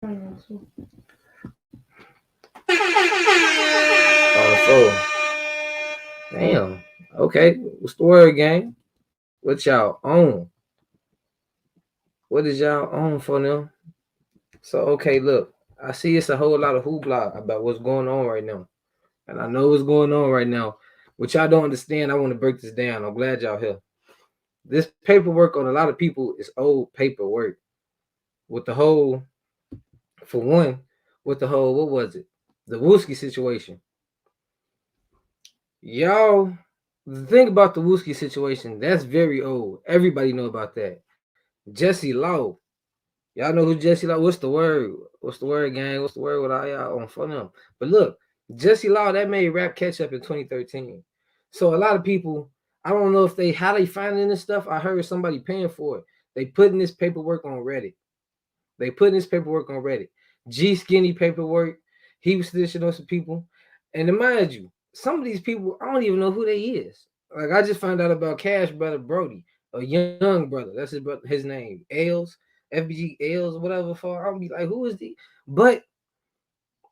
Damn. Okay. What's the word, gang? What y'all own? What is y'all own for them? So okay, look. I see it's a whole lot of hoopla about what's going on right now. And I know what's going on right now. What y'all don't understand, I want to break this down. I'm glad y'all here. This paperwork on a lot of people is old paperwork. With the whole, for one, with the whole, what was it? The Wooski situation. Y'all, the thing about the Wooski situation, that's very old. Everybody know about that. Jesse Law. Y'all know who Jesse Law? What's the word? What's the word, gang? What's the word with all y'all on for them? But look, Jesse Law, that made rap catch up in 2013. So a lot of people, I don't know if they how they finding this stuff. I heard somebody paying for it. They putting this paperwork on Reddit. They putting this paperwork on Reddit. G Skinny paperwork. He was snitching on some people. And to mind you, some of these people, I don't even know who they is. Like I just found out about Cash Brother Brody, a young brother. That's his brother, his name. Ailes, FBG Ailes, whatever for. I'll be like, who is the? But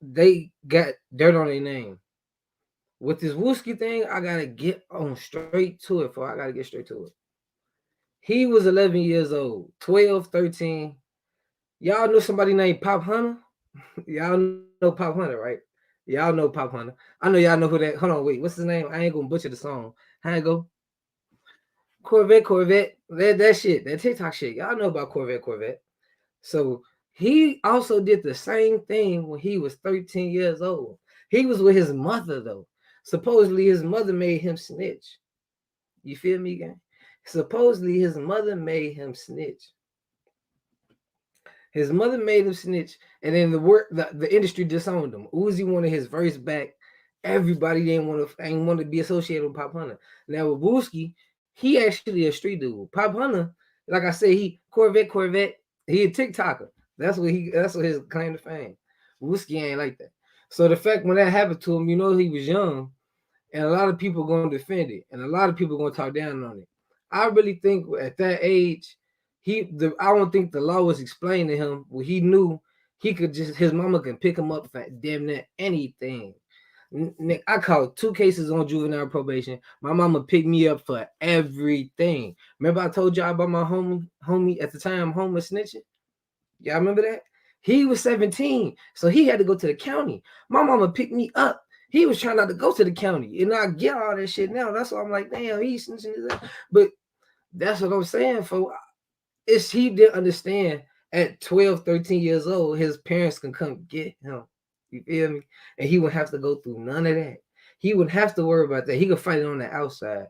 they got dirt on their name. With this Wooski thing, I gotta get on straight to it. For I gotta get straight to it. He was 11 years old, 12, 13. Y'all know somebody named Pop Hunter? Y'all know Pop Hunter, right? Y'all know Pop Hunter. I know y'all know who that. Hold on, wait. What's his name? I ain't gonna butcher the song. How it go? Corvette. That shit. That TikTok shit. Y'all know about Corvette. So he also did the same thing when he was 13 years old. He was with his mother though. Supposedly his mother made him snitch. You feel me, gang? Supposedly his mother made him snitch. His mother made him snitch, and then the industry disowned him. Uzi wanted his verse back. Everybody ain't want to be associated with Pop Hunter. Now with Wooski, he actually a street dude. Pop Hunter, like I said, he Corvette. He a TikToker. That's what his claim to fame. Wooski ain't like that. So the fact when that happened to him, you know he was young, and a lot of people gonna defend it, and a lot of people gonna talk down on it. I really think at that age, I don't think the law was explained to him. Well, he knew he could just his mama can pick him up for damn near anything. Nick, I caught 2 cases on juvenile probation. My mama picked me up for everything. Remember I told y'all about my homie at the time, homeless snitching? Y'all remember that? He was 17, so he had to go to the county. My mama picked me up. He was trying not to go to the county, and I get all that shit now. That's why I'm like, damn, he's snitching his ass. But that's what I'm saying, folks. It's he didn't understand at 12, 13 years old, his parents can come get him. You feel me? And he would have to go through none of that. He wouldn't have to worry about that. He could fight it on the outside.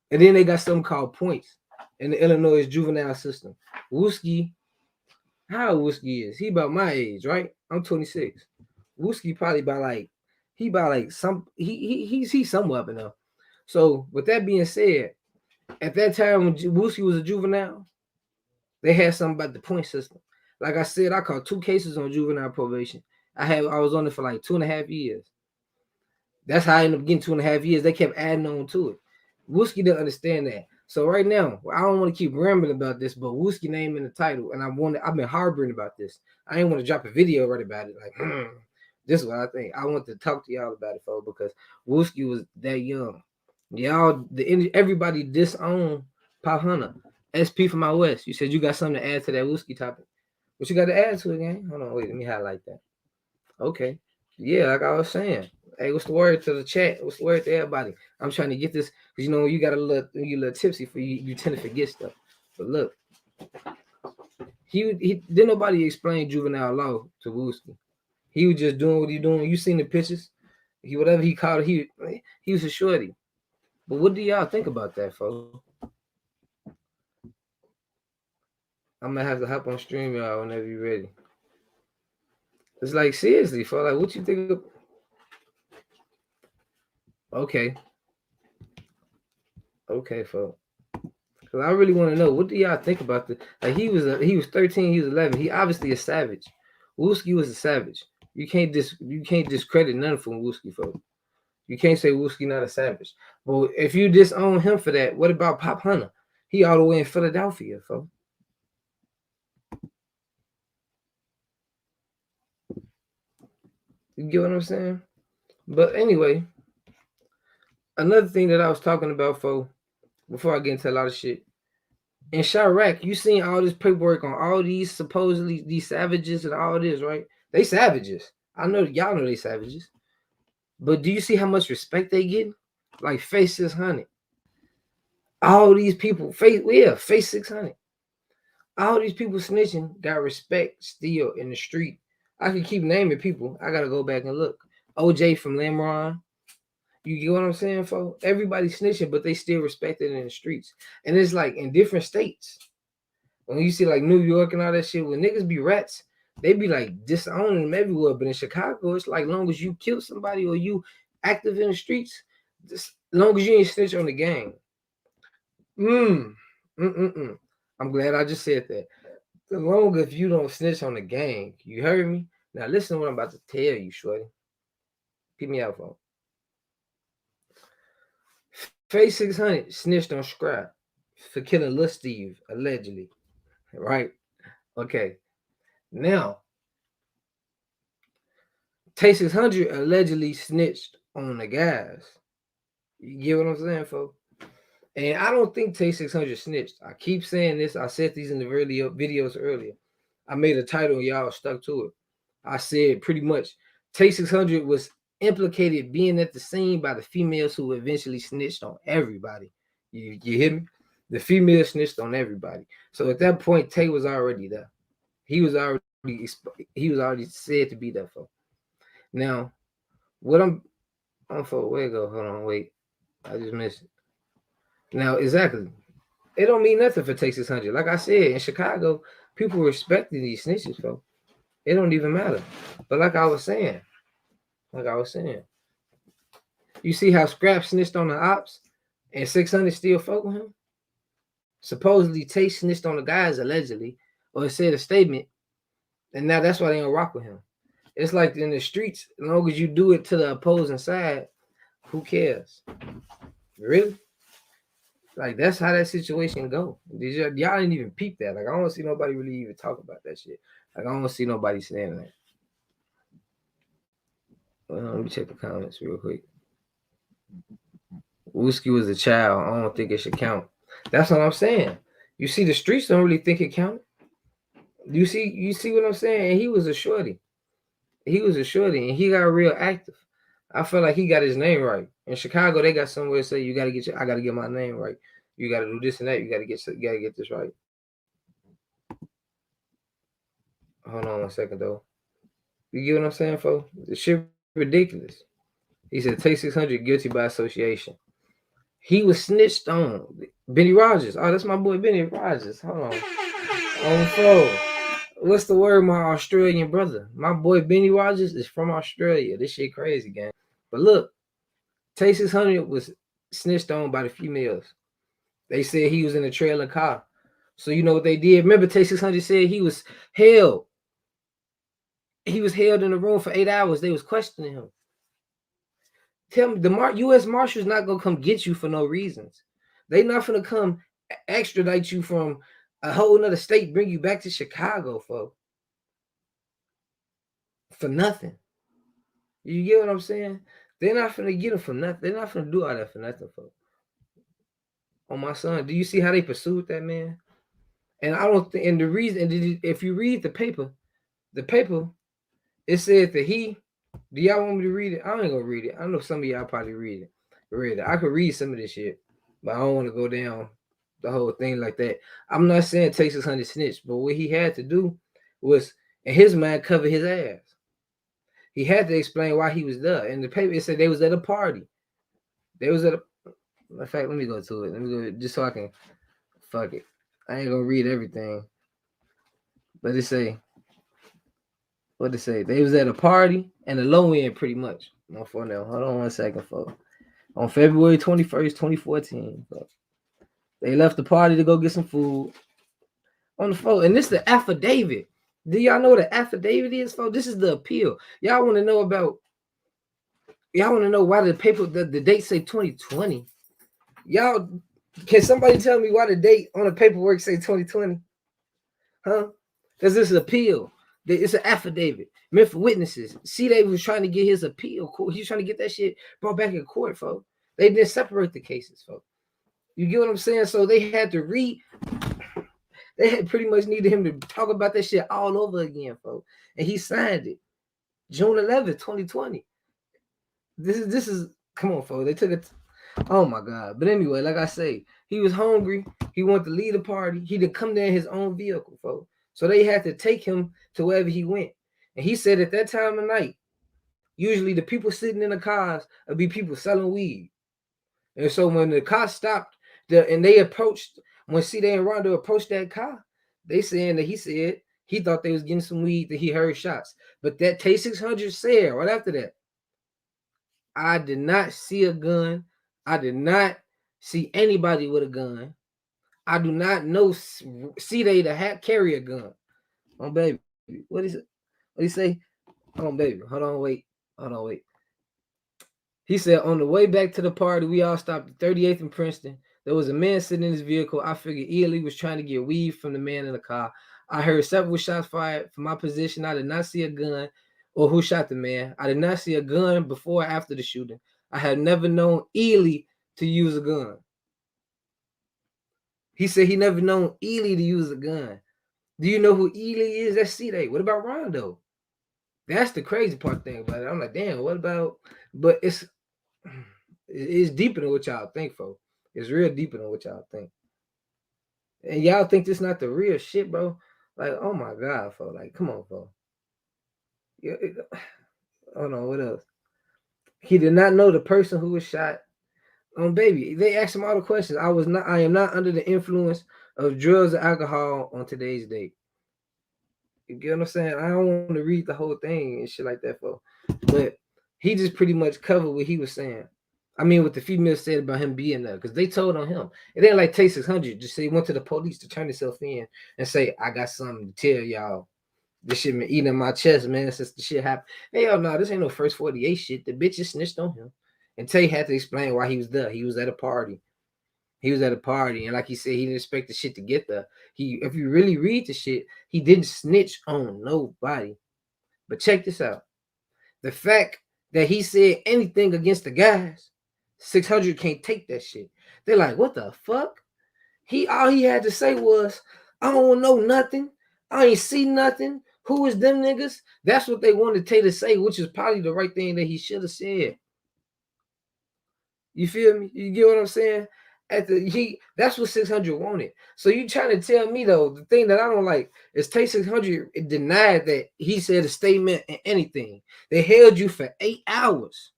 And then they got something called points in the Illinois juvenile system. Wooski, how Wooski is? He about my age, right? I'm 26. Wooski probably he's somewhat up enough. So with that being said, at that time when Wooski was a juvenile, they had something about the point system. Like I said, I caught 2 cases on juvenile probation. I was on it for like 2.5 years. That's how I ended up getting 2.5 years. They kept adding on to it. Wooski didn't understand that. So right now, I don't want to keep rambling about this, but Wooski name in the title, and I've been harboring about this. I didn't want to drop a video right about it. Like, this is what I think. I want to talk to y'all about it, folks, because Wooski was that young. Everybody disowned Pop Hunter. SP from my West. You said you got something to add to that Wooski topic. What you got to add to it, gang? Hold on, wait, let me highlight that. Okay. Yeah, like I was saying. Hey, what's the word to the chat? What's the word to everybody? I'm trying to get this because you know you got a little tipsy for you tend to forget stuff. But look, he didn't nobody explain juvenile law to Wooski. He was just doing what he doing. You seen the pictures? Whatever he called it, he was a shorty. But what do y'all think about that, folks? I'm gonna have to hop on stream y'all whenever you're ready. It's like seriously, folks. Like, what you think of? Okay, folks. Cause I really want to know, what do y'all think about this? Like he was 13, he was 11. He obviously a savage. Wooski was a savage. You can't discredit none from Wooski, folks. You can't say Wooski not a savage. But if you disown him for that, what about Pop Hunter? He all the way in Philadelphia, folks. You get what I'm saying? But anyway, another thing that I was talking about before I get into a lot of shit. In Chiraq, you seen all this paperwork on all these supposedly these savages and all this, right? They savages. I know y'all know they savages. But do you see how much respect they get? Like face 600. All these people, face 600. All these people snitching got respect still in the street. I can keep naming people. I gotta go back and look. OJ from Lamron. You get what I'm saying, folks? Everybody snitching, but they still respected in the streets. And it's like in different states. When you see like New York and all that shit, when niggas be rats, they be like disowning them everywhere. But in Chicago, it's like long as you kill somebody or you active in the streets, as long as you ain't snitch on the gang. I'm glad I just said that. As long as you don't snitch on the gang, you heard me? Now listen to what I'm about to tell you, shorty. Keep me out, phone. Face 600 snitched on Scrap for killing Lil Steve, allegedly. Right? Okay. Now, Tay 600 allegedly snitched on the guys. You get what I'm saying, folks? And I don't think Tay 600 snitched. I keep saying this. I said these in the videos earlier. I made a title and y'all stuck to it. I said pretty much Tay 600 was implicated being at the scene by the females who eventually snitched on everybody. You hear me? The female snitched on everybody. So at that point, Tay was already there. He was already said to be there for. Now, what I'm for, where it go? Hold on, wait. I just missed it. Now, exactly. It don't mean nothing for Tay 600. Like I said, in Chicago, people respecting these snitches, folks. It don't even matter. But like I was saying, you see how Scrap snitched on the ops and 600 still fuck with him? Supposedly Tay snitched on the guys allegedly, or it said a statement, and now that's why they don't rock with him. It's like in the streets, as long as you do it to the opposing side, who cares? Really? Like that's how that situation go. Y'all didn't even peep that. Like I don't see nobody really even talk about that shit. Like I don't see nobody saying that. Let me check the comments real quick. Wooski was a child. I don't think it should count. That's what I'm saying. You see, the streets don't really think it counted. You see what I'm saying? And he was a shorty. And he got real active. I feel like he got his name right. In Chicago, they got somewhere to say I gotta get my name right. You gotta do this and that. You gotta get this right. Hold on 1 second though. You get what I'm saying, folks? The shit ridiculous. He said Tay 600 guilty by association. He was snitched on. Benny Rogers. Oh, that's my boy Benny Rogers. Hold on. What's the word, my Australian brother? My boy Benny Rogers is from Australia. This shit crazy, gang. But look, Tay 600 was snitched on by the females. They said he was in a trailer car. So you know what they did? Remember Tay 600 said he was held. He was held in the room for 8 hours. They was questioning him. Tell me, the U.S. Marshals not gonna come get you for no reasons. They not gonna come extradite you from a whole nother state, bring you back to Chicago for nothing. You get what I'm saying? They're not gonna get them for nothing. They're not gonna do all that for nothing, folks. On my son, do you see how they pursued that man? And I don't think, and the reason, if you read the paper, it said that do y'all want me to read it? I ain't gonna read it. I know some of y'all probably read it. I could read some of this shit, but I don't want to go down the whole thing like that. I'm not saying Tay 600 snitch, but what he had to do was, in his mind, cover his ass. He had to explain why he was there. In the paper, it said they was at a party. They was at a. In fact, let me go to it. Let me go just so I can. Fuck it. I ain't gonna read everything. But it say. What it say? They was at a party and the low end pretty much. Hold on 1 second, folks. On February 21st, 2014, folks. They left the party to go get some food on the phone. And this is the affidavit. Do y'all know what an affidavit is, folks? This is the appeal. Y'all want to know why the paper, the date say 2020? Y'all, can somebody tell me why the date on the paperwork say 2020? Huh? Because this is appeal. It's an affidavit meant for witnesses. See, they was trying to get his appeal. He was trying to get that shit brought back in court, folks. They didn't separate the cases, folks. You get what I'm saying? So they had to they had pretty much needed him to talk about that shit all over again, folks. And he signed it June 11th, 2020. This is come on, folks. They took it. Oh my God. But anyway, like I say, he was hungry. He wanted to lead a party. He didn't come there in his own vehicle, folks. So they had to take him to wherever he went. And he said at that time of night, usually the people sitting in the cars would be people selling weed. And so when the car stopped, and they approached, when C-Day and Rondo approached that car, they saying that he said he thought they was getting some weed, that he heard shots. But that K600 said right after that, I did not see a gun. I did not see anybody with a gun. I do not know C-Day to carry a gun. Oh, baby. What is it? What do you say? Oh, baby. Hold on, wait. He said, on the way back to the party, we all stopped at 38th and Princeton. There was a man sitting in his vehicle. I figured Ely was trying to get weed from the man in the car. I heard several shots fired from my position. I did not see a gun or who shot the man. I did not see a gun before or after the shooting. I had never known Ely to use a gun. He said he never known Ely to use a gun. Do you know who Ely is? That's C-Day. What about Rondo? That's the crazy part thing about it. I'm like, damn, what about? But it's deeper than what y'all think, folks. It's real deeper than what y'all think. And y'all think this not the real shit, bro? Like, oh my God, folks. Like, come on, folks. Hold on, what else? He did not know the person who was shot. Baby, they asked him all the questions. I am not under the influence of drugs or alcohol on today's date. You get what I'm saying? I don't want to read the whole thing and shit like that, folks. But he just pretty much covered what he was saying. I mean, what the female said about him being there, because they told on him. It ain't like K600 just say he went to the police to turn himself in and say, I got something to tell y'all. This shit been eating in my chest, man, since the shit happened. Hell no, this ain't no first 48 shit. The bitch just snitched on him. And Tay had to explain why he was there. He was at a party. And like he said, he didn't expect the shit to get there. If you really read the shit, he didn't snitch on nobody. But check this out. The fact that he said anything against the guys, 600 can't take that shit. They're like, what the fuck? All he had to say was, I don't know nothing. I ain't see nothing. Who is them niggas? That's what they wanted Tay to say, which is probably the right thing that he should have said. You feel me? You get what I'm saying? That's what 600 wanted. So you trying to tell me though, the thing that I don't like is Tay 600 denied that he said a statement and anything. They held you for 8 hours.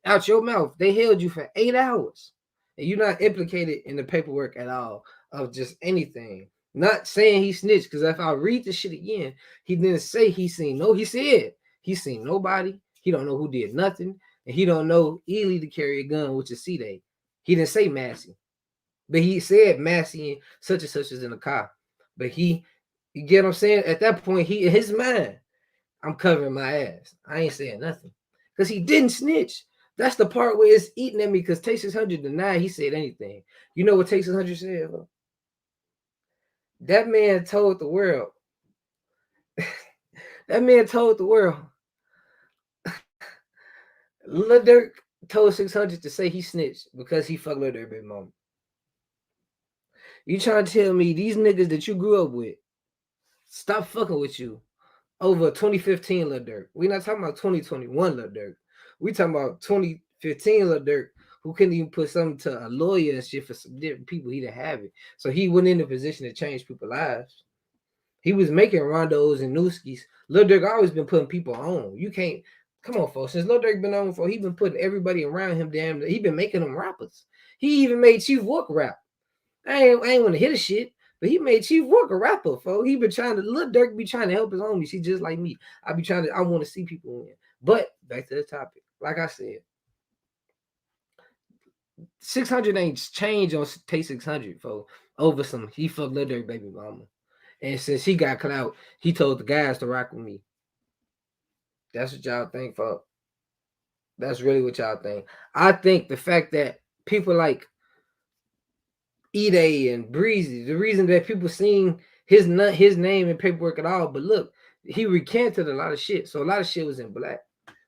Out your mouth. They held you for 8 hours. And you're not implicated in the paperwork at all of just anything. Not saying he snitched, because if I read the shit again, he didn't say he seen he said he seen nobody. He don't know who did nothing. And he don't know Ely to carry a gun, which is C-Day. He didn't say Massey. But he said Massey and such is in the car. But you get what I'm saying? At that point, in his mind, I'm covering my ass. I ain't saying nothing. Because he didn't snitch. That's the part where it's eating at me, because Tay600 denied he said anything. You know what Tay600 said? Bro? That man told the world. Lil Durk told 600 to say he snitched because he fucked Lil Durk baby mama. You trying to tell me these niggas that you grew up with stop fucking with you over 2015 Lil Durk? We not talking about 2021 Lil Durk. We talking about 2015 Lil Durk, who couldn't even put something to a lawyer and shit for some different people. He didn't have it. So he wasn't in a position to change people's lives. He was making Rondos and Nooskies. Lil Durk always been putting people on. You can't. Come on, folks. Since Lil Durk been on for, he been putting everybody around him damn. He been making them rappers. He even made Chief Walk rap. I ain't want to hit a shit, but he made Chief Walk a rapper, folks. He been trying to, Lil Durk be trying to help his homies. He just like me. I want to see people win. But back to the topic. Like I said, 600 ain't changed on Tay600, folks, over some, he fucked Lil Durk baby mama. And since he got clout, he told the guys to rock with me. That's what y'all think, folks. That's really what y'all think. I think the fact that people like E-Day and Breezy, the reason that people seen his name in paperwork at all, but look, he recanted a lot of shit. So a lot of shit was in black.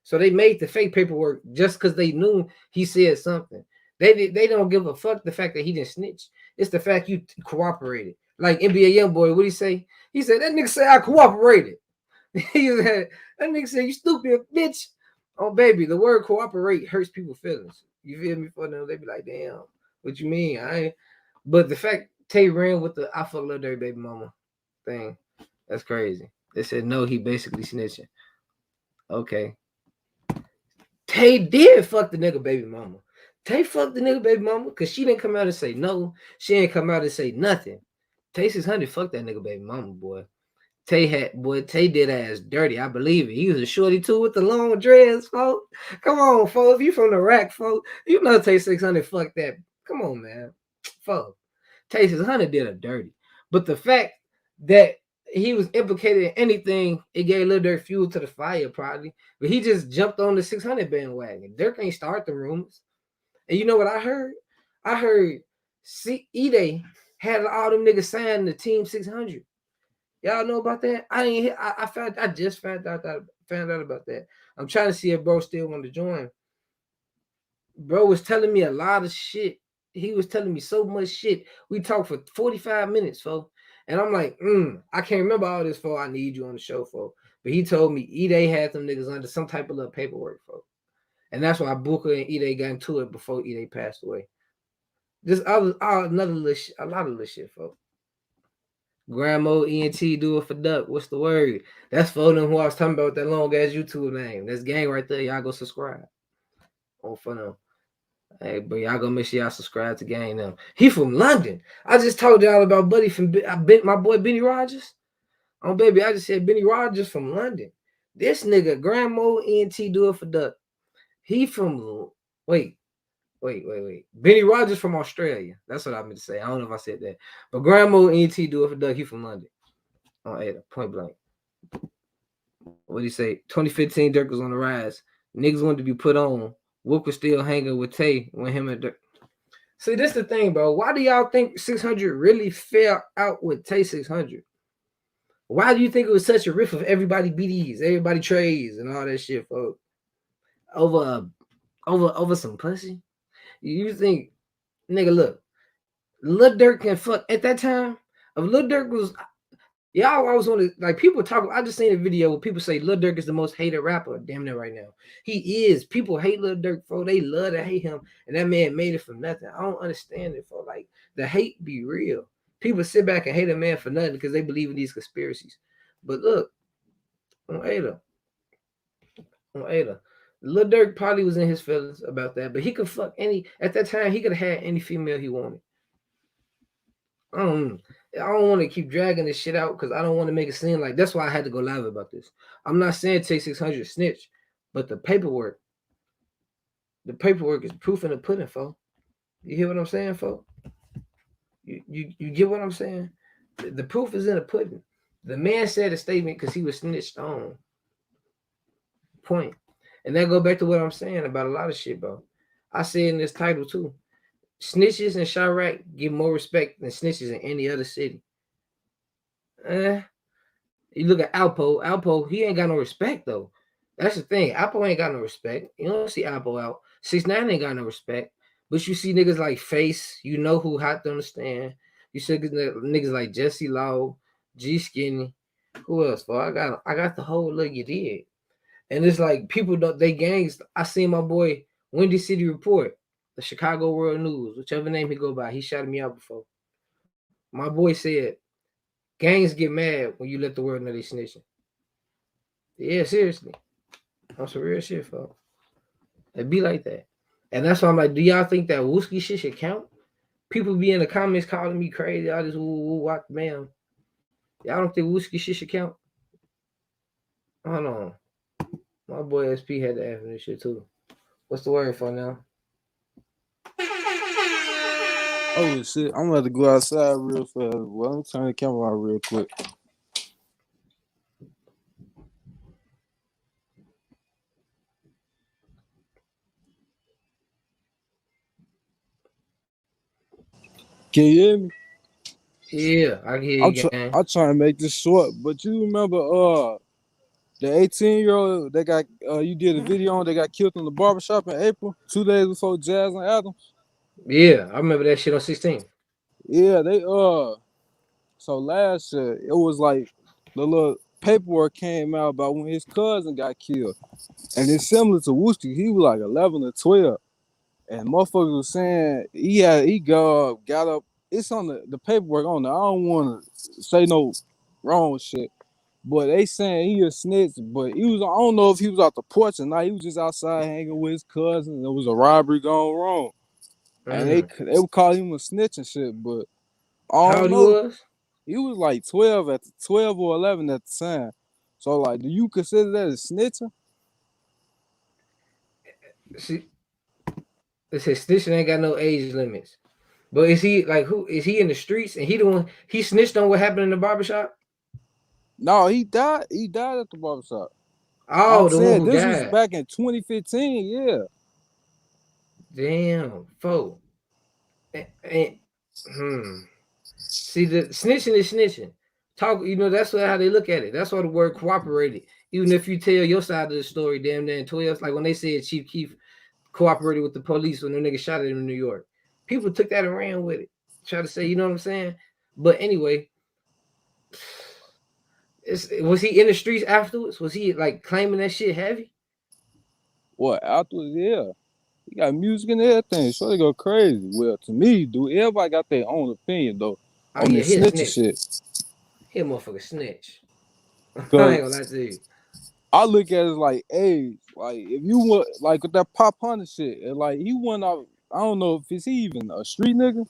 So they made the fake paperwork just because they knew he said something. They don't give a fuck the fact that he didn't snitch. It's the fact you cooperated. Like NBA YoungBoy, what he say? He said that nigga said I cooperated. He said that nigga said you stupid bitch. Oh baby, the word cooperate hurts people's feelings. You feel me? For them, they be like, damn, what you mean? I ain't. But the fact Tay ran with the I fuck little dirty baby mama thing, that's crazy. They said no, he basically snitching. Okay. Tay did fuck the nigga baby mama. Tay fucked the nigga baby mama because she didn't come out and say no. She didn't come out and say nothing. Tay 600 fucked that nigga baby mama, boy. Tay did ass dirty. I believe it. He was a shorty too with the long dreads, folks. Come on, folks. If you from the rack, folks, you know Tay 600 fucked that. Come on, man. Folks. Tay 600 did a dirty. But the fact that he was implicated in anything, it gave Lil Durk fuel to the fire, probably. But he just jumped on the 600 bandwagon. Durk ain't start the rumors. And you know what I heard? I heard E-Day had all them niggas signing the Team 600. Y'all know about that? I just found out about that. I'm trying to see if bro still want to join. Bro was telling me a lot of shit. He was telling me so much shit. We talked for 45 minutes, folks. And I'm like, I can't remember all this, folks. I need you on the show, folks. But he told me E-Day had them niggas under some type of little paperwork, folks. And that's why Booker and E-Day got into it before E-Day passed away. Just a lot of little shit, folks. Grandma ENT do it for duck. What's the word? That's for them who I was talking about with that long ass YouTube name. That's gang right there. Y'all go subscribe. Oh, for them. Hey, but y'all go make sure y'all subscribe to gang now. He from London. I just told y'all about buddy from my boy Benny Rogers. Oh baby, I just said Benny Rogers from London. This nigga Grandma ENT do it for duck. He from wait. Benny Rogers from Australia. That's what I meant to say. I don't know if I said that. But Grandma ENT do it for Doug. He from London. On Ada, point blank. What do you say? 2015, Dirk was on the rise. Niggas wanted to be put on. Wook was still hanging with Tay when him and Dirk. See, this the thing, bro. Why do y'all think 600 really fell out with Tay 600? Why do you think it was such a riff of everybody BDs, everybody trades, and all that shit, folks? Over some pussy? You think, nigga, look, Lil Durk can fuck at that time. If Lil Durk was, y'all always want to, like, people talk. I just seen a video where people say Lil Durk is the most hated rapper damn near right now. He is. People hate Lil Durk, for they love to hate him, and that man made it from nothing. I don't understand it, for like the hate be real. People sit back and hate a man for nothing because they believe in these conspiracies. But look, on Ada. Lil Durk probably was in his feelings about that, but he could fuck any, at that time, he could have had any female he wanted. I don't want to keep dragging this shit out because I don't want to make it seem like, that's why I had to go live about this. I'm not saying take 600 snitch, but the paperwork is proof in the pudding, folks. You hear what I'm saying, folks? You get what I'm saying? The proof is in the pudding. The man said a statement because he was snitched on. Point. And that go back to what I'm saying about a lot of shit, bro. I said in this title too. Snitches in Chiraq get more respect than snitches in any other city. You look at Alpo. Alpo, he ain't got no respect though. That's the thing. Alpo ain't got no respect. You don't see Alpo out. 6ix9ine ain't got no respect. But you see niggas like Face. You know who hot to understand. You see niggas like Jesse Law, G Skinny. Who else? For I got the whole look you did. And it's like people don't, they gangs. I seen my boy Windy City Report, the Chicago World News, whichever name he go by. He shouted me out before. My boy said, gangs get mad when you let the world know they snitching. Yeah, seriously. On some real shit, folks. It be like that. And that's why I'm like, do y'all think that Wooski shit should count? People be in the comments calling me crazy. All this what, man. Y'all don't think Wooski shit should count? Hold on. My boy SP had to ask me this shit too. What's the word for now? Oh shit, I'm about to go outside real fast. Well, I'm turning the camera on real quick. Can you hear me? Yeah, I can hear you. I'm trying to make this short, but you remember The 18-year-old that got you did a video on, they got killed in the barbershop in April, 2 days before Jazz and Adams. Yeah, I remember that shit on 16. Yeah, they so last year it was like the little paperwork came out about when his cousin got killed. And it's similar to Wooski. He was like 11 or 12. And motherfuckers was saying he got up. It's on the paperwork on there. I don't want to say no wrong shit. But they saying he a snitch, but he was, I don't know if he was out the porch or not. He was just outside hanging with his cousin. There was a robbery going wrong. And they would call him a snitch and shit, but I How don't old he know. was? He was like 12 or 11 at the time. So like, do you consider that a snitching? See, it says snitching ain't got no age limits. But is he like who is he in the streets and he the one he snitched on what happened in the barbershop? No, he died. He died at the barbershop. I'm Oh, the one saying who this was died. back in 2015. Yeah. Damn, folk. Hmm. See, the snitching is snitching. Talk, that's how they look at it. That's why the word cooperated. Even if you tell your side of the story, damn near in 12, like when they said Chief Keef cooperated with the police when the nigga shot it in New York. People took that and ran with it. Try to say, you know what I'm saying? But anyway, was he in the streets afterwards? Was he like claiming that shit heavy? What afterwards? Yeah. He got music and everything. So they go crazy. Well, to me, dude, everybody got their own opinion though Oh on yeah, this he a snitching snitch. shit. He a motherfucker snitch. I ain't Cause gonna lie to you. I look at it like age. Like if you want like with that Pop Hunter shit, and like he went out. I don't know if he even a street nigga.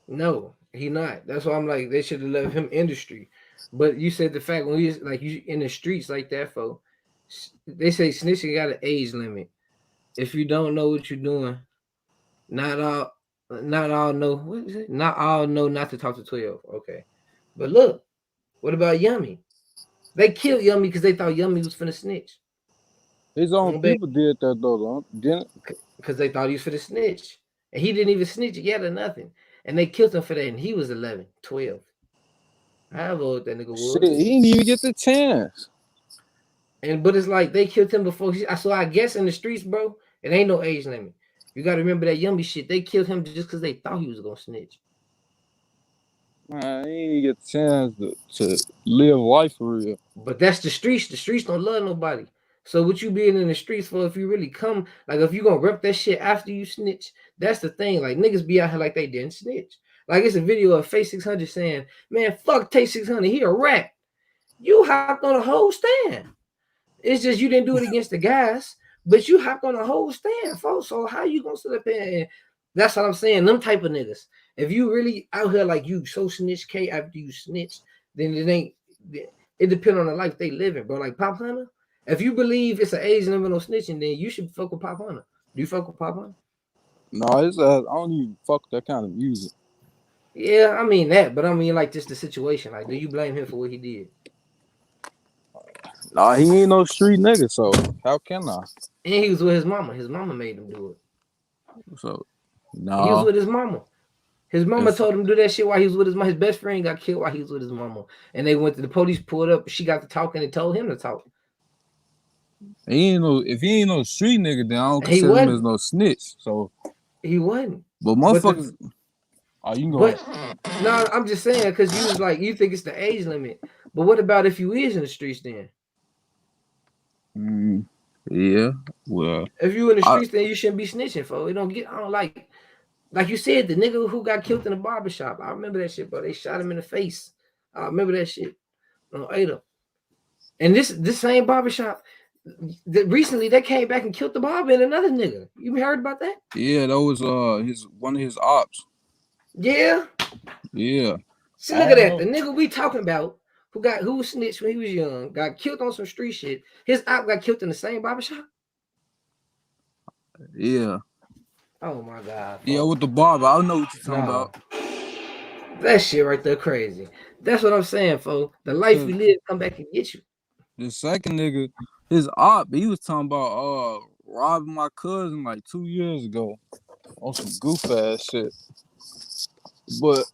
No, he not. That's why I'm like they should have left him industry. But you said the fact when he's like you in the streets like that, for they say snitching got an age limit. If you don't know what you're doing, not all, not all know. What is it? Not all know not to talk to 12. Okay, but look, what about Yummy? They killed Yummy because they thought Yummy was finna snitch. His own people did that though, didn't? Because they thought he was finna snitch, and he didn't even snitch yet or nothing, and they killed him for that, and he was 11, 12. However old that nigga Shit, was. he didn't even get the chance. But it's like they killed him before. So I guess in the streets, bro, it ain't no age limit. You got to remember that Yummy shit. They killed him just because they thought he was gonna snitch. Man, he didn't get the chance to live life for real. But that's the streets. The streets don't love nobody. So what you being in the streets for? If you really come, like if you gonna rep that shit after you snitch, that's the thing. Like niggas be out here like they didn't snitch. Like it's a video of Face 600 saying, "Man, fuck Tay 600. He a rat." You hopped on a whole stand. It's just you didn't do it against the guys, but you hopped on a whole stand, folks. So how you gonna sit up there and that's what I'm saying. Them type of niggas. If you really out here like you so snitch K after you snitch, then it ain't. It depends on the life they living, bro. Like Pop Hunter. If you believe it's an age limit on snitching, then you should fuck with Pop Hunter. Do you fuck with Pop Hunter? No, it's I don't even fuck that kind of music. Yeah, I mean that, but I mean like just the situation. Like, do you blame him for what he did? Nah, he ain't no street nigga, so how can I? And he was with his mama. His mama made him do it. So, He was nah. with his mama. His mama If told him to do that shit while he was with his mama. His best friend got killed while he was with his mama. And they went to the police, pulled up. She got to talking and told him to talk. if he ain't no street nigga, then I don't He consider him as wasn't. no snitch. So, He wasn't. but But motherfuckers, you can go. but no, I'm just saying because you was like you think it's the age limit. But what about if you is in the streets then? Yeah, well, If you in the I streets, then you shouldn't be snitching, for it don't get. I don't like you said, the nigga who got killed in the barbershop. I remember that shit, bro. They shot him in the face. I remember that shit on Ada. And this same barbershop, recently they came back and killed the barber and another nigga. You heard about that? yeah, that was one of his ops. Yeah. Yeah, See, I look at don't that. know. The nigga we talking about who was snitched when he was young, got killed on some street shit. His op got killed in the same barbershop. Yeah, Oh my god. yeah, Folks. with the barber. I don't know what you're talking No. about. That shit right there crazy. That's what I'm saying, folks. The life we Cause live come back and get you. the second nigga, his op, he was talking about robbing my cousin like 2 years ago on some goof ass shit. But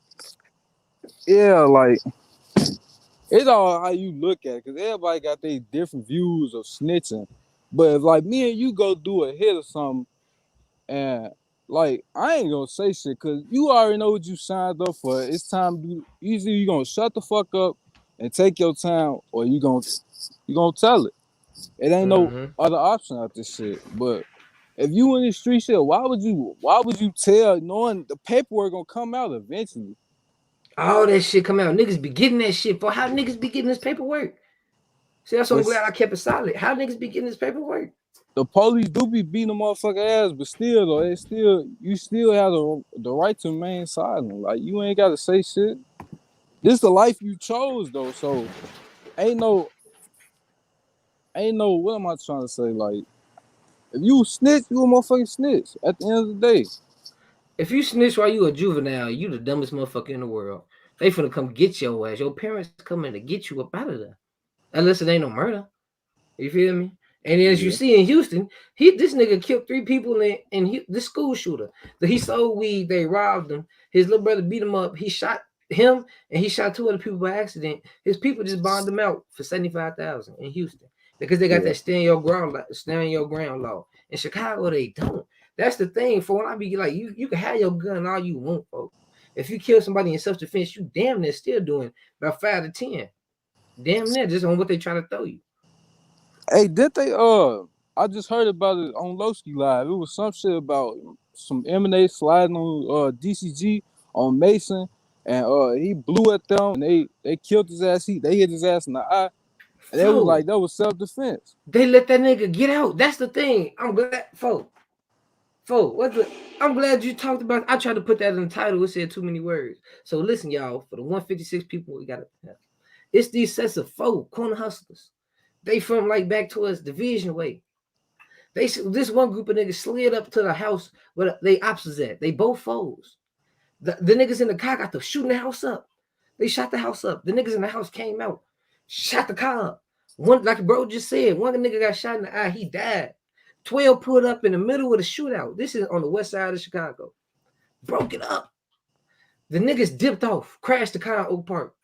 yeah, like It's all how you look at it, because everybody got their different views of snitching. But if like me and you go do a hit or something, and like I ain't gonna say shit, because you already know what you signed up for. It's time to either you gonna shut the fuck up and take your time, or you gonna tell it. It ain't no other option out this shit. But if you in the street shit, why would you tell knowing the paperwork gonna come out eventually? All that shit come out. Niggas be getting that shit for how niggas be getting this paperwork. See, that's why I'm But glad I kept it solid. How niggas be getting this paperwork? the police do be beating the motherfucker ass, but still though, you still have the right to remain silent. Like you ain't gotta say shit. This the life you chose though, so ain't no what am I trying to say? Like if you snitch, you a motherfucking snitch at the end of the day. If you snitch while you a juvenile, you the dumbest motherfucker in the world. They finna come get your ass. Your parents coming to get you up out of there. Unless it ain't no murder. You feel me? And as you Yeah. see in Houston, this nigga killed 3 people in this school shooter. He sold weed, they robbed him. His little brother beat him up. He shot him and he shot 2 other people by accident. His people just bonded him out for $75,000 in Houston because they got Yeah. that stand your ground law. In Chicago, they don't. That's the thing. For when I be like, you can have your gun all you want, folks. If you kill somebody in self-defense, you damn near still doing about 5 to 10. Damn near just on what they try to throw you. Hey, did they I just heard about it on Wooski Live. It was some shit about some M&A sliding on DCG on Mason, and he blew at them and they killed his ass. They hit his ass in the eye. And they was like that was self-defense. They let that nigga get out. That's the thing. I'm glad, I'm glad you talked about. I tried to put that in the title. It said too many words. So listen, y'all. For the 156 people, we got it. It's these sets of corner hustlers. They from like back towards Division Way. This one group of niggas slid up to the house where they opposites at. They both foes. The niggas in the car got to shooting the house up. They shot the house up. The niggas in the house came out, shot the car up. One, like bro just said, one nigga got shot in the eye. He died. 12 pulled up in the middle of the shootout. This is on the west side of Chicago. Broke it up. The niggas dipped off, crashed the car in Oak Park.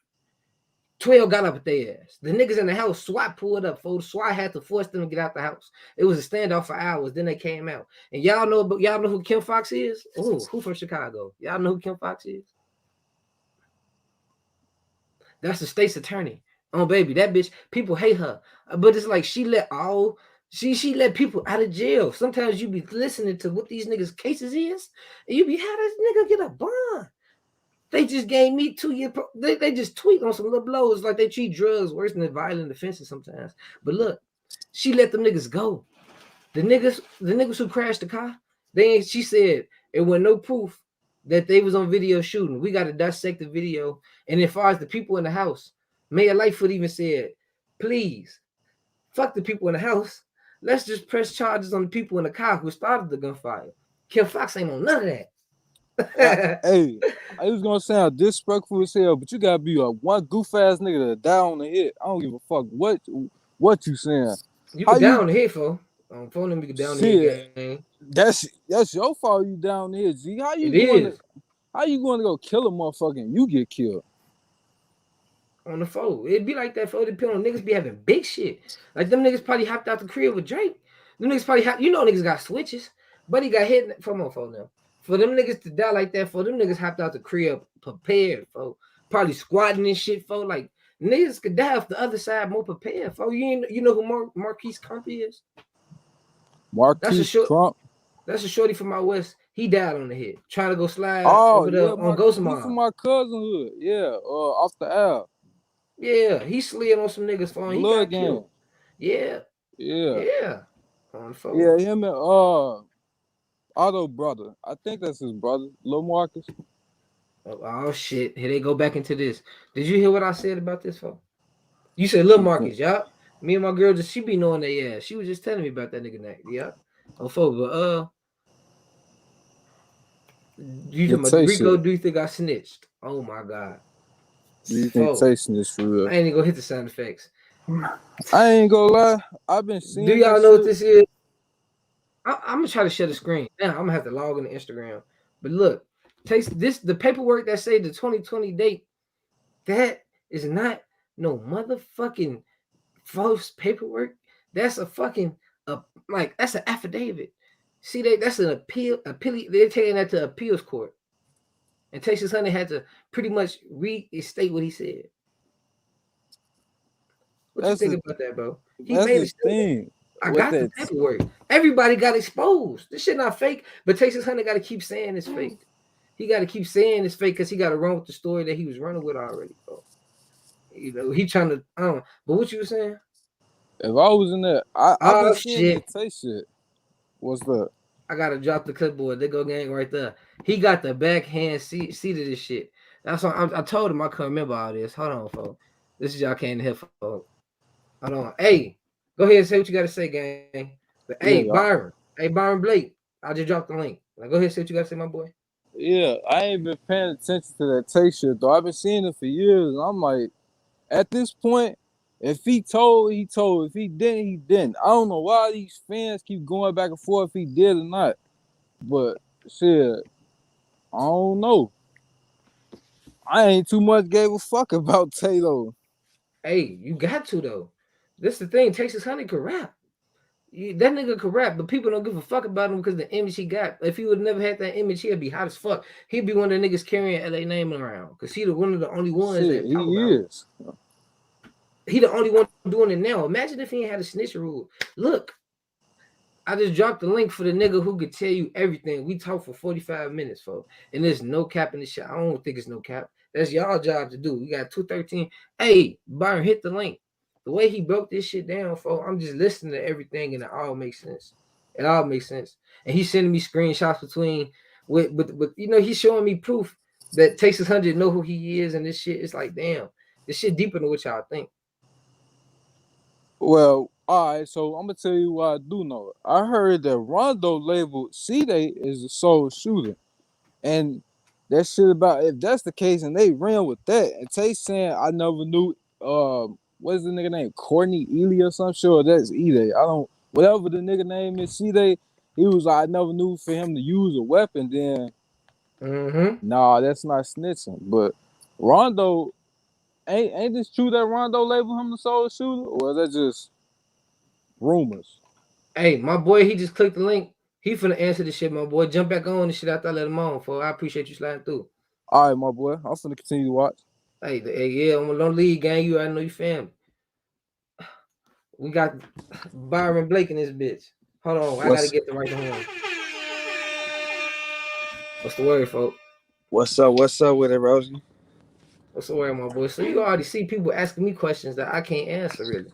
12 got up at their ass. The niggas in the house, SWAT pulled up. SWAT had to force them to get out the house. It was a standoff for hours. Then they came out. And y'all know who Kim Fox is? Ooh, who from Chicago? Y'all know who Kim Fox is? That's the state's attorney. Oh baby, that bitch, people hate her. But it's like she let people out of jail. Sometimes you be listening to what these niggas' cases is, and you be, how does nigga get a bond? They just gave me 2 years. They just tweet on some little blows like they treat drugs worse than violent offenses sometimes. But look, she let them niggas go. The niggas who crashed the car, she said it was no proof that they was on video shooting. We got to dissect the video. And as far as the people in the house, Mayor Lightfoot even said, please, fuck the people in the house. Let's just press charges on the people in the car who started the gunfire. Kim Fox ain't on none of that. Hey, I was gonna sound disrespectful as hell, but you gotta be one goof ass nigga to die on the hit. I don't give a fuck what you saying. You How can down you the head, for phone them, you can down the shit? head, gang. That's your fault. You down the hit, G. How It you is going to go kill a motherfucker and you get killed? on the phone. It'd be like that for the pill. Niggas be having big shit. Like them niggas probably hopped out the crib with Drake. Them niggas probably niggas got switches. But he got hit from on phone now. For them niggas to die like that, for them niggas hopped out the crib prepared, for probably squatting and shit, for like niggas could die off the other side more prepared. For you know who Marquise Crump is? Marquise Crump. That's a shorty from out west. He died on the head trying to go slide over there on Marquise, Ghost he Mom. from my cousin hood. Yeah, off the Ave. Yeah, he slid on some niggas phone. He got killed. Yeah. On phone. Yeah, him and Otto brother. I think that's his brother, Lil Marcus. Oh shit! Here they go back into this. Did you hear what I said about this phone? You said Lil Marcus, yeah. Me and my girl she be knowing that, yeah. She was just telling me about that nigga neck, yeah. On phone, but you talking about Rico? Do you think I snitched? Oh my god. You think tasting this for real? I ain't even gonna hit the sound effects. I ain't gonna lie. I've been seeing. Do y'all know what this is? I'm gonna try to share the screen. Now I'm gonna have to log into Instagram. But look, taste this. The paperwork that say the 2020 date, that is not no motherfucking false paperwork. That's a fucking like that's an affidavit. See, that's an appeal. They're taking that to appeals court, and Texas Honey had to pretty much restate what he said. What you That's think the about that, bro? He that's made a the statement. thing I with got the that. paperwork. Everybody got exposed. This shit not fake, but Texas Honey got to keep saying it's fake. He got to keep saying it's fake because he got to run with the story that he was running with already, bro. You know, he trying to. I don't know. But what you were saying? If I was in there, I've been Oh seeing shit! that Tay shit. What's that? I gotta drop the clipboard. They go gang right there. He got the backhand seat of this shit. That's why I told him I couldn't remember all this. Hold on, folks. This is y'all came here, folks. Hold on. Hey, go ahead and say what you gotta say, gang. But hey, Yeah, y'all. Byron. Hey, Byron Blake. I just dropped the link. Like, go ahead and say what you gotta say, my boy. Yeah, I ain't been paying attention to that Tay shit though. I've been seeing it for years. And I'm like, at this point, if he told, he told. If he didn't, he didn't. I don't know why these fans keep going back and forth if he did or not. But shit, I don't know. I ain't too much gave a fuck about Tay though. Hey, you got to though. This the thing. Texas Honey could rap. That nigga could rap, but people don't give a fuck about him because the image he got. If he would never had that image, he'd be hot as fuck. He'd be one of the niggas carrying LA name around because he the one of the only ones Shit, that talk he about him. is. He the only one doing it now. Imagine if he ain't had a snitch rule. Look, I just dropped the link for the nigga who could tell you everything. We talked for 45 minutes, folks. And there's no cap in the shit. I don't think it's no cap. That's y'all job to do. We got 213. Hey, Byron, hit the link. The way he broke this shit down, folks, I'm just listening to everything and it all makes sense. It all makes sense. And he's sending me screenshots between with you know, he's showing me proof that Texas 100 know who he is and this shit. It's like, damn, this shit deeper than what y'all think. Well, all right. So I'm gonna tell you what I do know. I heard that Rondo labeled C-Day is the sole shooter, and that shit about if that's the case, and they ran with that, and Tay saying I never knew. What's the nigga name? Courtney Ely or some shit. Or that's E-Day. I don't. Whatever the nigga name is, C-Day. He was like, I never knew for him to use a weapon. Then, nah, that's not snitching. But Rondo, ain't this true that Rondo labeled him the sole shooter, or is that just rumors? Hey, my boy, he just clicked the link. He finna answer this shit, my boy. Jump back on this shit after I let him on. For I appreciate you sliding through. All right, my boy. I'm finna continue to watch. Hey, yeah, I'm a don't lead gang. You, I know you family. We got Byron Blake in this bitch. Hold on, I gotta What's get the right horn. What's the word, folks? What's up? What's up with it, Rosie? What's the word, my boy? So you already see people asking me questions that I can't answer, really.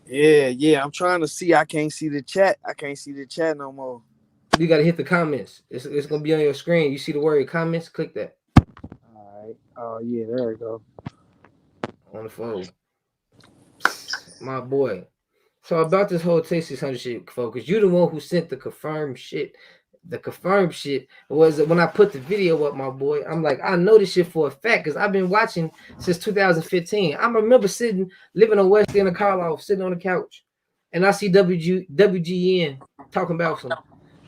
Yeah. I'm trying to see. I can't see the chat. I can't see the chat no more. You gotta hit the comments. It's gonna be on your screen. You see the word comments? Click that All right. Oh yeah, there we go. on the phone. My boy. So about this whole Texas 100 shit, folks, you the one who sent the confirmed shit. The confirmed shit was when I put the video up, my boy. I'm like, I know this shit for a fact because I've been watching since 2015. I remember living on West End of Carlisle, sitting on the couch, and I see WGN talking about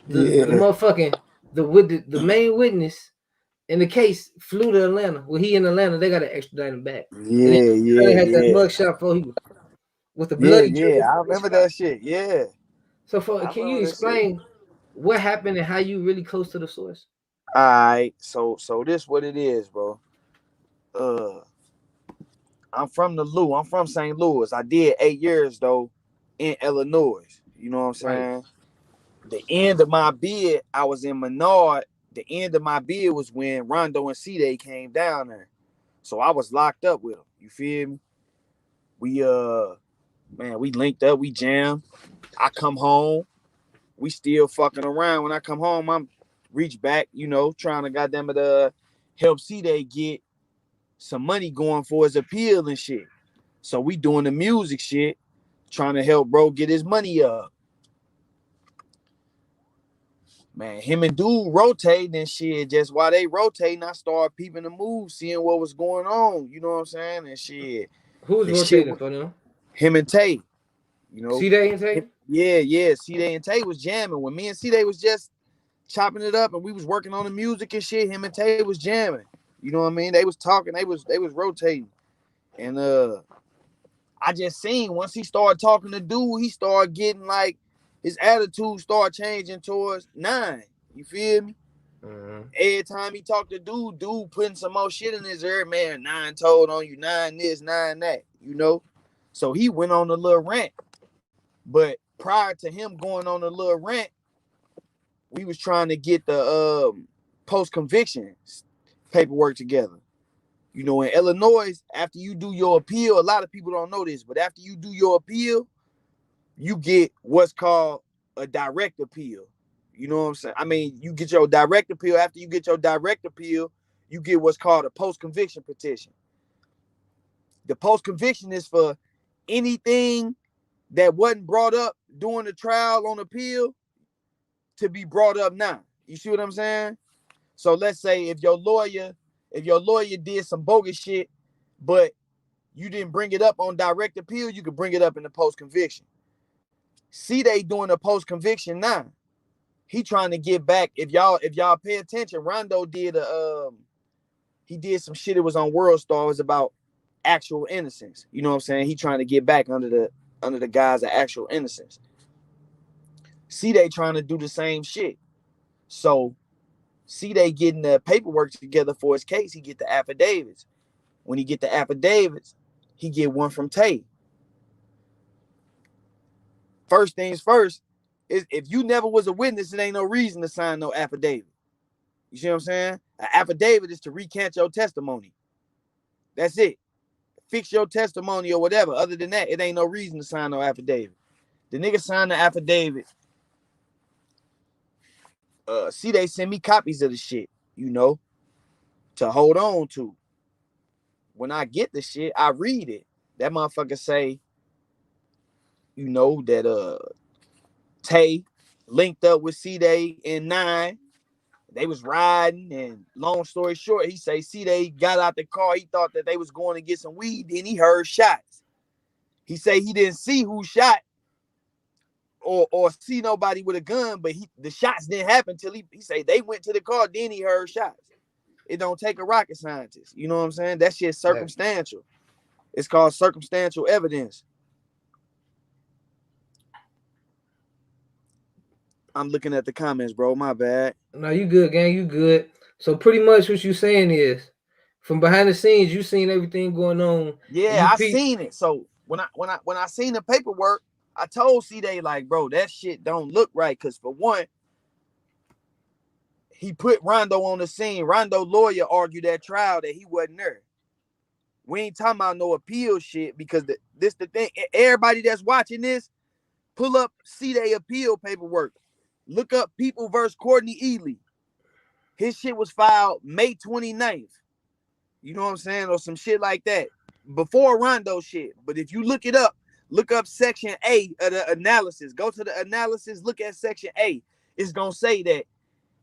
the Yeah, motherfucking the main witness in the case flew to Atlanta. Well, he in Atlanta, they got to extradite him back, and yeah, then yeah, had that yeah, mugshot for he with the yeah, bloody yeah. jewels I on his remember scalp. that shit. Yeah, So, I can you remember that shit. explain what happened and how you really close to the source? All right. So this what it is, bro. Uh, I'm from the Lou. I'm from St. Louis. I did 8 years though in Illinois. You know what I'm Right. saying? The end of my bid, I was in Menard. The end of my bid was when Rondo and C-Day came down there. So I was locked up with them. You feel me? We man, we linked up, we jammed. I come home, we still fucking around. When I come home, I'm reach back, trying to goddamn it help C-Day get some money going for his appeal and shit. So we doing the music shit, trying to help bro get his money up. Man, him and dude rotating and shit. Just while they rotating, I started peeping the move, seeing what was going on. You know what I'm saying? And shit. Who was And shit, rotating for them? him and Tay, you know. C-Day and Tay? Yeah. C-Day and Tay was jamming. When me and C-Day was just chopping it up and we was working on the music and shit, him and Tay was jamming. You know what I mean? They was talking, they was rotating. And I just seen once he started talking to dude, he started getting like his attitude started changing towards 9. You feel me? Mm-hmm. Every time he talked to dude putting some more shit in his ear, man, 9 told on you, 9 this, 9 that, you know? So he went on a little rant. But prior to him going on a little rant, we was trying to get the post-conviction paperwork together. You know, in Illinois, after you do your appeal, a lot of people don't know this, but after you do your appeal, you get what's called a direct appeal. You know what I'm saying? I mean, you get your direct appeal. After you get your direct appeal, you get what's called a post-conviction petition. The post-conviction is for anything that wasn't brought up during the trial on appeal to be brought up now. You see what I'm saying? So let's say if your lawyer did some bogus shit, but you didn't bring it up on direct appeal, you could bring it up in the post-conviction. See, they doing a post-conviction now. He trying to get back. If y'all pay attention, Rondo did he did some shit. It was on World Star. It was about actual innocence. You know what I'm saying? He trying to get back under the guise of actual innocence. See, they trying to do the same shit. So see, they getting the paperwork together for his case. He get the affidavits. When he get the affidavits, he get one from Tay. First things first, is if you never was a witness, it ain't no reason to sign no affidavit. You see what I'm saying? An affidavit is to recant your testimony. That's it. Fix your testimony or whatever. Other than that, it ain't no reason to sign no affidavit. The nigga signed the affidavit. See, they send me copies of the shit, you know, to hold on to. When I get the shit, I read it. That motherfucker say, you know, that Tay linked up with C-Day in 9. They was riding, and long story short, he say C-Day got out the car. He thought that they was going to get some weed. Then he heard shots. He say he didn't see who shot or see nobody with a gun, but the shots didn't happen till he say they went to the car. Then he heard shots. It don't take a rocket scientist. You know what I'm saying? That shit's circumstantial. It's called circumstantial evidence. I'm looking at the comments, bro. My bad. No, you good, gang. You good. So pretty much what you saying is, from behind the scenes, you seen everything going on. Yeah, I seen it. So when I seen the paperwork, I told C-Day, like, bro, that shit don't look right. Cause for one, he put Rondo on the scene. Rondo lawyer argued at trial that he wasn't there. We ain't talking about no appeal shit, because this the thing. Everybody that's watching this, pull up C-Day appeal paperwork. Look up People versus Courtney Ely. His shit was filed May 29th. You know what I'm saying? Or some shit like that. Before Rondo shit. But if you look it up, look up section A of the analysis. Go to the analysis, look at section A. It's going to say that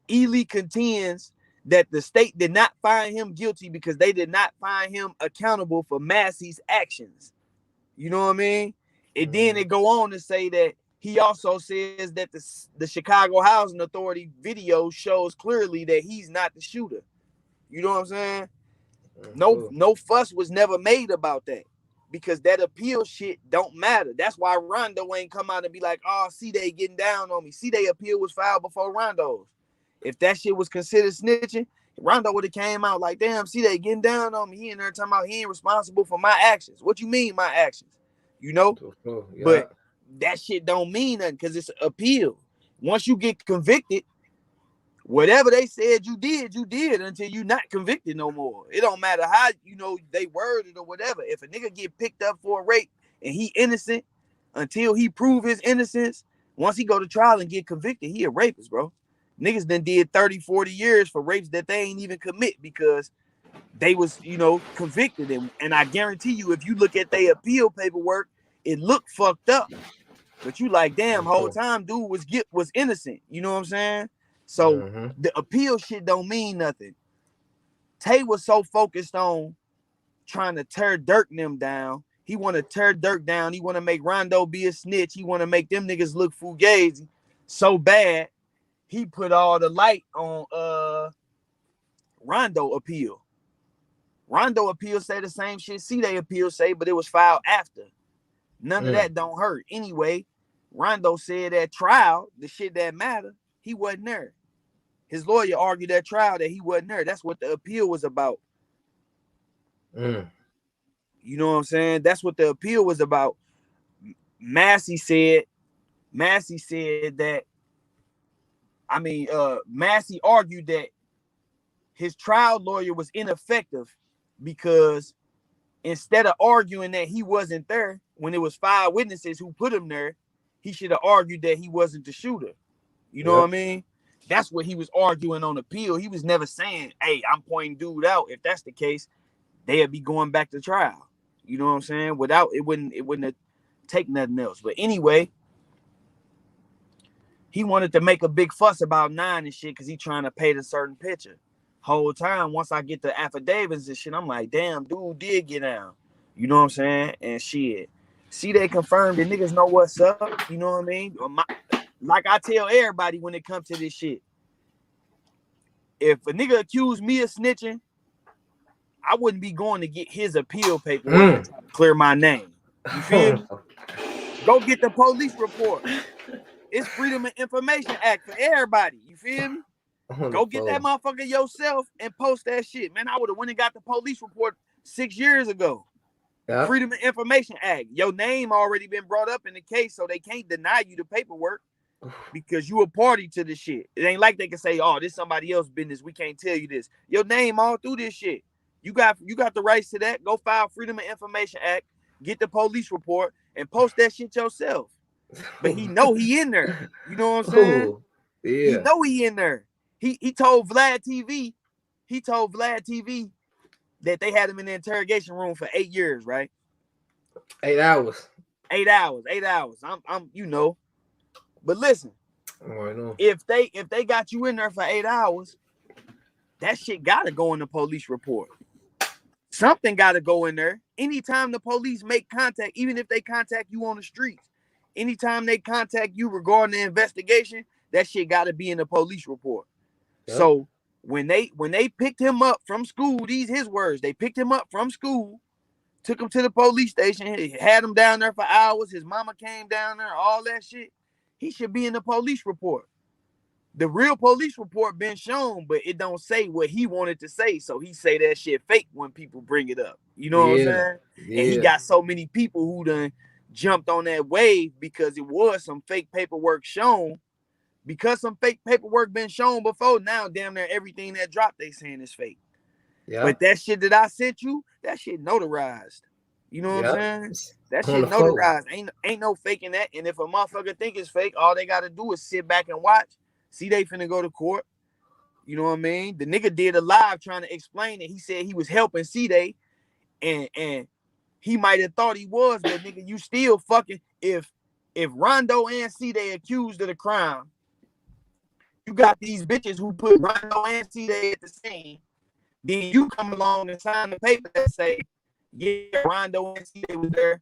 Ely contends that the state did not find him guilty because they did not find him accountable for Massey's actions. You know what I mean? And then it go on to say that he also says that the Chicago Housing Authority video shows clearly that he's not the shooter. You know what I'm saying? No fuss was never made about that, because that appeal shit don't matter. That's why Rondo ain't come out and be like, oh, C-Day getting down on me. C-Day appeal was filed before Rondo's. If that shit was considered snitching, Rondo would have came out like, damn, C-Day getting down on me. He in there talking about he ain't responsible for my actions. What you mean my actions? You know? Yeah. But that shit don't mean nothing, because it's appeal. Once you get convicted, whatever they said you did until you not convicted no more. It don't matter how, you know, they worded or whatever. If a nigga get picked up for a rape and he innocent until he prove his innocence, once he go to trial and get convicted, he a rapist, bro. Niggas done did 30, 40 years for rapes that they ain't even commit because they was, you know, convicted. And I guarantee you, if you look at their appeal paperwork, it looked fucked up. But you like, damn, whole time dude was innocent. You know what I'm saying? So the appeal shit don't mean nothing. Tay was so focused on trying to tear Dirk and them down. He want to tear Dirk down. He want to make Rondo be a snitch. He want to make them niggas look fugazi so bad. He put all the light on Rondo appeal. Rondo appeal say the same shit C-Day appeal say, but it was filed after. None of that don't hurt. Anyway, Rondo said at trial, the shit that mattered, he wasn't there. His lawyer argued at trial that he wasn't there. That's what the appeal was about. You know what I'm saying? That's what the appeal was about. Massey said that, Massey argued that his trial lawyer was ineffective because instead of arguing that he wasn't there when it was 5 witnesses who put him there, he should have argued that he wasn't the shooter. You know what I mean? That's what he was arguing on appeal. He was never saying, hey, I'm pointing dude out. If that's the case, they'd be going back to trial. You know what I'm saying? Without it wouldn't have take nothing else. But anyway, he wanted to make a big fuss about 9 and shit because he trying to paint a certain picture. Whole time, once I get the affidavits and shit, I'm like, damn, dude did get down. You know what I'm saying? And shit. See, they confirmed the niggas know what's up. You know what I mean? Like I tell everybody when it comes to this shit. If a nigga accused me of snitching, I wouldn't be going to get his appeal paperwork to clear my name. You feel me? Go get the police report. It's Freedom of Information Act for everybody. You feel me? Go get that motherfucker yourself and post that shit. Man, I would have went and got the police report 6 years ago. Yep. Freedom of Information Act. Your name already been brought up in the case, so they can't deny you the paperwork because you a party to the shit. It ain't like they can say, oh, this somebody else's business. We can't tell you this. Your name all through this shit. You got the rights to that. Go file Freedom of Information Act, get the police report, and post that shit yourself. But he know he in there. You know what I'm saying? Yeah. He know he in there. He told Vlad TV, that they had him in the interrogation room for 8 years, right? 8 hours. 8 hours. 8 hours. I'm you know. But listen, if they got you in there for 8 hours, that shit gotta go in the police report. Something gotta go in there. Anytime the police make contact, even if they contact you on the streets, anytime they contact you regarding the investigation, that shit gotta be in the police report. Yep. So when they picked him up from school, these his words, they picked him up from school, took him to the police station, had him down there for hours, his mama came down there, all that shit, he should be in the police report. The real police report been shown, but it don't say what he wanted to say, so he say that shit fake when people bring it up. You know what I'm saying? Yeah. And he got so many people who done jumped on that wave because it was some fake paperwork shown. Because some fake paperwork been shown before, now damn near everything that dropped they saying is fake. Yeah. But that shit that I sent you, that shit notarized. You know what I'm saying? That shit notarized. Ain't no faking that. And if a motherfucker think it's fake, all they gotta do is sit back and watch. See, they finna go to court. You know what I mean? The nigga did a live trying to explain it. He said he was helping C-Day, and he might have thought he was, but nigga, you still fucking if Rondo and C-Day accused of the crime. You got these bitches who put Rondo and C-Day at the scene. Then you come along and sign the paper that say, yeah, Rondo and C-Day was there.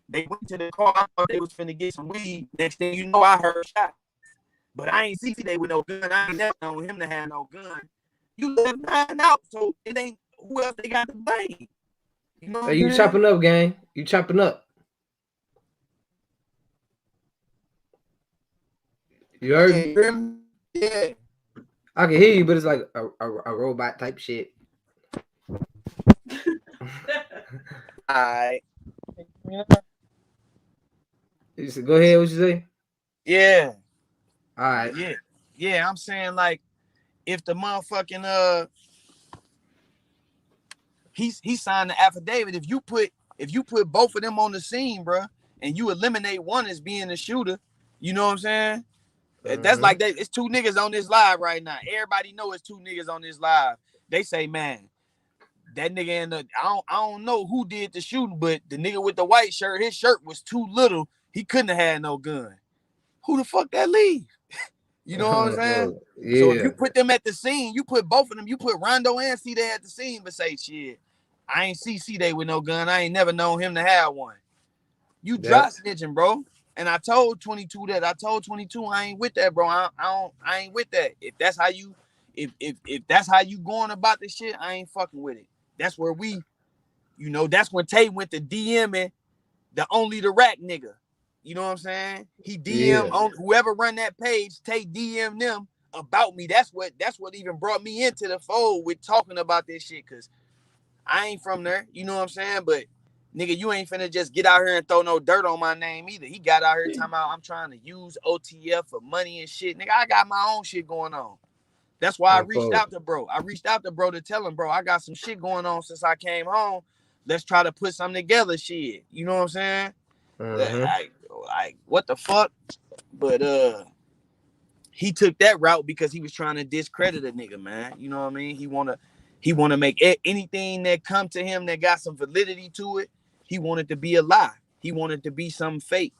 They went to the car. I thought they was finna get some weed. Next thing you know, I heard shot. But I ain't see C-Day with no gun. I ain't never known him to have no gun. You left 9 out, so it ain't who else they got to blame. You know what you chopping up, gang. You chopping up. You heard me? Yeah. I can hear you, but it's like a robot type shit. Alright. Go ahead, what you say? Yeah. Alright. Yeah, I'm saying like if the motherfucking he signed the affidavit, if you put both of them on the scene, bro, and you eliminate one as being the shooter, you know what I'm saying? That's like that. It's 2 niggas on this live right now. Everybody know it's 2 niggas on this live. They say, man, that nigga in the I don't know who did the shooting, but the nigga with the white shirt, his shirt was too little. He couldn't have had no gun. Who the fuck that leave? You know what I'm saying? Yeah. So if you put them at the scene, you put both of them, you put Rondo and C-Day at the scene, but say, shit, I ain't see C-Day with no gun. I ain't never known him to have one. You drop snitching, bro. And I told 22 that. I told 22 I ain't with that, bro. I ain't with that. If that's how you going about this shit, I ain't fucking with it. That's where we, that's when Tay went to DMing the rack nigga. You know what I'm saying? He DM on whoever run that page, Tay DM them about me. That's what even brought me into the fold with talking about this shit, cause I ain't from there. You know what I'm saying? But nigga, you ain't finna just get out here and throw no dirt on my name either. He got out here talking about I'm trying to use OTF for money and shit. Nigga, I got my own shit going on. That's why I reached out to bro. I reached out to bro to tell him, bro, I got some shit going on since I came home. Let's try to put something together, shit. You know what I'm saying? Like, what the fuck? But he took that route because he was trying to discredit a nigga, man. You know what I mean? He wanna make anything that come to him that got some validity to it. He wanted to be a lie. He wanted to be something fake.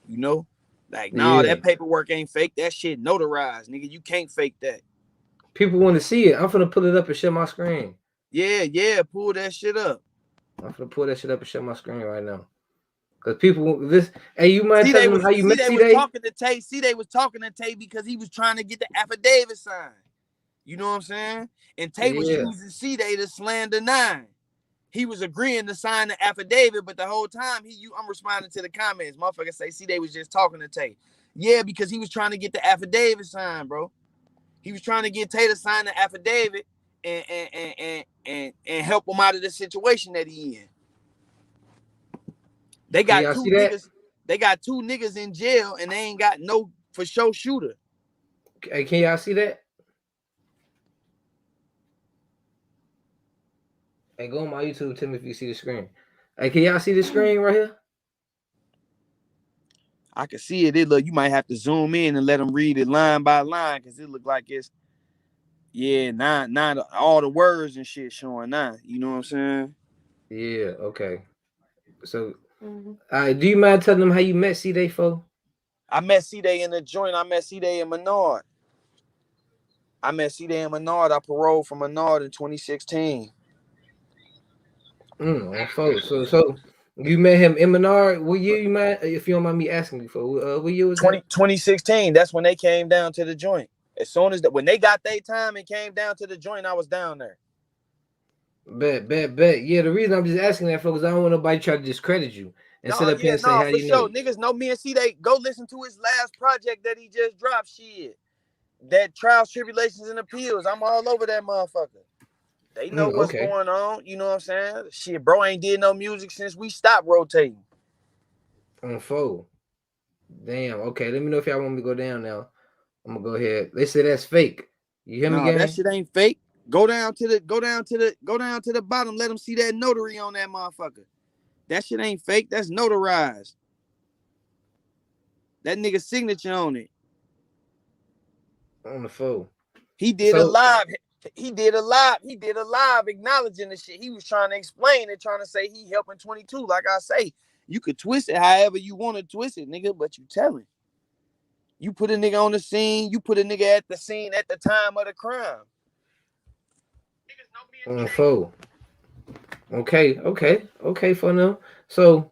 You know? Like, no, that paperwork ain't fake. That shit notarized, nigga. You can't fake that. People want to see it. I'm finna pull it up and share my screen. Yeah, pull that shit up. I'm finna pull that shit up and share my screen right now. Cause people, hey, you might tell them how you met C-Day? C-Day was talking to Tay because he was trying to get the affidavit signed. You know what I'm saying? And Tay was using C-Day to slander 9. He was agreeing to sign the affidavit, but the whole time I'm responding to the comments. Motherfuckers say C-Day was just talking to Tay. Yeah, because he was trying to get the affidavit signed, bro. He was trying to get Tay to sign the affidavit and help him out of the situation that he in. They got two niggas. They got 2 niggas in jail and they ain't got no for sure shooter. Hey, can y'all see that? Hey, go on my YouTube, tell me if you see the screen. Hey, can y'all see the screen right here? I can see it. You might have to zoom in and let them read it line by line because it look like it's nine all the words and shit showing 9. You know what I'm saying? Yeah. Okay. So, do you mind telling them how you met C-Day, fo? I met C-Day in the joint. I met C-Day in Menard. I paroled from Menard in 2016. So you met him in Menard. What year you met? If you don't mind me asking you, for what year was that? 2016. That's when they came down to the joint. As soon as when they got their time and came down to the joint, I was down there. Bet. Yeah, the reason I'm just asking that, folks, I don't want nobody try to discredit you and sit up here and say, how do you know? Niggas know me and C-Day. Go listen to his last project that he just dropped. Shit. That Trials, Tribulations, and Appeals. I'm all over that motherfucker. They know what's going on. You know what I'm saying? Shit, bro ain't did no music since we stopped rotating. On fold. Damn. Okay, let me know if y'all want me to go down now. I'm gonna go ahead. They say that's fake. You hear me, gang? That shit ain't fake. Go down to the bottom. Let them see that notary on that motherfucker. That shit ain't fake. That's notarized. That nigga signature on it. On the phone. He did a live acknowledging the shit. He was trying to explain it, trying to say he helping 22. Like I say, you could twist it however you want to twist it, nigga, but you telling. You put a nigga on the scene, you put a nigga at the scene at the time of the crime. On phone. Okay, for now. So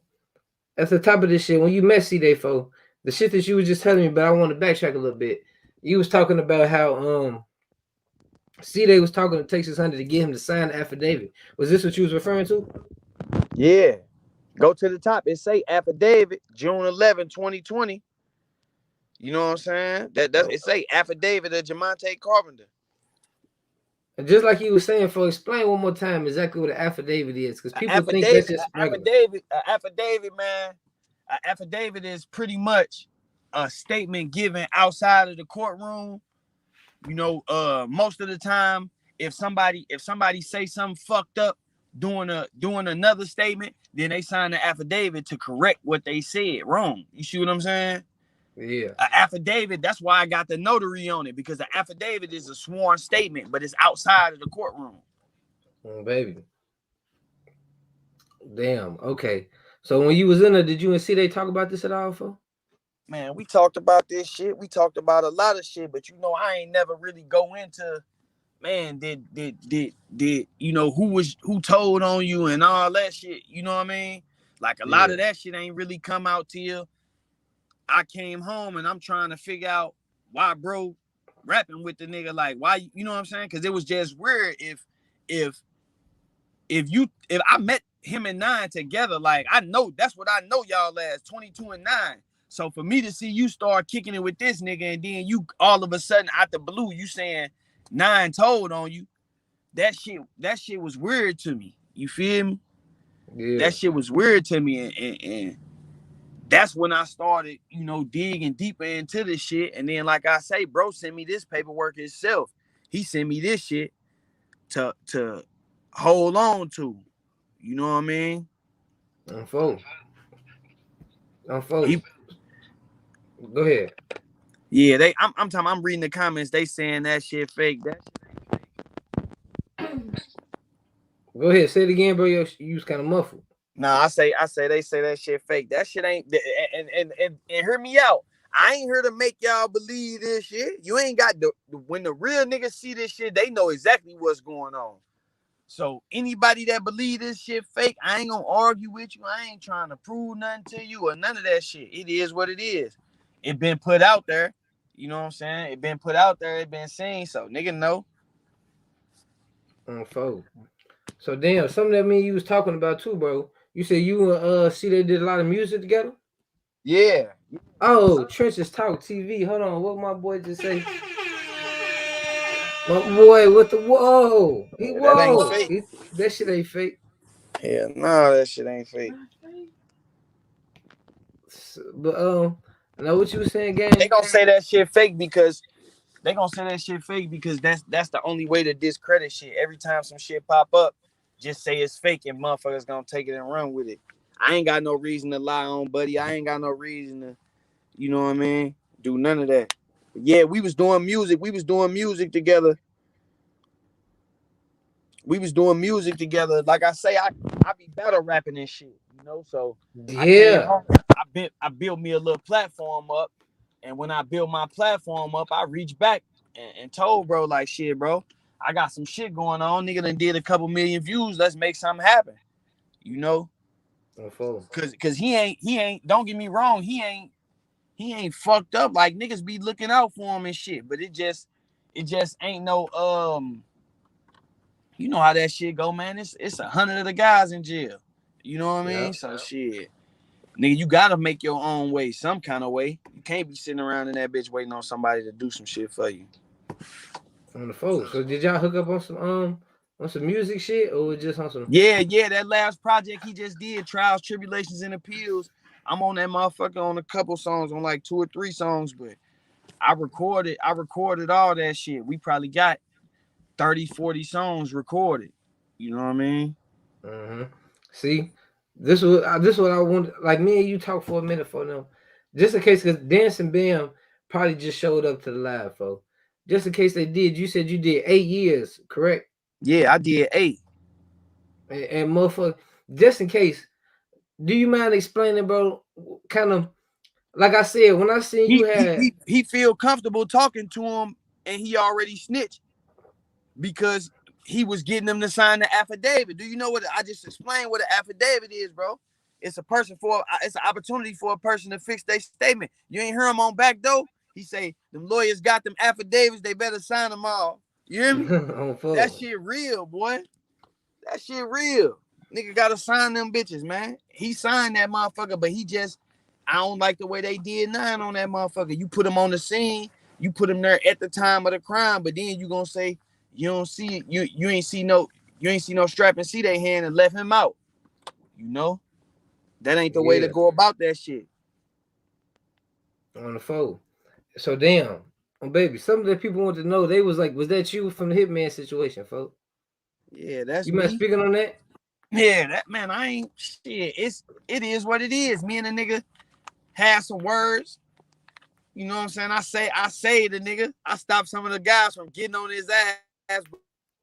at the top of this shit, when you met C-Day, fo, the shit that you was just telling me, but I want to backtrack a little bit. You was talking about how C-Day was talking to Texas Hunter to get him to sign the affidavit. Was this what you was referring to? Yeah. Go to the top. It say affidavit, June 11, 2020. You know what I'm saying? It say affidavit of Jamonte Carpenter. And just like you was saying, explain one more time exactly what an affidavit is, because people think that's just affidavit, man. An affidavit is pretty much a statement given outside of the courtroom. You know, most of the time, if somebody say something fucked up doing another statement, then they sign the affidavit to correct what they said wrong. You see what I'm saying? Yeah. An affidavit, that's why I got the notary on it, because the affidavit is a sworn statement, but it's outside of the courtroom. Baby. Damn. Okay. So when you was in there, did you and C-Day talk about this at all, fo? Man, we talked about this shit. We talked about a lot of shit, but you know, I ain't never really go into, man, did you know who told on you and all that shit. You know what I mean? Like a lot of that shit ain't really come out till I came home and I'm trying to figure out why bro rapping with the nigga, like why, you know what I'm saying? Because it was just weird if if I met him and 9 together, like I know that's what I know y'all as 22 and 9. So for me to see you start kicking it with this nigga, and then you all of a sudden out the blue, you saying 9 told on you, that shit was weird to me. You feel me? Yeah. That shit was weird to me, and that's when I started, digging deeper into this shit. And then, like I say, bro sent me this paperwork himself. He sent me this shit to hold on to. You know what I mean? Unfold. He, Go ahead. yeah, I'm reading the comments. They saying that shit fake. That shit. Go ahead. Say it again, bro. You was kind of muffled. Nah, I say they say that shit fake. That shit ain't. And hear me out. I ain't here to make y'all believe this shit. You ain't got when the real niggas see this shit, they know exactly what's going on. So anybody that believe this shit fake, I ain't gonna argue with you. I ain't trying to prove nothing to you or none of that shit. It is what it is. It been put out there. You know what I'm saying? It been put out there. It been seen. So nigga know. Unfold. So damn, something that me and you was talking about too, bro. You said you and see they did a lot of music together? Yeah. Oh, Trenches Talk TV. Hold on, what my boy just say? My boy with the whoa. That ain't fake. That shit ain't fake. Yeah, no, that shit ain't fake. But now what you was saying, gang? They gonna say that shit fake because that's the only way to discredit shit. Every time some shit pop up, just say it's fake and motherfuckers gonna take it and run with it. I ain't got no reason to lie on, buddy. I ain't got no reason to, you know what I mean, do none of that. But yeah, we was doing music. We was doing music together. Like I say, I be battle rapping and shit, so Yeah. I built me a little platform up, and when I built my platform up, I reached back and told bro, like, shit, bro, I got some shit going on. Nigga done did a couple million views. Let's make something happen. Cause he ain't, don't get me wrong, he ain't fucked up. Like, niggas be looking out for him and shit, but it just ain't no you know how that shit go, man. It's 100 of the guys in jail. You know what I mean? So shit. Nigga, you gotta make your own way, some kind of way. You can't be sitting around in that bitch waiting on somebody to do some shit for you. On the phone. So did y'all hook up on some music shit, or just on some? Yeah. That last project he just did, Trials, Tribulations, and Appeals. I'm on that motherfucker on a couple songs, on like 2 or 3 songs, but I recorded all that shit. We probably got 30, 40 songs recorded. You know what I mean? Mm-hmm. See, this what I want. Like, me and you talk for a minute for them, just in case, because Dancing Bam probably just showed up to the live, folks. Just in case they did, you said you did 8 years, correct? Yeah, I did 8. And motherfucker, just in case, do you mind explaining, bro? Kind of, like I said, when I seen you had, he feel comfortable talking to him, and he already snitched because he was getting them to sign the affidavit. Do you know what I just explained? What an affidavit is, bro? It's it's an opportunity for a person to fix their statement. You ain't hear him on back though. He say them lawyers got them affidavits. They better sign them all. You hear me? That shit real, boy. That shit real. Nigga gotta sign them bitches, man. He signed that motherfucker, but I don't like the way they did 9 on that motherfucker. You put him on the scene, you put him there at the time of the crime, but then you gonna say you don't see you ain't see no strap and see their hand and left him out. That ain't the way to go about that shit. On the phone. So damn, baby, something that people want to know. They was like, was that you from the Hitman situation, folks? Yeah, that's you me. You mind speaking on that? Yeah, that man, I ain't shit. It is what it is. Me and the nigga had some words. You know what I'm saying? I say the nigga. I stopped some of the guys from getting on his ass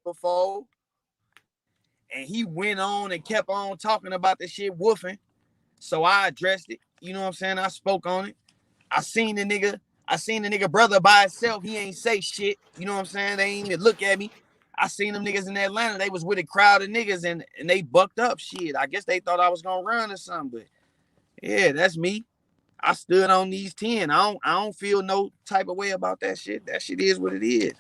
before. And he went on and kept on talking about the shit woofing. So I addressed it. You know what I'm saying? I spoke on it. I seen the nigga brother by himself. He ain't say shit. You know what I'm saying? They ain't even look at me. I seen them niggas in Atlanta. They was with a crowd of niggas and they bucked up. Shit, I guess they thought I was gonna run or something. But yeah, that's me. I stood on these 10. I don't feel no type of way about that shit. That shit is what it is.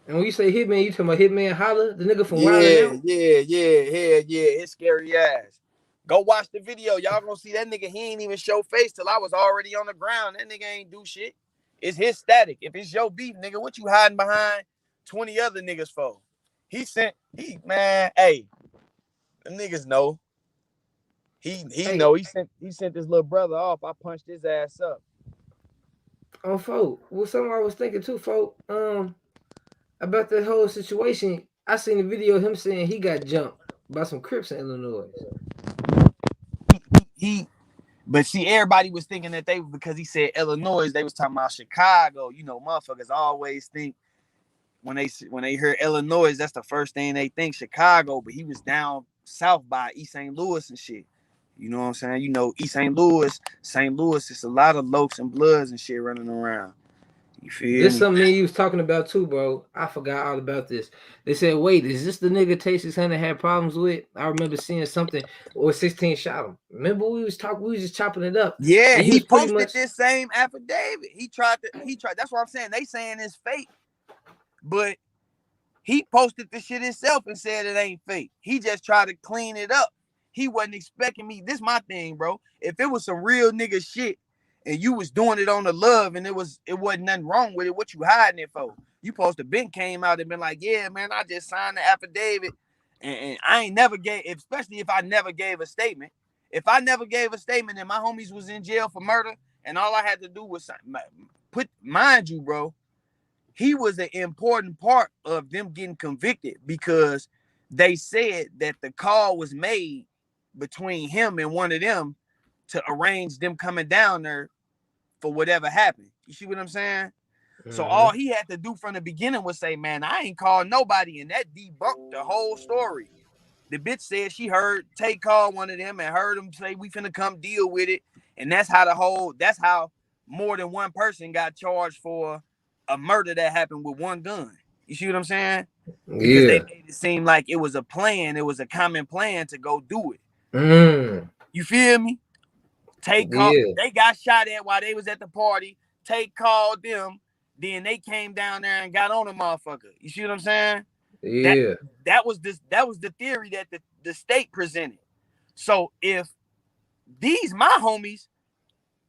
And when you say Hitman, you talking about Hitman Holla, the nigga from Wild 'N Yeah, Out? yeah. It's scary ass. Go watch the video. Y'all gonna see that nigga. He ain't even show face till I was already on the ground. That nigga ain't do shit. It's his static. If it's your beef, nigga, what you hiding behind 20 other niggas for? Man, hey, the niggas know. He Hey, know. He sent his little brother off. I punched his ass up. on folk. Well, something I was thinking too, folk. About that whole situation. I seen a video of him saying he got jumped by some Crips in Illinois. He But see, everybody was thinking that because he said Illinois, they was talking about Chicago. You know, motherfuckers always think when they hear Illinois, that's the first thing they think, Chicago. But he was down south by East St. Louis and shit. You know what I'm saying? You know, East St. Louis, it's a lot of Lokes and Bloods and shit running around. You feel This me? something you was talking about too, bro. I forgot all about this. They said, "Wait, is this the nigga T600 had problems with?" I remember seeing something, or 16 shot him. Remember we was talking, we was just chopping it up, Yeah, and you he was pretty posted much this same affidavit. He tried. That's what I'm saying. They saying it's fake, but he posted the shit himself and said it ain't fake. He just tried to clean it up. He wasn't expecting me. This my thing, bro. If it was some real nigga shit and you was doing it on the love and it wasn't nothing wrong with it, what you hiding it for? You supposed to been came out and been like, yeah, man, I just signed the affidavit and I ain't never gave, especially if I never gave a statement. If I never gave a statement and my homies was in jail for murder and all I had to do was mind you, bro, he was an important part of them getting convicted because they said that the call was made between him and one of them to arrange them coming down there for whatever happened. You see what I'm saying? So all he had to do from the beginning was say, man, I ain't called nobody, and that debunked the whole story. The bitch said she heard Tay call one of them and heard him say we finna come deal with it. And that's how more than one person got charged for a murder that happened with one gun. You see what I'm saying? Because they yeah. made it seem like it was a plan, it was a common plan to go do it. Mm, You feel me? yeah, They got shot at while they was at the party. Tay called them, then they came down there and got on the motherfucker. You see what I'm saying? That yeah. that was the theory that the state presented. So if these my homies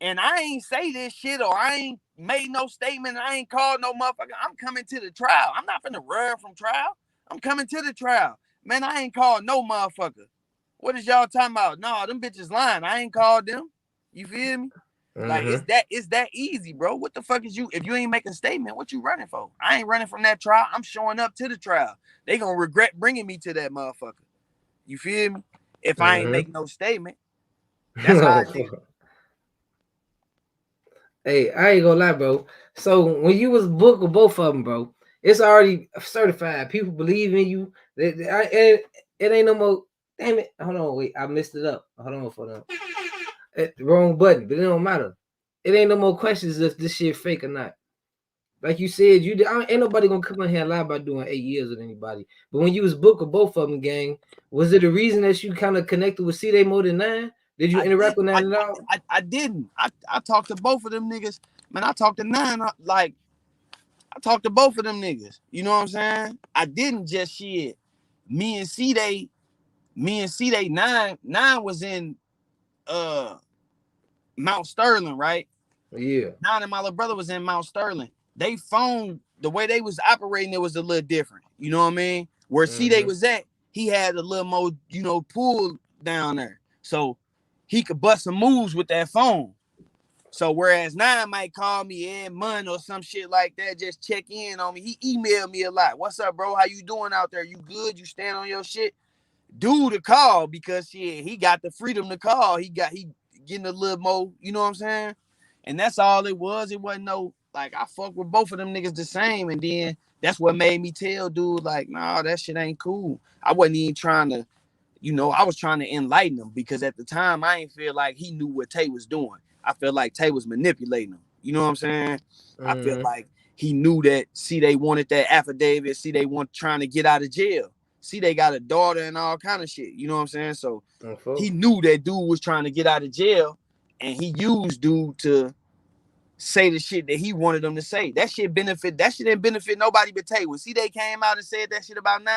and I ain't say this shit or I ain't made no statement and I ain't called no motherfucker, I'm coming to the trial. I'm not finna run from trial. I'm coming to the trial. Man, I ain't called no motherfucker. What is y'all talking about? No, them bitches lying. I ain't called them. You feel me? Like Mm-hmm. it's that easy, bro. What the fuck is you? If you ain't making a statement, what you running for? I ain't running from that trial. I'm showing up to the trial. They gonna regret bringing me to that motherfucker. You feel me? If I ain't make no statement, that's how I think. Hey, I ain't gonna lie, bro. So when you was booked with both of them, bro, it's already certified. People believe in you. It ain't no more. Damn it! Hold on, wait, I messed it up. Hold on. Wrong button, but it don't matter. It ain't no more questions if this shit fake or not. Like you said, ain't nobody gonna come in here and lie about doing 8 years with anybody. But when you was booked with both of them, gang, was it a reason that you kind of connected with C-Day more than 9? Did you I interact did. with 9 at all? I didn't. I talked to both of them niggas. Man, I talked to 9. Like I talked to both of them niggas. You know what I'm saying? I didn't just shit. Me and C-Day, 9 was in uh Mount Sterling, right? Yeah. 9 and my little brother was in Mount Sterling. They phone the way they was operating, it was a little different. You know what I mean? Where C-Day Mm-hmm. was at, he had a little more, pull down there. So he could bust some moves with that phone. So whereas 9 might call me every month or some shit like that, just check in on me. He emailed me a lot. What's up, bro? How you doing out there? You good? You stand on your shit? Dude to call because he got the freedom to call. He getting a little more, you know what I'm saying? And that's all it was. It wasn't no like I fuck with both of them niggas the same. And then that's what made me tell dude like, nah, that shit ain't cool. I wasn't even trying to, I was trying to enlighten him because at the time I ain't feel like he knew what Tay was doing. I felt like Tay was manipulating him. You know what I'm saying? I felt Mm-hmm. like he knew that. See, they wanted that affidavit. See, they want trying to get out of jail. See, they got a daughter and all kind of shit. You know what I'm saying? So he knew that dude was trying to get out of jail, and he used dude to say the shit that he wanted them to say. That shit didn't benefit nobody but Tay. When C-Day came out and said that shit about 9,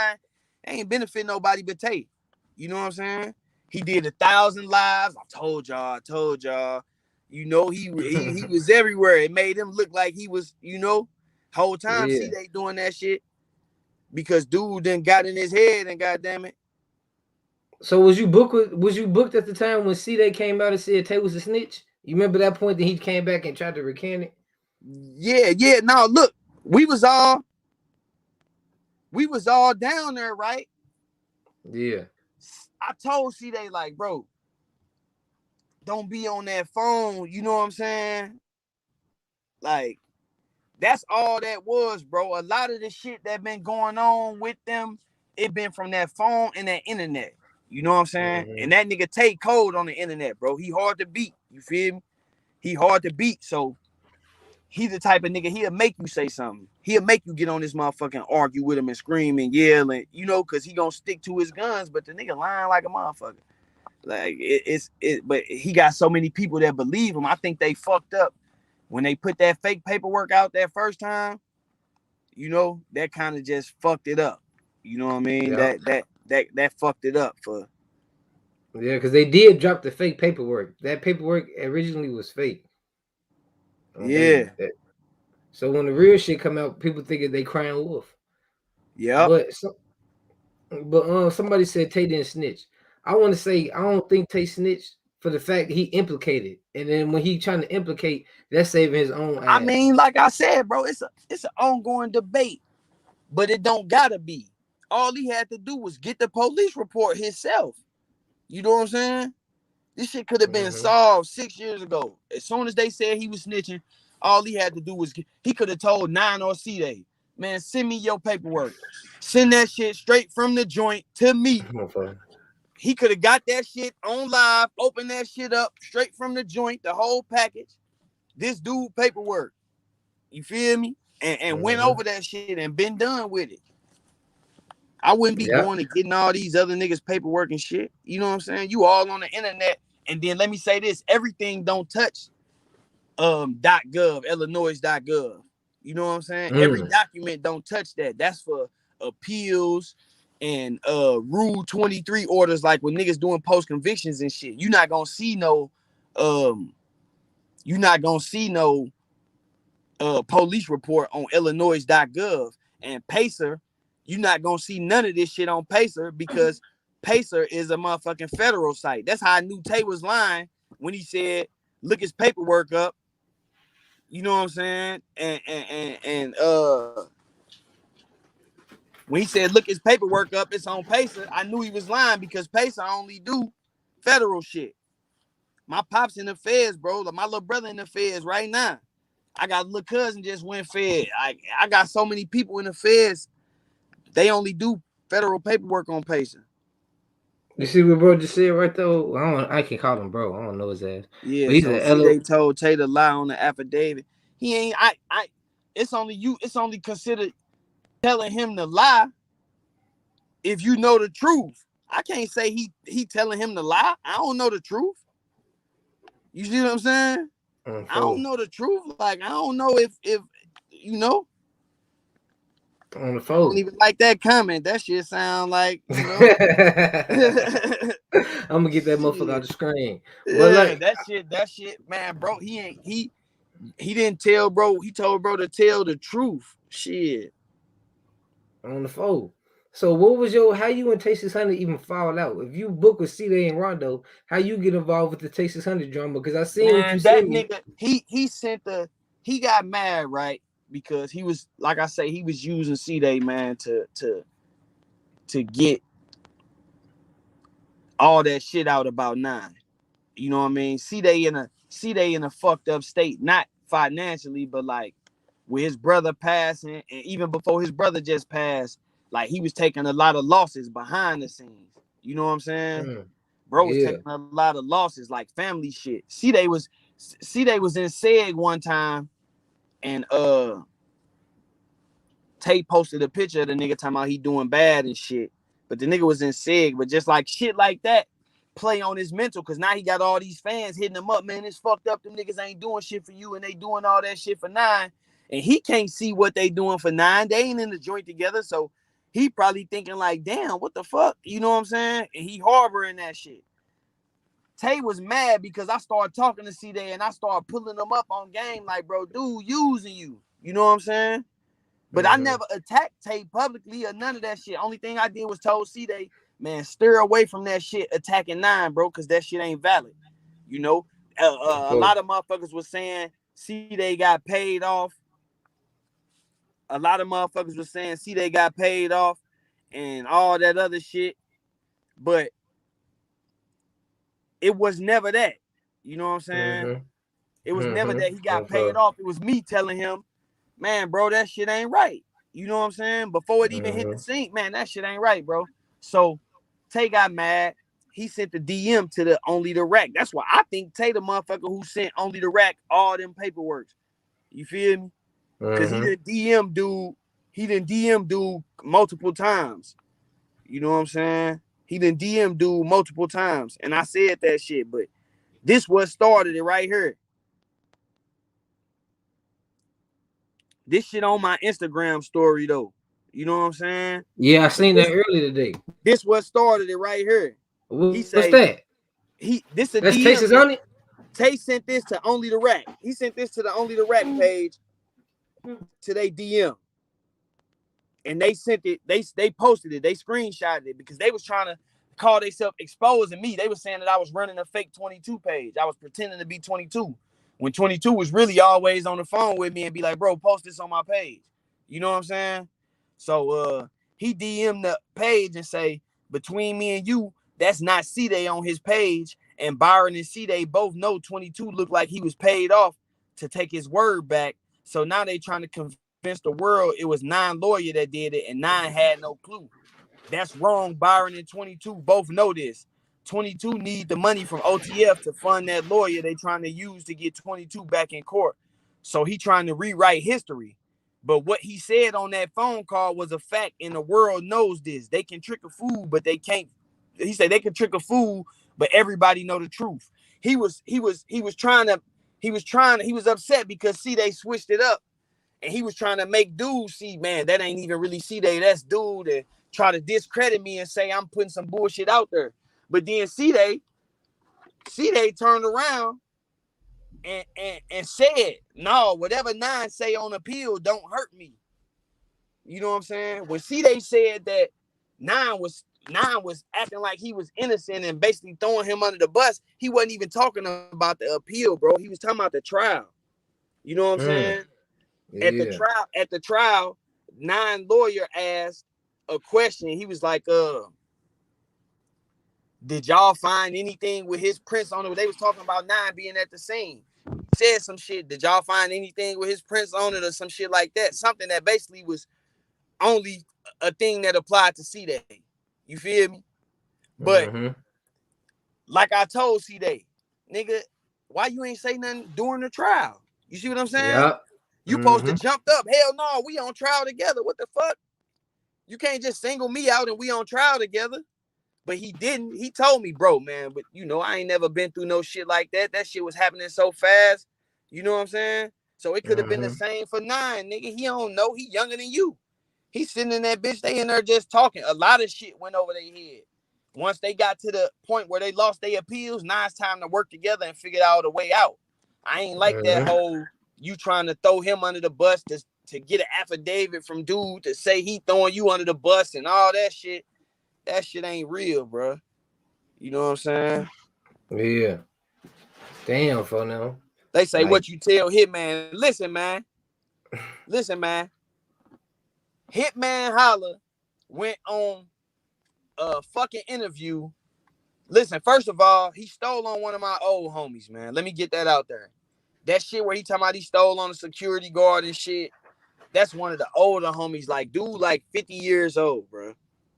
it ain't benefit nobody but Tay. You know what I'm saying? He did 1,000 lives. I told y'all. You know, he was everywhere. It made him look like he was, you know, whole time Yeah. C-Day doing that shit. Because dude then got in his head and goddamn it. So was you booked at the time when C-Day came out and said Tay was a snitch? You remember that point that he came back and tried to recant it? Yeah. No, look, we was all down there, right? Yeah. I told C-Day, like, bro, don't be on that phone. You know what I'm saying? Like, that's all that was, bro. A lot of the shit that been going on with them, it been from that phone and that internet. You know what I'm saying? Mm-hmm. And that nigga take code on the internet, bro. He hard to beat. You feel me? He hard to beat. So he the type of nigga, he'll make you say something. He'll make you get on this motherfucking argue with him and scream and yell and, you know, because he gonna stick to his guns, but the nigga lying like a motherfucker. Like, but he got so many people that believe him. I think they fucked up when they put that fake paperwork out that first time. You know, that kind of just fucked it up. You know what I mean? Yeah. That fucked it up for. Yeah, because they did drop the fake paperwork. That paperwork originally was fake. Yeah. So when the real shit come out, people think they crying wolf. Yep. But somebody said Tay didn't snitch. I want to say I don't think Tay snitched for the fact that he implicated, and then when he trying to implicate, that's saving his own ass. I mean, like I said, bro, it's an ongoing debate, but it don't gotta be. All he had to do was get the police report himself. You know what I'm saying? This shit could have been solved 6 years ago. As soon as they said he was snitching, all he had to do was he could have told 9 or C-Day, man, send me your paperwork. Send that shit straight from the joint to me. He could have got that shit on live, opened that shit up straight from the joint, the whole package. This dude paperwork. You feel me? And went over that shit and been done with it. I wouldn't be going and getting all these other niggas paperwork and shit. You know what I'm saying? You all on the internet. And then let me say this, everything don't touch .gov, Illinois.gov. You know what I'm saying? Every document don't touch that. That's for appeals and Rule 23 orders, like when niggas doing post convictions and shit. You're not gonna see no police report on Illinois.gov. And Pacer, you're not gonna see none of this shit on Pacer because Pacer is a motherfucking federal site. That's how I knew Tay was lying when he said, look his paperwork up. You know what I'm saying? And when he said, look his paperwork up, it's on Pacer, I knew he was lying because Pacer only do federal shit. My pops in the feds, bro. My little brother in the feds right now. I got a little cousin just went fed. I got so many people in the feds. They only do federal paperwork on Pacer. You see what bro just said right though? I can call him bro. I don't know his ass. Yeah, but he's so see, they told Tay to lie on the affidavit. He ain't. It's only considered telling him to lie if you know the truth. I can't say he telling him to lie. I don't know the truth. You see what I'm saying? I don't know the truth. Like, I don't know if you know. On the phone. I don't even like that comment. That shit sound like, you know. I'm gonna get that motherfucker out the screen. Yeah, but like that shit, man, bro. He didn't tell bro. He told bro to tell the truth. Shit. On the phone. So what was how you and Texas Hunter even fall out? If you book with C-Day and Rondo, how you get involved with the Texas Hunter drama? Because I seen what you said. That nigga, he got mad, right? Because he was, like I say, he was using C-Day, man, to get all that shit out about 9. You know what I mean? C-Day in a fucked up state, not financially, but like with his brother passing, and even before his brother just passed, like he was taking a lot of losses behind the scenes. You know what I'm saying? Bro was taking a lot of losses, like family shit. C-Day was in SEG one time, and Tay posted a picture of the nigga talking about he doing bad and shit. But the nigga was in SEG, but just like shit like that, play on his mental, because now he got all these fans hitting him up, man, it's fucked up, them niggas ain't doing shit for you and they doing all that shit for 9, and he can't see what they doing for 9. They ain't in the joint together, so he probably thinking like, damn, what the fuck, you know what I'm saying? And he harboring that shit. Tay was mad because I started talking to C-Day and I started pulling him up on game like, bro, dude using you, you know what I'm saying? But I never attacked Tay publicly or none of that shit. Only thing I did was told C-Day, man, steer away from that shit attacking 9, bro, because that shit ain't valid. You know, a lot of motherfuckers was saying C-Day got paid off. A lot of motherfuckers was saying C-Day got paid off and all that other shit. But it was never that. You know what I'm saying? It was never that he got paid off. It was me telling him, man, bro, that shit ain't right. You know what I'm saying? Before it even hit the sink, man, that shit ain't right, bro. So Tay got mad. He sent the DM to the Only the Rack. That's why I think Tay the motherfucker who sent Only the Rack all them paperwork. You feel me? Because he didn't DM dude. He didn't DM dude multiple times. You know what I'm saying? He didn't DM dude multiple times. And I said that shit, but this what started it right here. This shit on my Instagram story, though. You know what I'm saying? Yeah, I seen that earlier today. This what started it right here. What's that? This a That's DM. Texas on it? Tay sent this to Only the Rack. He sent this to the Only the Rack page to they DM. And they sent it, they posted it, they screenshotted it because they was trying to call themselves exposing me. They was saying that I was running a fake 22 page. I was pretending to be 22 when 22 was really always on the phone with me and be like, bro, post this on my page. You know what I'm saying? So he DM'd the page and say, between me and you, that's not C-Day on his page. And Byron and C-Day both know 22 looked like he was paid off to take his word back. So now they trying to convince the world it was 9 lawyer that did it and 9 had no clue. That's wrong. Byron and 22 both know this. 22 need the money from OTF to fund that lawyer they trying to use to get 22 back in court. So he trying to rewrite history. But what he said on that phone call was a fact, and the world knows this. They can trick a fool, but they can't. He said they can trick a fool, but everybody know the truth. He was upset because see they switched it up. And he was trying to make dude see, man, that ain't even really C-Day. That's dude, and try to discredit me and say I'm putting some bullshit out there. But then C-Day turned around and said, no, whatever 9 say on appeal don't hurt me. You know what I'm saying? When C-Day said that 9 was acting like he was innocent and basically throwing him under the bus, he wasn't even talking about the appeal, bro. He was talking about the trial. You know what I'm saying? Yeah. At the trial, 9 lawyer asked a question. He was like, did y'all find anything with his prints on it? They was talking about 9 being at the scene. Said some shit. Did y'all find anything with his prints on it or some shit like that? Something that basically was only a thing that applied to C-Day. You feel me? But like I told C-Day, nigga, why you ain't say nothing during the trial? You see what I'm saying? Yep. You supposed to jump up. Hell no, we on trial together. What the fuck? You can't just single me out and we on trial together. But he didn't. He told me, bro, man, but you know, I ain't never been through no shit like that. That shit was happening so fast. You know what I'm saying? So it could have been the same for 9, nigga. He don't know. He younger than you. He's sitting in that bitch. They in there just talking. A lot of shit went over their head. Once they got to the point where they lost their appeals, now it's time to work together and figure out a way out. I ain't like that whole you trying to throw him under the bus to get an affidavit from dude to say he throwing you under the bus and all that shit. That shit ain't real, bro. You know what I'm saying? Yeah. Damn, for now. They say what you tell Hitman. Listen, man. Hitman Holla went on a fucking interview. Listen, first of all, he stole on one of my old homies, man. Let me get that out there. That shit where he talking about he stole on a security guard and shit. That's one of the older homies. Like, dude, like 50 years old, bro.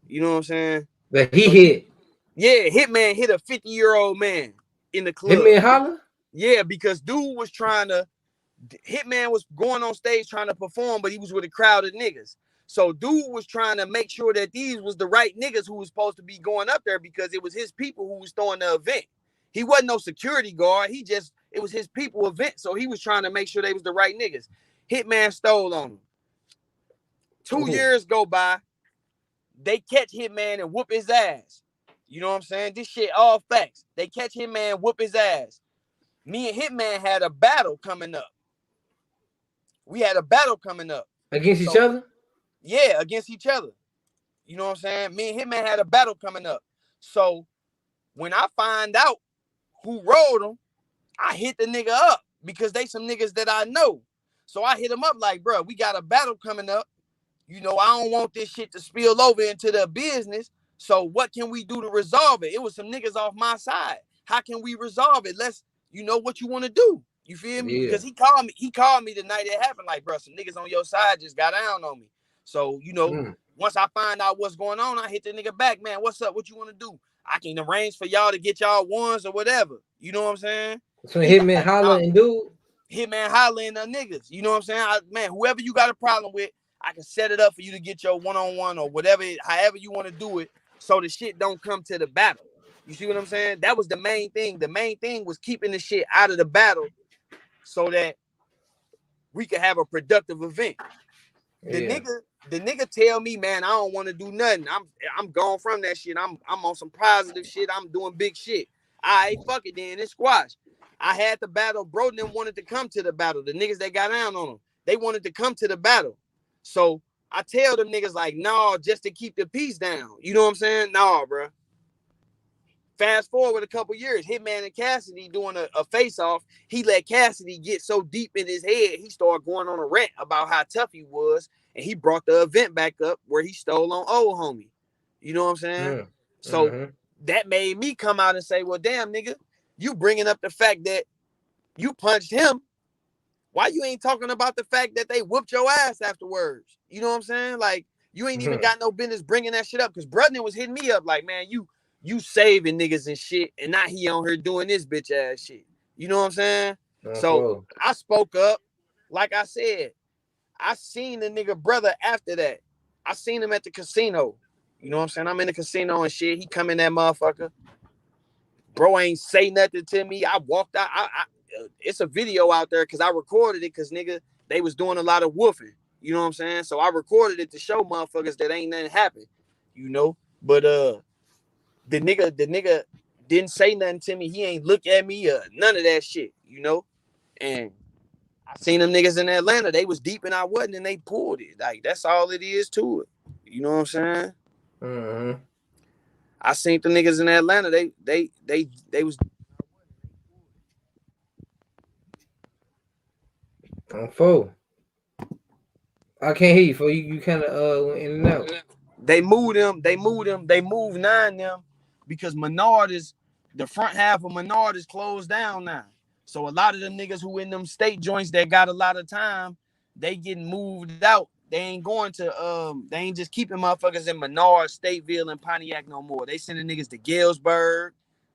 You know what I'm saying? That he hit. Yeah, Hitman hit a 50-year-old man in the club. Hitman Holla? Yeah, because dude was Hitman was going on stage trying to perform, but he was with a crowd of niggas. So dude was trying to make sure that these was the right niggas who was supposed to be going up there because it was his people who was throwing the event. He wasn't no security guard. It was his people event. So he was trying to make sure they was the right niggas. Hitman stole on him. 2 years go by. They catch Hitman and whoop his ass. You know what I'm saying? This shit all facts. They catch Hitman, whoop his ass. Me and Hitman had a battle coming up. We had a battle coming up. Against each other? Yeah, against each other. You know what I'm saying? Me and Hitman had a battle coming up. So when I find out who rolled him, I hit the nigga up because they some niggas that I know. So I hit him up like, bro, we got a battle coming up. You know, I don't want this shit to spill over into the business. So what can we do to resolve it? It was some niggas off my side. How can we resolve it? Let's, you know what you want to do. You feel me? Yeah. Because he called me the night it happened. Like, bro, some niggas on your side just got down on me. So, you know, once I find out what's going on, I hit the nigga back, man. What's up? What you want to do? I can arrange for y'all to get y'all ones or whatever. You know what I'm saying? So Hitman Holla and dude. Hitman Holla and the niggas. You know what I'm saying? Man, whoever you got a problem with, I can set it up for you to get your one-on-one or whatever, however you want to do it, so the shit don't come to the battle. You see what I'm saying? That was the main thing. The main thing was keeping the shit out of the battle so that we could have a productive event. The nigga tell me, man, I don't want to do nothing. I'm gone from that shit. I'm on some positive shit. I'm doing big shit. All right, fuck it then. It's squash. I had the battle. Bro, them wanted to come to the battle. The niggas that got down on them, they wanted to come to the battle. So I tell them niggas like, no, just to keep the peace down. You know what I'm saying? No, bro. Fast forward a couple years, Hitman and Cassidy doing a face-off. He let Cassidy get so deep in his head, he started going on a rant about how tough he was, and he brought the event back up where he stole on old homie. You know what I'm saying? So that made me come out and say, well, damn, nigga, you bringing up the fact that you punched him. Why you ain't talking about the fact that they whooped your ass afterwards? You know what I'm saying? Like, you ain't even got no business bringing that shit up, because Brudden was hitting me up like, man, you saving niggas and shit, and not he on here doing this bitch ass shit. You know what I'm saying? So I spoke up. Like I said, I seen the nigga brother after that. I seen him at the casino. You know what I'm saying? I'm in the casino and shit. He come in that motherfucker. Bro ain't say nothing to me. I walked out. It's a video out there because I recorded it because, nigga, they was doing a lot of woofing. You know what I'm saying? So I recorded it to show motherfuckers that ain't nothing happened. You know? But the nigga didn't say nothing to me. He ain't look at me or none of that shit, you know? And I seen them niggas in Atlanta. They was deep and I wasn't, and they pulled it. Like, that's all it is to it. You know what I'm saying? I seen the niggas in Atlanta. They was on four. I can't hear you, for you kind of went in and out. They moved nine them because Menard is, the front half of Menard is closed down now. So a lot of them niggas who in them state joints that got a lot of time, they getting moved out. They ain't going to they ain't just keeping motherfuckers in Menard, Stateville, and Pontiac no more. They sending niggas to Galesburg,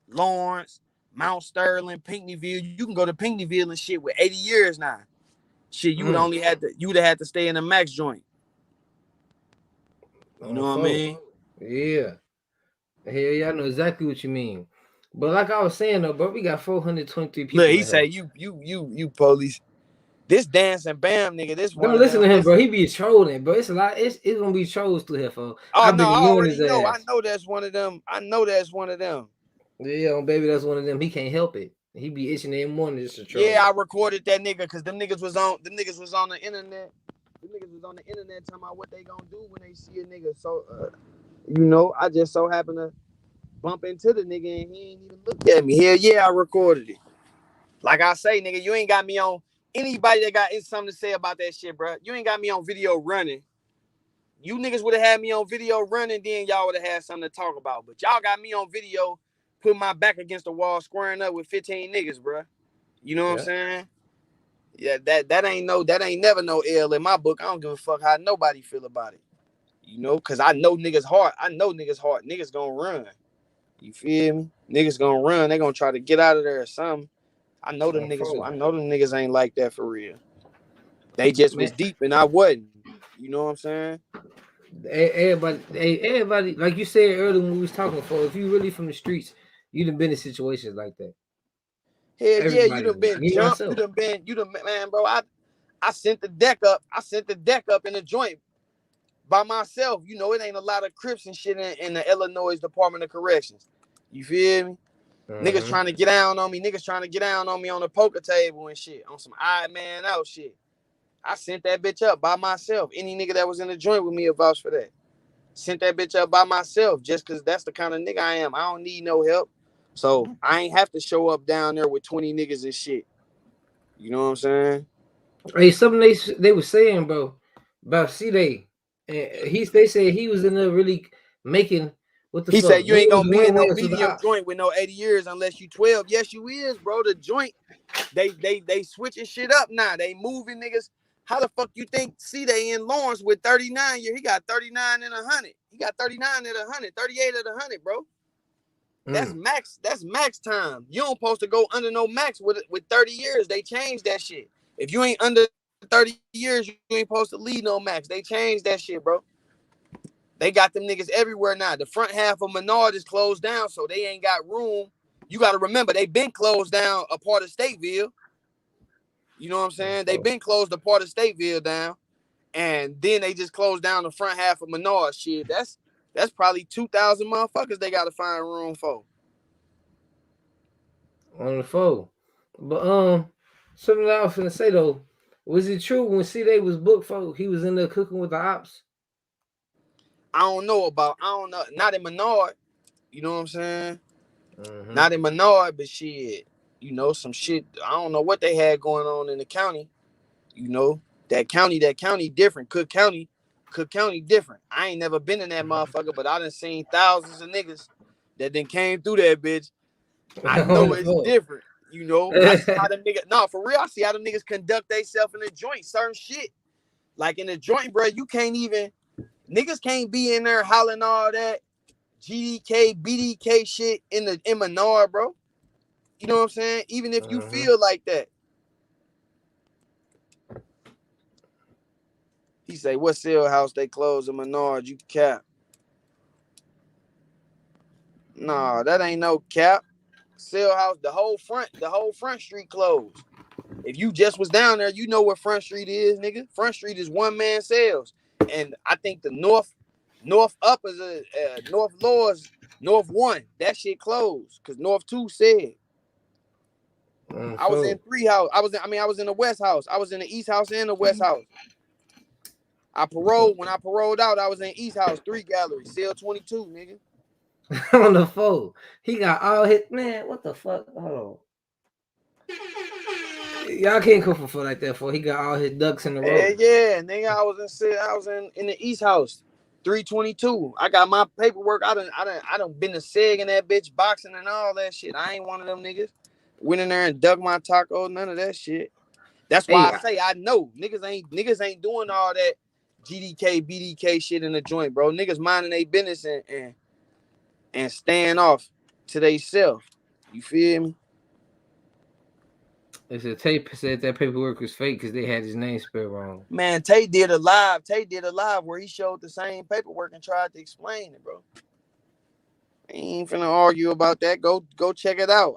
Lawrence, Mount Sterling, Pinckneyville. You can go to Pinckneyville and shit with 80 years now. Shit, you would have had to stay in a max joint. You know what I mean? Yeah. Hell yeah, I know exactly what you mean. But like I was saying though, bro, we got 423 people. Look, he say you police. This dancing bam nigga. This one. Don't listen to him, bro. He be trolling, bro. It's a lot. It's gonna be trolls through here, folks. Oh no, I already know. I know that's one of them. Yeah, baby, that's one of them. He can't help it. He be itching every morning just to troll. Yeah, I recorded that nigga because them niggas was on the internet. Them niggas was on the internet talking about what they gonna do when they see a nigga. So you know, I just so happened to bump into the nigga and he ain't even looked at me. Hell yeah, I recorded it. Like I say, nigga, you ain't got me on. Anybody that got something to say about that shit, bro, you ain't got me on video running. You niggas would have had me on video running, then y'all would have had something to talk about. But y'all got me on video putting my back against the wall, squaring up with 15 niggas, bro. You know what I'm saying? Yeah, that ain't never no L in my book. I don't give a fuck how nobody feel about it. You know, because I know niggas heart. Niggas gonna run. You feel me? Niggas gonna run. They gonna try to get out of there or something. I know them niggas ain't like that for real. They just was deep and I wasn't. You know what I'm saying? Everybody, like you said earlier when we was talking, for if you really from the streets, you done been in situations like that. Hell yeah, you Everybody, done been me jumped. myself. You done, man, bro. I sent the deck up. I sent the deck up in the joint by myself. You know, it ain't a lot of Crips and shit in the Illinois Department of Corrections. You feel me? Niggas trying to get down on me. Niggas trying to get down on me on the poker table and shit. On some odd man out shit. I sent that bitch up by myself. Any nigga that was in the joint with me will vouch for that. Sent that bitch up by myself just because that's the kind of nigga I am. I don't need no help. So I ain't have to show up down there with 20 niggas and shit. You know what I'm saying? Hey, something they was saying, bro, about C-Day. And they said he was in there really making what the He fuck. said you ain't He was gonna be in no win-wins with the medium ops. joint with no 80 years unless you 12. Yes, you is, bro. The joint, they switching shit up now. They moving niggas. How the fuck you think C-Day in Lawrence with 39 years? He got 39 and 100. He got 39 at 100, 38 at 100, bro. That's max. That's max time. You don't supposed to go under no max with 30 years. They changed that shit. If you ain't under 30 years, you ain't supposed to lead no max. They changed that shit, bro. They got them niggas everywhere now. The front half of Menard is closed down, so they ain't got room. You got to remember, they been closed down a part of Stateville. You know what I'm saying? They been closed a part of Stateville down, and then they just closed down the front half of Menard. Shit, that's probably 2,000 motherfuckers they got to find room for. On the phone. But something that I was gonna say though, was it true when C-Day was booked for he was in there cooking with the ops? I don't know. Not in Menard. You know what I'm saying? Not in Menard, but shit. You know, some shit. I don't know what they had going on in the county. You know, that county different. Cook County different. I ain't never been in that motherfucker, but I done seen thousands of niggas that then came through that bitch. I know it's different. You know, I see how them niggas. No, for real, I see how them niggas conduct themselves in the joint. Certain shit, like in the joint, bro. You can't even. Niggas can't be in there hollering all that GDK, BDK shit in Menard, bro. You know what I'm saying? Even if you feel like that. He say, what sale house they closed in Menard? You cap. Nah, that ain't no cap. Sale house, the whole front street closed. If you just was down there, you know what Front Street is, nigga. Front Street is one man sales. And I think the North up is North Law's North 1. That shit closed. Cause North 2 said. I was in 3 house. I was in the West house. I was in the East house and the West house. When I paroled out, I was in East house, 3 galleries, cell 22, nigga. On the phone. He got all his man. What the fuck? Hold on. Y'all can't cook for like that. For he got all his ducks in the row. Yeah, nigga. I was in the East house, 322. I got my paperwork. I done been to Seg in that bitch, boxing and all that shit. I ain't one of them niggas. Went in there and dug my taco, none of that shit. That's why I say I know niggas ain't doing all that GDK, BDK shit in the joint, bro. Niggas minding their business and staying off to they self. You feel me? It's a tape said that paperwork was fake because they had his name spelled wrong. Man, Tay did a live where he showed the same paperwork and tried to explain it, bro. I ain't finna argue about that. Go check it out.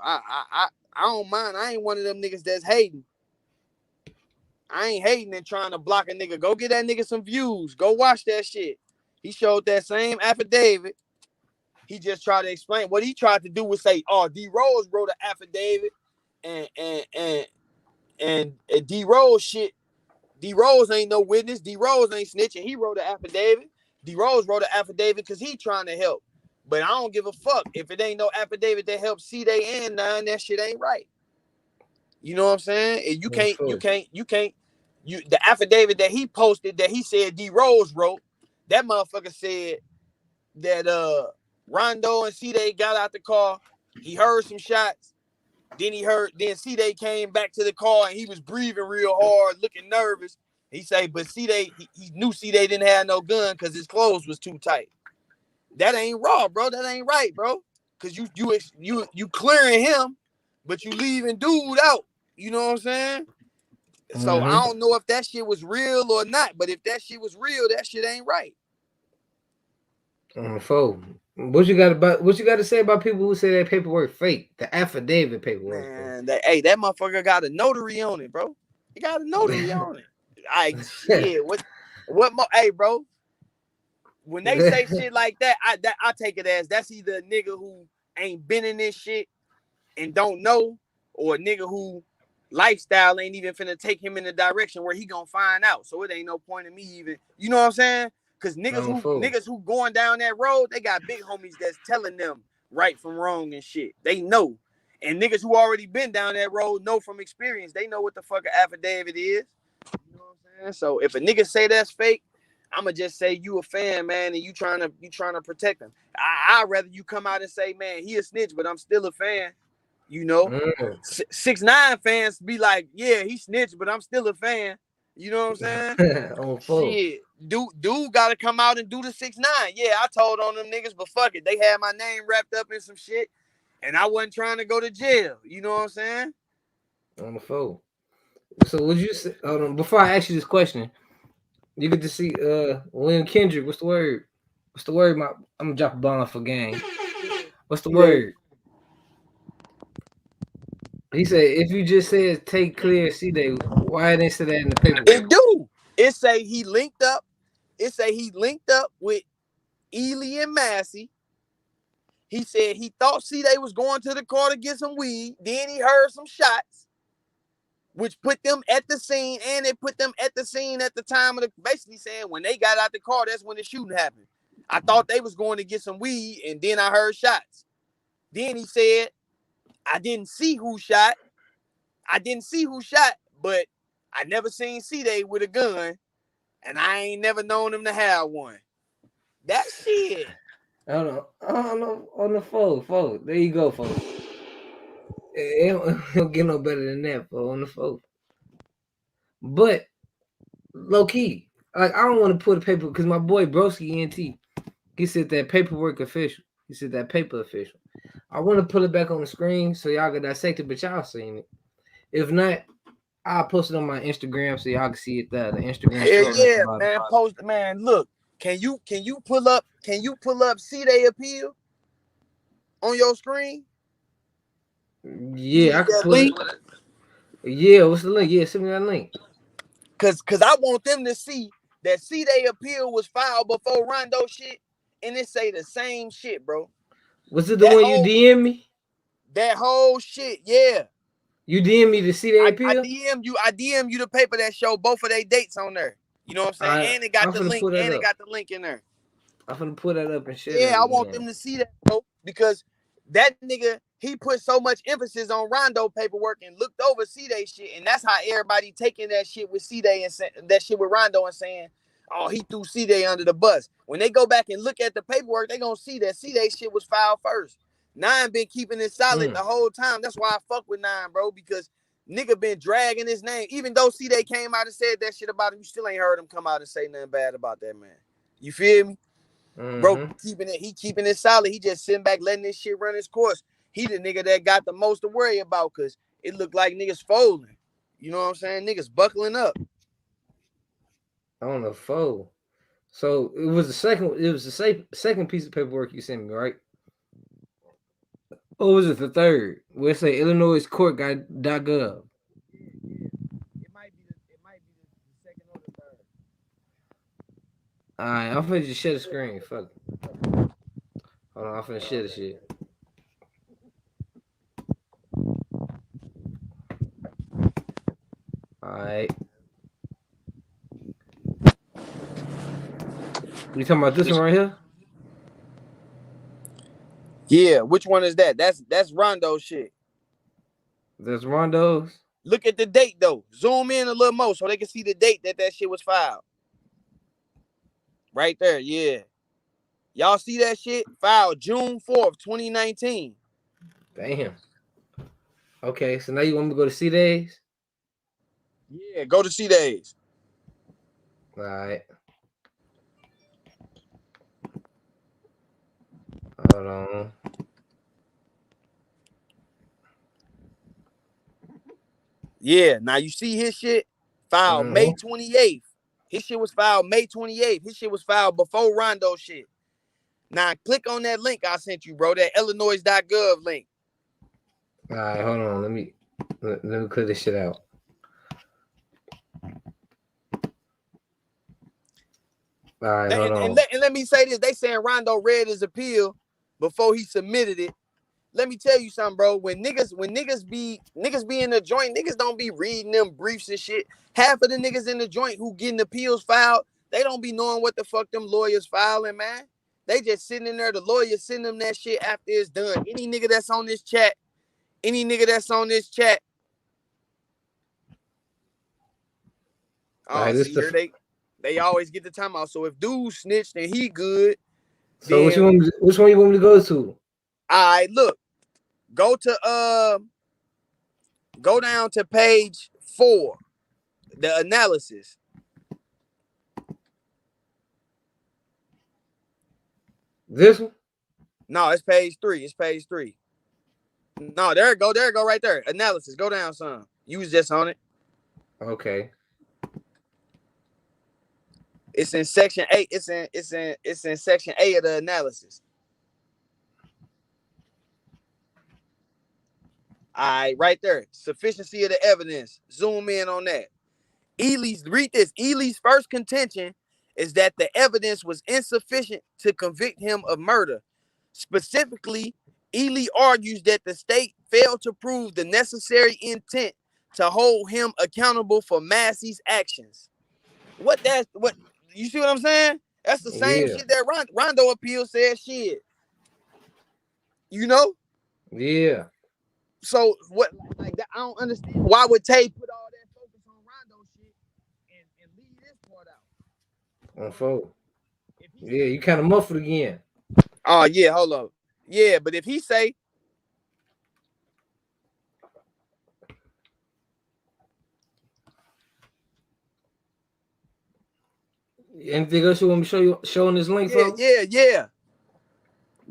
I don't mind. I ain't one of them niggas that's hating. I ain't hating and trying to block a nigga. Go get that nigga some views. Go watch that shit. He showed that same affidavit. He just tried to explain. What he tried to do was say, "Oh, D Rose wrote an affidavit, and D Rose shit. D Rose ain't no witness. D Rose ain't snitching. He wrote an affidavit. D Rose wrote an affidavit because he trying to help. But I don't give a fuck if it ain't no affidavit that helps C-Day and 9. That shit ain't right. You know what I'm saying? And the affidavit that he posted that he said D Rose wrote, that motherfucker said that Rondo and C-Day got out the car. He heard some shots. Then C-Day came back to the car and he was breathing real hard, looking nervous. He say, but C-Day, he knew C-Day didn't have no gun because his clothes was too tight. That ain't raw, bro. That ain't right, bro. Cause you clearing him, but you leaving dude out. You know what I'm saying? So I don't know if that shit was real or not, but if that shit was real, that shit ain't right. What you got to say about people who say that paperwork fake? The affidavit paperwork. Man, that motherfucker got a notary on it, bro. He got a notary on it. Shit. What more? Hey, bro. When they say shit like that, I take it as that's either a nigga who ain't been in this shit and don't know, or a nigga who lifestyle ain't even finna take him in the direction where he gonna find out. So it ain't no point in me even, you know what I'm saying? Cause niggas who going down that road, they got big homies that's telling them right from wrong and shit. They know. And niggas who already been down that road know from experience. They know what the fuck an affidavit is. You know what I'm saying? So if a nigga say that's fake, I'ma just say you a fan, man, and you trying to protect him. I'd rather you come out and say, man, he a snitch, but I'm still a fan. You know, 6ix9ine fans be like, yeah, he snitched, but I'm still a fan. You know what I'm saying? Shit, dude got to come out and do the 6ix9ine. Yeah, I told on them niggas, but fuck it, they had my name wrapped up in some shit, and I wasn't trying to go to jail. You know what I'm saying? On the phone. So would you say? Hold on, before I ask you this question, you get to see William Kendrick. What's the word? What's the word? I'm gonna drop a bomb for gang. What's the word? He said, if you just said take clear C-Day, why didn't say that in the paperwork? It do. It say he linked up. It say he linked up with Ely and Massey. He said he thought C-Day was going to the car to get some weed. Then he heard some shots, which put them at the scene, and it put them at the scene at the time of the, basically saying when they got out the car, that's when the shooting happened. I thought they was going to get some weed, and then I heard shots. Then he said, I didn't see who shot, but I never seen C-Day with a gun, and I ain't never known him to have one. That shit. I don't know. On the phone. There you go, folks. It don't get no better than that, folks, on the phone. But low key, like I don't want to put a paper because my boy Broski NT, he said that paperwork official. He said that paper official. I want to put it back on the screen so y'all can dissect it, but y'all seen it. If not, I'll post it on my Instagram so y'all can see it there. The Instagram. Yeah, man. Post, man. Look, can you pull up C-Day appeal on your screen? Yeah, I can put it. Yeah, what's the link? Yeah, send me that link. Cause I want them to see that C-Day appeal was filed before Rondo shit, and it say the same shit, bro. Was it the one you DM me? That whole shit, yeah. You DM me the C-Day appeal? I DM you the paper that show both of their dates on there. You know what I'm saying? And it got the link, and it got the link in there. I'm finna put that up and shit. Yeah, I want them to see that, bro, because that nigga, he put so much emphasis on Rondo paperwork and looked over C-Day shit, and that's how everybody taking that shit with C-Day and that shit with Rondo and saying, oh, he threw C-Day under the bus. When they go back and look at the paperwork, they gonna see that C-Day shit was filed first. 9 been keeping it solid the whole time. That's why I fuck with 9, bro, because nigga been dragging his name. Even though C-Day came out and said that shit about him, you still ain't heard him come out and say nothing bad about that man. You feel me? Bro, he keeping it solid. He just sitting back letting this shit run its course. He the nigga that got the most to worry about because it looked like niggas folding. You know what I'm saying? Niggas buckling up. On the fold. So it was the second piece of paperwork you sent me, right? Or was it the third? Where it say Illinois court.gov. It might be the second or the third. Alright, I'm finna just share the screen. Fuck it. Hold on, I'm finna share the shit. Alright. You talking about this one right here? Yeah, which one is that? That's Rondo shit. That's Rondo's. Look at the date though. Zoom in a little more so they can see the date that shit was filed. Right there, yeah. Y'all see that shit? Filed June 4th, 2019. Damn. Okay, so now you want me to go to C-Days? Yeah, go to C-Days. All right. Hold on. Yeah, now you see his shit? Filed May 28th. His shit was filed May 28th. His shit was filed before Rondo shit. Now click on that link I sent you, bro. That Illinois.gov link. All right, hold on. Let me clear this shit out. All right, hold on. And let me say this. They saying Rondo read his appeal before he submitted it. Let me tell you something, bro. When niggas be in the joint, niggas don't be reading them briefs and shit. Half of the niggas in the joint who getting appeals filed, they don't be knowing what the fuck them lawyers filing, man. They just sitting in there. The lawyer send them that shit after it's done. Any nigga that's on this chat. Oh, see here they always get the time out. So if dude snitched and he good. So then, which one you want me to go to? All right, look. Go down to page 4. The analysis. This one? No, it's page 3. No, there it go right there. Analysis. Go down some. You was just on it. Okay. It's in section 8. It's in section 8 of the analysis. All right, right there. Sufficiency of the evidence. Zoom in on that. Read this. Ely's first contention is that the evidence was insufficient to convict him of murder. Specifically, Ely argues that the state failed to prove the necessary intent to hold him accountable for Massey's actions. What you see what I'm saying? That's the same shit that Rondo appeal said shit. You know? Yeah. So what like that? I don't understand why would Tay put all that focus on Rondo shit and leave this part out. On phone. Yeah, you kind of muffled again. Oh yeah, hold up. Yeah, but if he say anything else you want me to show on this link, folks? Yeah.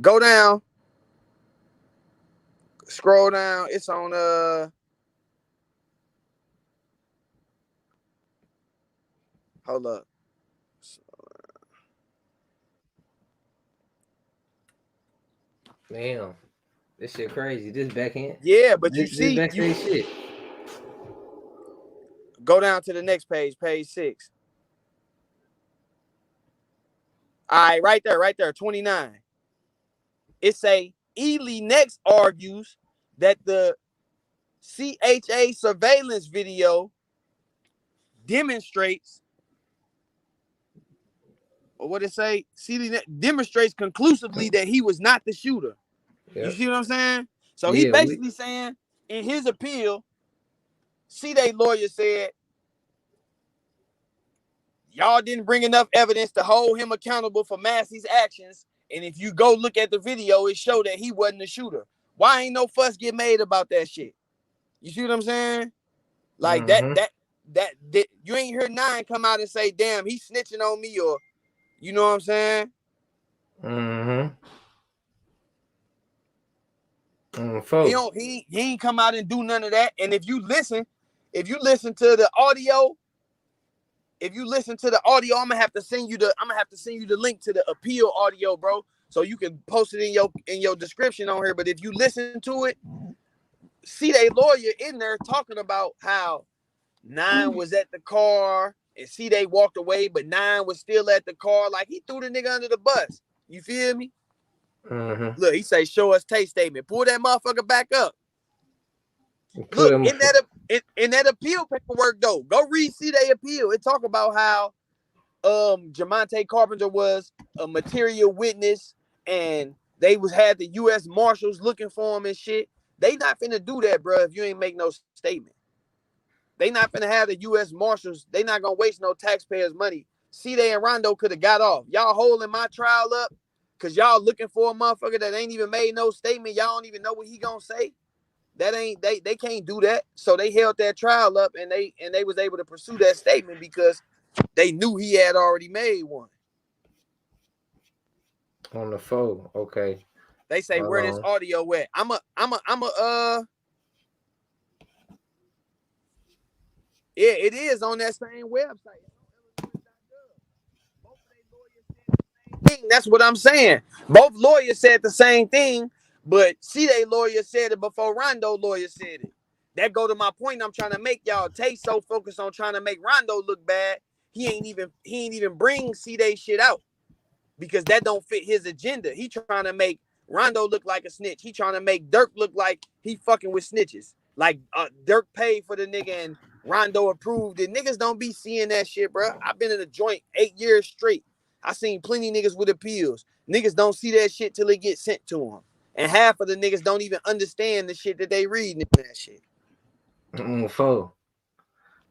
Go down. Scroll down. It's on hold up. Damn. This shit crazy. This backhand. Yeah, but you see backstage shit. Go down to the next page, page 6. All right, right there, 29. It say Ely next argues that the CHA surveillance video demonstrates, or what it say? Demonstrates conclusively that he was not the shooter. Yep. You see what I'm saying? So he basically saying in his appeal, C-Day lawyer said, y'all didn't bring enough evidence to hold him accountable for Massey's actions. And if you go look at the video, it showed that he wasn't the shooter. Why ain't no fuss get made about that shit? You see what I'm saying? Like that you ain't heard 9 come out and say, damn, he's snitching on me, or you know what I'm saying? He ain't come out and do none of that. And if you listen to the audio, I'm gonna have to send you the link to the appeal audio, bro. So you can post it in your description on here. But if you listen to it, see they lawyer in there talking about how 9 was at the car and see they walked away, but 9 was still at the car. Like he threw the nigga under the bus. You feel me? Look, he say, show us Tay statement. Pull that motherfucker back up. Look, in that appeal paperwork though, go read C-Day appeal. It talk about how Jamonte Carpenter was a material witness and they had the U.S. Marshals looking for him and shit. They not finna do that, bro, if you ain't make no statement. They not finna have the U.S. Marshals. They not gonna waste no taxpayers' money. C-Day and Rondo could have got off. Y'all holding my trial up because y'all looking for a motherfucker that ain't even made no statement. Y'all don't even know what he gonna say. That ain't they can't do that. So they held that trial up and they was able to pursue that statement because they knew he had already made one. On the phone, okay. They say where this audio at? Yeah, it is on that same website. Both of their lawyers said the same thing. That's what I'm saying. Both lawyers said the same thing, but C-Day lawyer said it before Rondo lawyer said it. That go to my point I'm trying to make, y'all. Tay so focused on trying to make Rondo look bad, he ain't even bring C-Day shit out because that don't fit his agenda. He trying to make Rondo look like a snitch. He trying to make Dirk look like he fucking with snitches. Like Dirk paid for the nigga and Rondo approved it. Niggas don't be seeing that shit, bro. I've been in a joint 8 years straight. I seen plenty of niggas with appeals. Niggas don't see that shit till it gets sent to them. And half of the niggas don't even understand the shit that they read in that shit. Foe.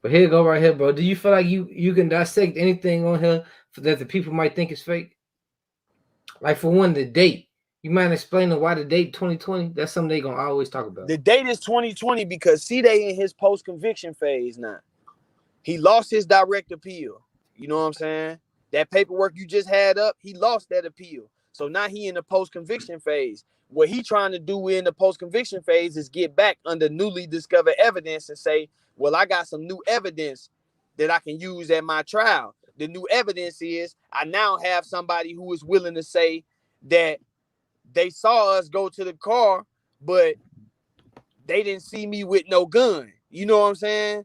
But here go right here, bro. Do you feel like you can dissect anything on here that the people might think is fake? Like for one, the date. You mind explaining why the date 2020? That's something they gonna always talk about. The date is 2020 because C-Day in his post-conviction phase now. He lost his direct appeal. You know what I'm saying? That paperwork you just had up, he lost that appeal. So now he in the post-conviction phase. What he trying to do in the post-conviction phase is get back under newly discovered evidence and say, well, I got some new evidence that I can use at my trial. The new evidence is I now have somebody who is willing to say that they saw us go to the car, but they didn't see me with no gun. You know what I'm saying?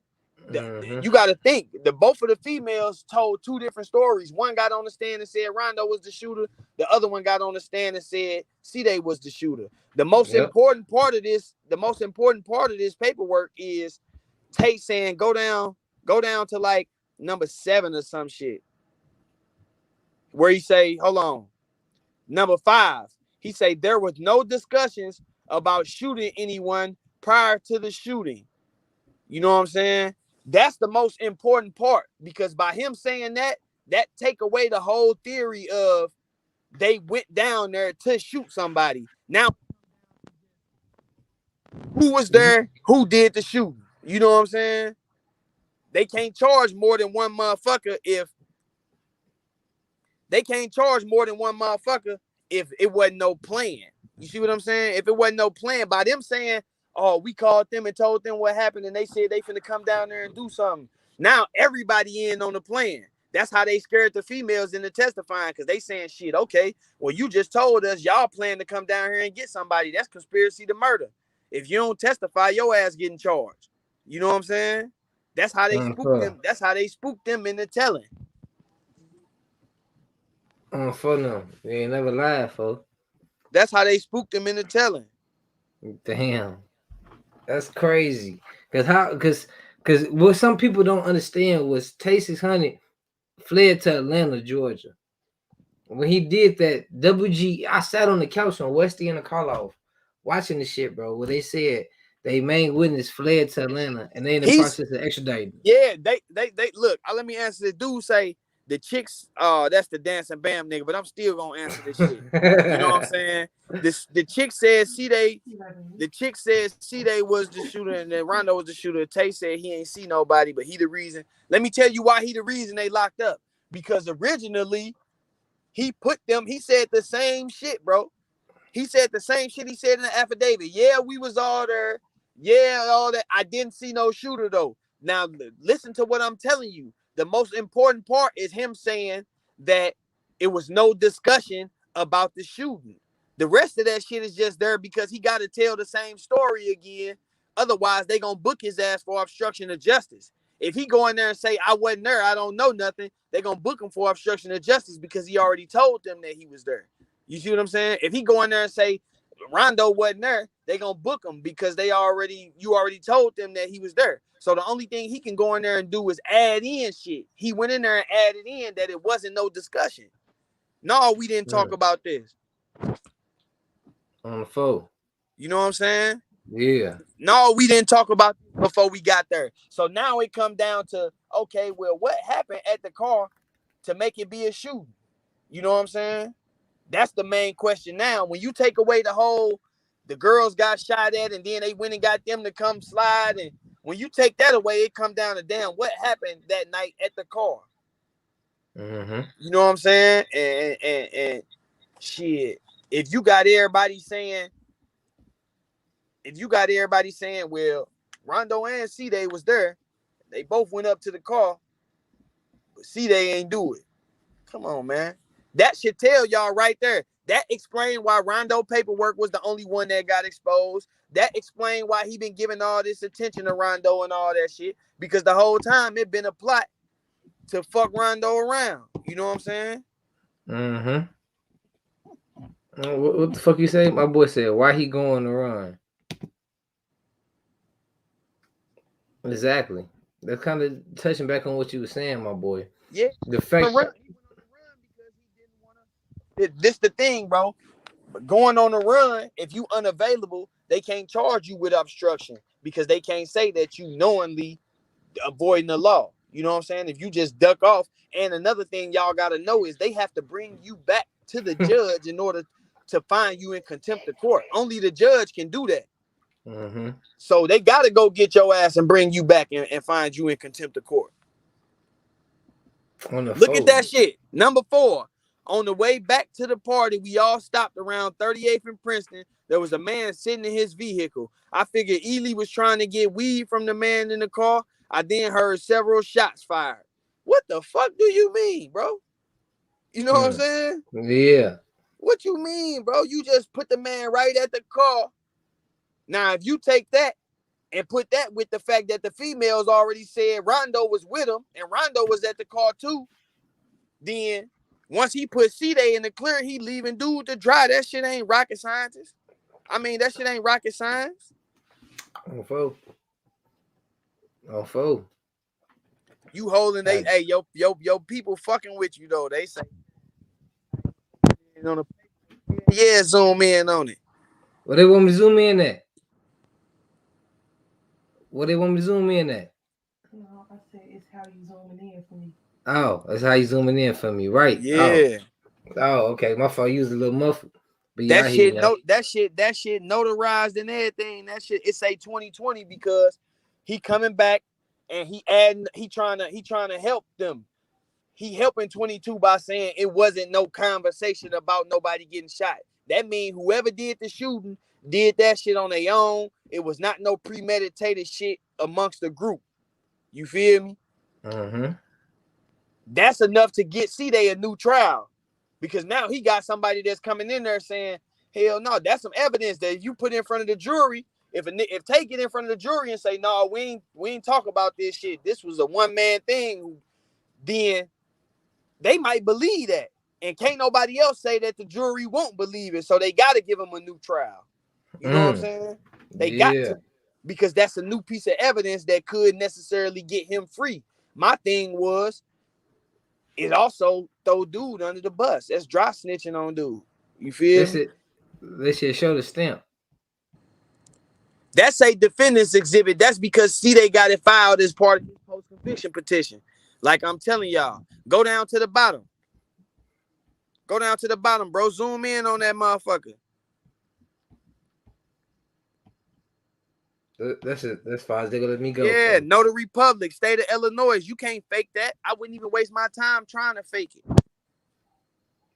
You got to think that both of the females told two different stories. One got on the stand and said Rondo was the shooter. The other one got on the stand and said C-Day was the shooter. The most important part of this paperwork is Tate saying go down to like number 7 or some shit. Where he say, hold on, number 5. He say there was no discussions about shooting anyone prior to the shooting. You know what I'm saying? That's the most important part because by him saying that take away the whole theory of they went down there to shoot somebody. Now, who was there? Who did the shooting? You know what I'm saying? They can't charge more than one motherfucker if it wasn't no plan. You see what I'm saying? If it wasn't no plan, by them saying, oh, we called them and told them what happened and they said they finna come down there and do something. Now everybody in on the plan. That's how they scared the females into testifying because they saying shit, okay, well, you just told us y'all plan to come down here and get somebody. That's conspiracy to murder. If you don't testify, your ass getting charged. You know what I'm saying? That's how they spooked them. That's how they spooked them into telling. For them. They ain't never lied, folks. That's how they spooked them into telling. Damn. That's crazy. Cause what some people don't understand was Tayce's Honey fled to Atlanta, Georgia. When he did that, WG, I sat on the couch on Westy and the Carl watching the shit, bro, where they said they main witness fled to Atlanta and they in the process of extraditing. Yeah, they look, let me answer this. Dude say the chicks, that's the dancing bam nigga, but I'm still gonna answer this shit. You know what I'm saying? The chick said C-Day was the shooter and then Rondo was the shooter. Tay said he ain't see nobody, but he the reason. Let me tell you why he the reason they locked up. Because originally he said the same shit, bro. He said the same shit he said in the affidavit. Yeah, we was all there. Yeah, all that. I didn't see no shooter though. Now listen to what I'm telling you. The most important part is him saying that it was no discussion about the shooting. The rest of that shit is just there because he got to tell the same story again. Otherwise, they gonna book his ass for obstruction of justice. If he go in there and say, I wasn't there, I don't know nothing, they gonna book him for obstruction of justice because he already told them that he was there. You see what I'm saying? If he go in there and say Rondo wasn't there, they gonna book him because you already told them that he was there. So the only thing he can go in there and do is add in shit. He went in there and added in that it wasn't no discussion. No, we didn't talk about this. On the phone. You know what I'm saying? Yeah. No, we didn't talk about this before we got there. So now it come down to, okay, well, what happened at the car to make it be a shooting? You know what I'm saying? That's the main question now. When you take away the girls got shot at and then they went and got them to come slide. And when you take that away, it come down to damn, what happened that night at the car? Mm-hmm. You know what I'm saying? And shit, if you got everybody saying, well, Rondo and C-Day was there, They both went up to the car, but see, they ain't do it. Come on, man. That should tell y'all right there. That explained why Rondo paperwork was the only one that got exposed. That explained why he been giving all this attention to Rondo and all that shit. Because the whole time it been a plot to fuck Rondo around. You know what I'm saying? Mm-hmm. What the fuck you say? My boy said, why he going to run? Exactly. That's kind of touching back on what you were saying, my boy. Yeah. The fact. He went on the run because he didn't want to. This the thing, bro. But going on the run, if you unavailable, they can't charge you with obstruction because they can't say that you knowingly avoiding the law. You know what I'm saying? If you just duck off. And another thing y'all got to know is they have to bring you back to the judge in order to find you in contempt of court. Only the judge can do that. Mm-hmm. So they got to go get your ass and bring you back and find you in contempt of court. Look at that shit. Number 4. On the way back to the party, we all stopped around 38th and Princeton. There was a man sitting in his vehicle. I figured Ely was trying to get weed from the man in the car. I then heard several shots fired. What the fuck do you mean, bro? You know what I'm saying? Yeah. What you mean, bro? You just put the man right at the car. Now, if you take that and put that with the fact that the females already said Rondo was with him and Rondo was at the car too, then once he put C-Day in the clear, he leaving dude to dry. That shit ain't rocket scientist. I mean, that shit ain't rocket science. On foe. You holding they, hey, yo, people fucking with you though. They say, yeah, zoom in on it. What they want me to zoom in at? What they want me to zoom in at? No, I said it's how you zooming in for me. Oh, that's how you zooming in for me, right? Yeah. Oh, okay. My fault. You was a little muffled. But That shit, that shit notarized and everything. That shit, it say 2020 because he coming back and he trying to help them. He helping 22 by saying it wasn't no conversation about nobody getting shot. That means whoever did the shooting did that shit on their own. It was not no premeditated shit amongst the group. You feel me? Mm-hmm. That's enough to get C-Day a new trial. Because now he got somebody that's coming in there saying, hell no, that's some evidence that you put in front of the jury. If take it in front of the jury and say, no, we ain't talk about this shit. This was a one-man thing. Then they might believe that. And can't nobody else say that the jury won't believe it. So they got to give him a new trial. You know what I'm saying? They got to. Because that's a new piece of evidence that could necessarily get him free. My thing was, it also throw dude under the bus. That's dry snitching on dude. You feel me? They should show the stamp. That's a defendant's exhibit. That's because they got it filed as part of his post-conviction petition. Like I'm telling y'all, go down to the bottom. Go down to the bottom, bro. Zoom in on that motherfucker. That's it. That's far as they gonna let me go. Yeah, Notary Public, state of Illinois. You can't fake that. I wouldn't even waste my time trying to fake it.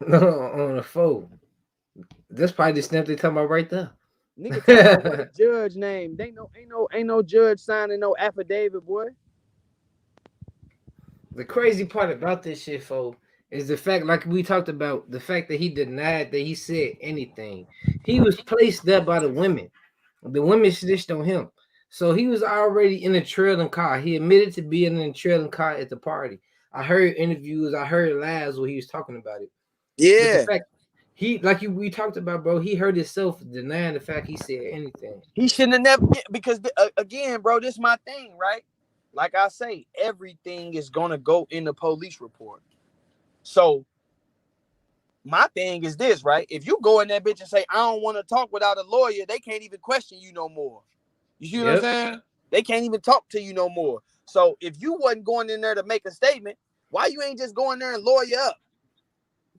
No, on the phone. That's probably the stamp they talking about right there. Nigga talking about what a judge name. Ain't no judge signing no affidavit, boy. The crazy part about this shit, fo, is the fact, like we talked about, the fact that he denied that he said anything. He was placed there by the women. The women snitched on him. So he was already in a trailing car. He admitted to being in a trailing car at the party. I heard interviews, I heard lives where he was talking about it. Yeah. But the fact we talked about, bro, he heard himself denying the fact he said anything. He shouldn't have never, because again, bro, this is my thing, right? Like I say, everything is gonna go in the police report. So my thing is this, right? If you go in that bitch and say, I don't want to talk without a lawyer, they can't even question you no more. You see what I'm saying? They can't even talk to you no more. So if you wasn't going in there to make a statement, why you ain't just going there and lawyer up?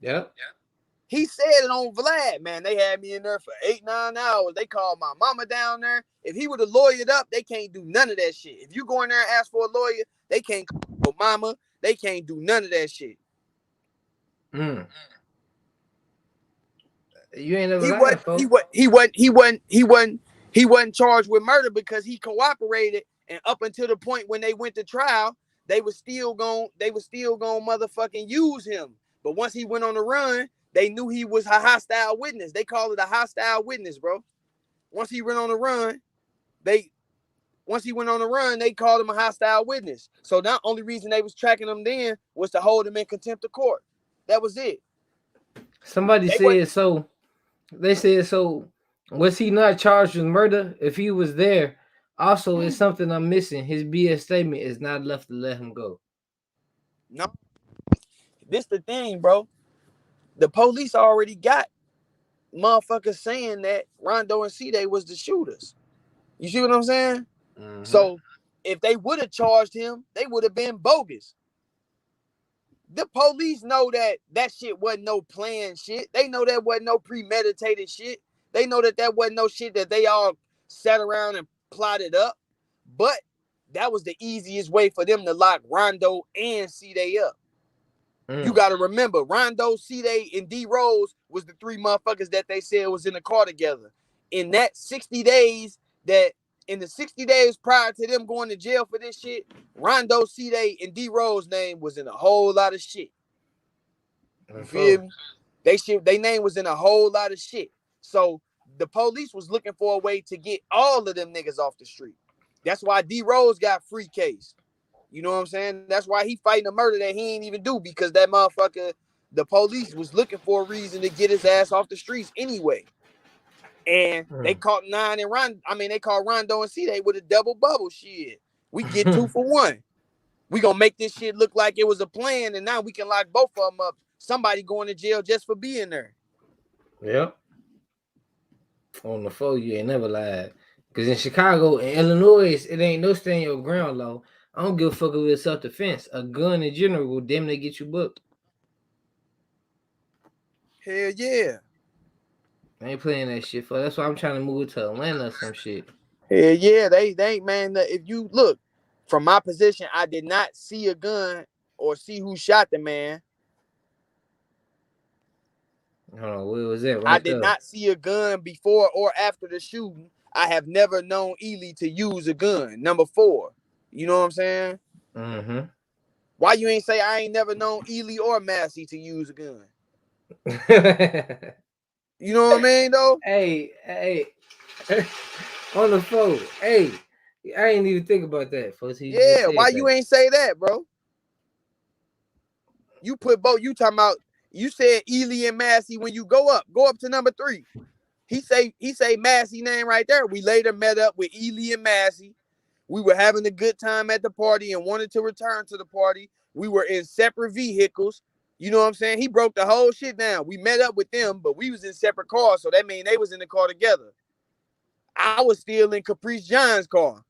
Yep. He said it on Vlad, man. They had me in there for 8-9 hours. They called my mama down there. If he would have lawyered up, they can't do none of that shit. If you go in there and ask for a lawyer, they can't call your mama. They can't do none of that shit. You ain't never he wasn't charged with murder because he cooperated And up until the point when they went to trial, they was still going motherfucking use him. But once he went on the run, they knew he was a hostile witness. They call it a hostile witness, bro. Once he went on the run, they called him a hostile witness. So the only reason they was tracking him then was to hold him in contempt of court. That was it. Somebody said so. They said so. Was he not charged with murder? If he was there, also it's something I'm missing. His BS statement is not enough to let him go. No, this the thing, bro. The police already got motherfuckers saying that Rondo and C-Day was the shooters. You see what I'm saying? Mm-hmm. So if they would have charged him, they would have been bogus. The police know that shit wasn't no planned shit. They know that wasn't no premeditated shit. They know that wasn't no shit that they all sat around and plotted up. But that was the easiest way for them to lock Rondo and C-Day up. You got to remember, Rondo, C-Day, and D Rose was the three motherfuckers that they said was in the car together. In the 60 days prior to them going to jail for this shit, Rondo, C-Day, and D Rose name was in a whole lot of shit. You feel me? They name was in a whole lot of shit. So the police was looking for a way to get all of them niggas off the street. That's why D Rose got free case. You know what I'm saying? That's why he fighting a murder that he ain't even do, because that motherfucker, the police was looking for a reason to get his ass off the streets anyway. And they caught they caught Rondo and C-Day with a double bubble shit. We get 2 for 1. We gonna make this shit look like it was a plan, and now we can lock both of them up. Somebody going to jail just for being there. Yep. On the phone, you ain't never lied. Because in Chicago and Illinois, it ain't no stand your ground law. I don't give a fuck if it's self-defense. A gun in general will damn near get you booked. Hell yeah. I ain't playing that shit for. That's why I'm trying to move to Atlanta or some shit. Hell yeah, they man. If you look from my position, I did not see a gun or see who shot the man. Hold on, where was that? Right I did not see a gun before or after the shooting. I have never known Ely to use a gun. Number 4. You know what I'm saying? Mm-hmm. Why you ain't say I ain't never known Ely or Massey to use a gun? You know what I mean, though? Hey. On the phone. Hey, I ain't even think about that, folks. Yeah, why you ain't say that, bro? You put both. You talking about, you said Ely and Massey when you go up to number 3. He say Massey name right there. We later met up with Ely and Massey. We were having a good time at the party and wanted to return to the party. We were in separate vehicles. You know what I'm saying? He broke the whole shit down. We met up with them, but we was in separate cars, so that means they was in the car together. I was still in Caprice John's car.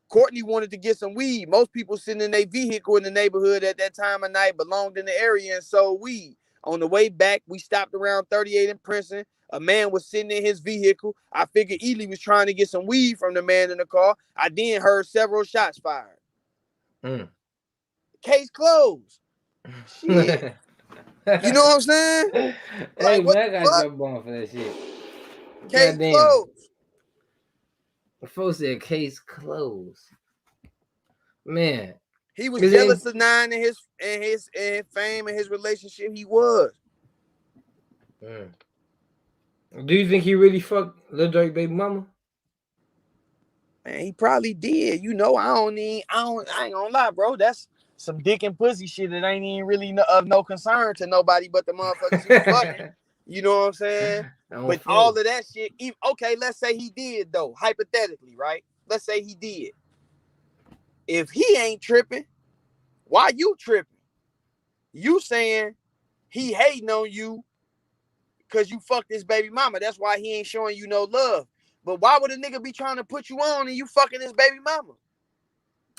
Courtney wanted to get some weed. Most people sitting in their vehicle in the neighborhood at that time of night belonged in the area and sold weed. On the way back, we stopped around 38 in Princeton. A man was sitting in his vehicle. I figured Ely was trying to get some weed from the man in the car. I then heard several shots fired. Case closed. Shit. You know what I'm saying? Hey, like, man, I got jump on for that shit. Case closed. The folks said case closed. Man. He was jealous of Nine and his fame and his relationship. He was. Do you think he really fucked Lil Durk baby mama? Man, he probably did. You know, I ain't gonna lie, bro. That's some dick and pussy shit that ain't even really of no concern to nobody but the motherfuckers who fucking. You know what I'm saying? But all of that shit, okay, let's say he did though, hypothetically, right? Let's say he did. If he ain't tripping, why you tripping? You saying he hating on you because you fucked his baby mama. That's why he ain't showing you no love. But why would a nigga be trying to put you on and you fucking his baby mama?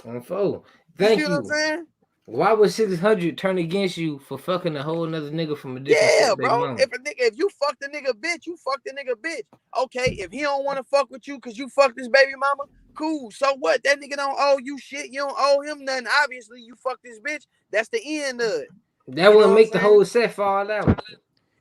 On phone. Thank you. What I'm saying? Why would 600 turn against you for fucking a whole nother nigga from a different bro. mama? If you fucked a nigga bitch, you fucked a nigga bitch. Okay, if he don't want to fuck with you because you fucked his baby mama, cool. So what? That nigga don't owe you shit. You don't owe him nothing. Obviously, you fucked this bitch. That's the end of it. That wouldn't make the whole set fall out.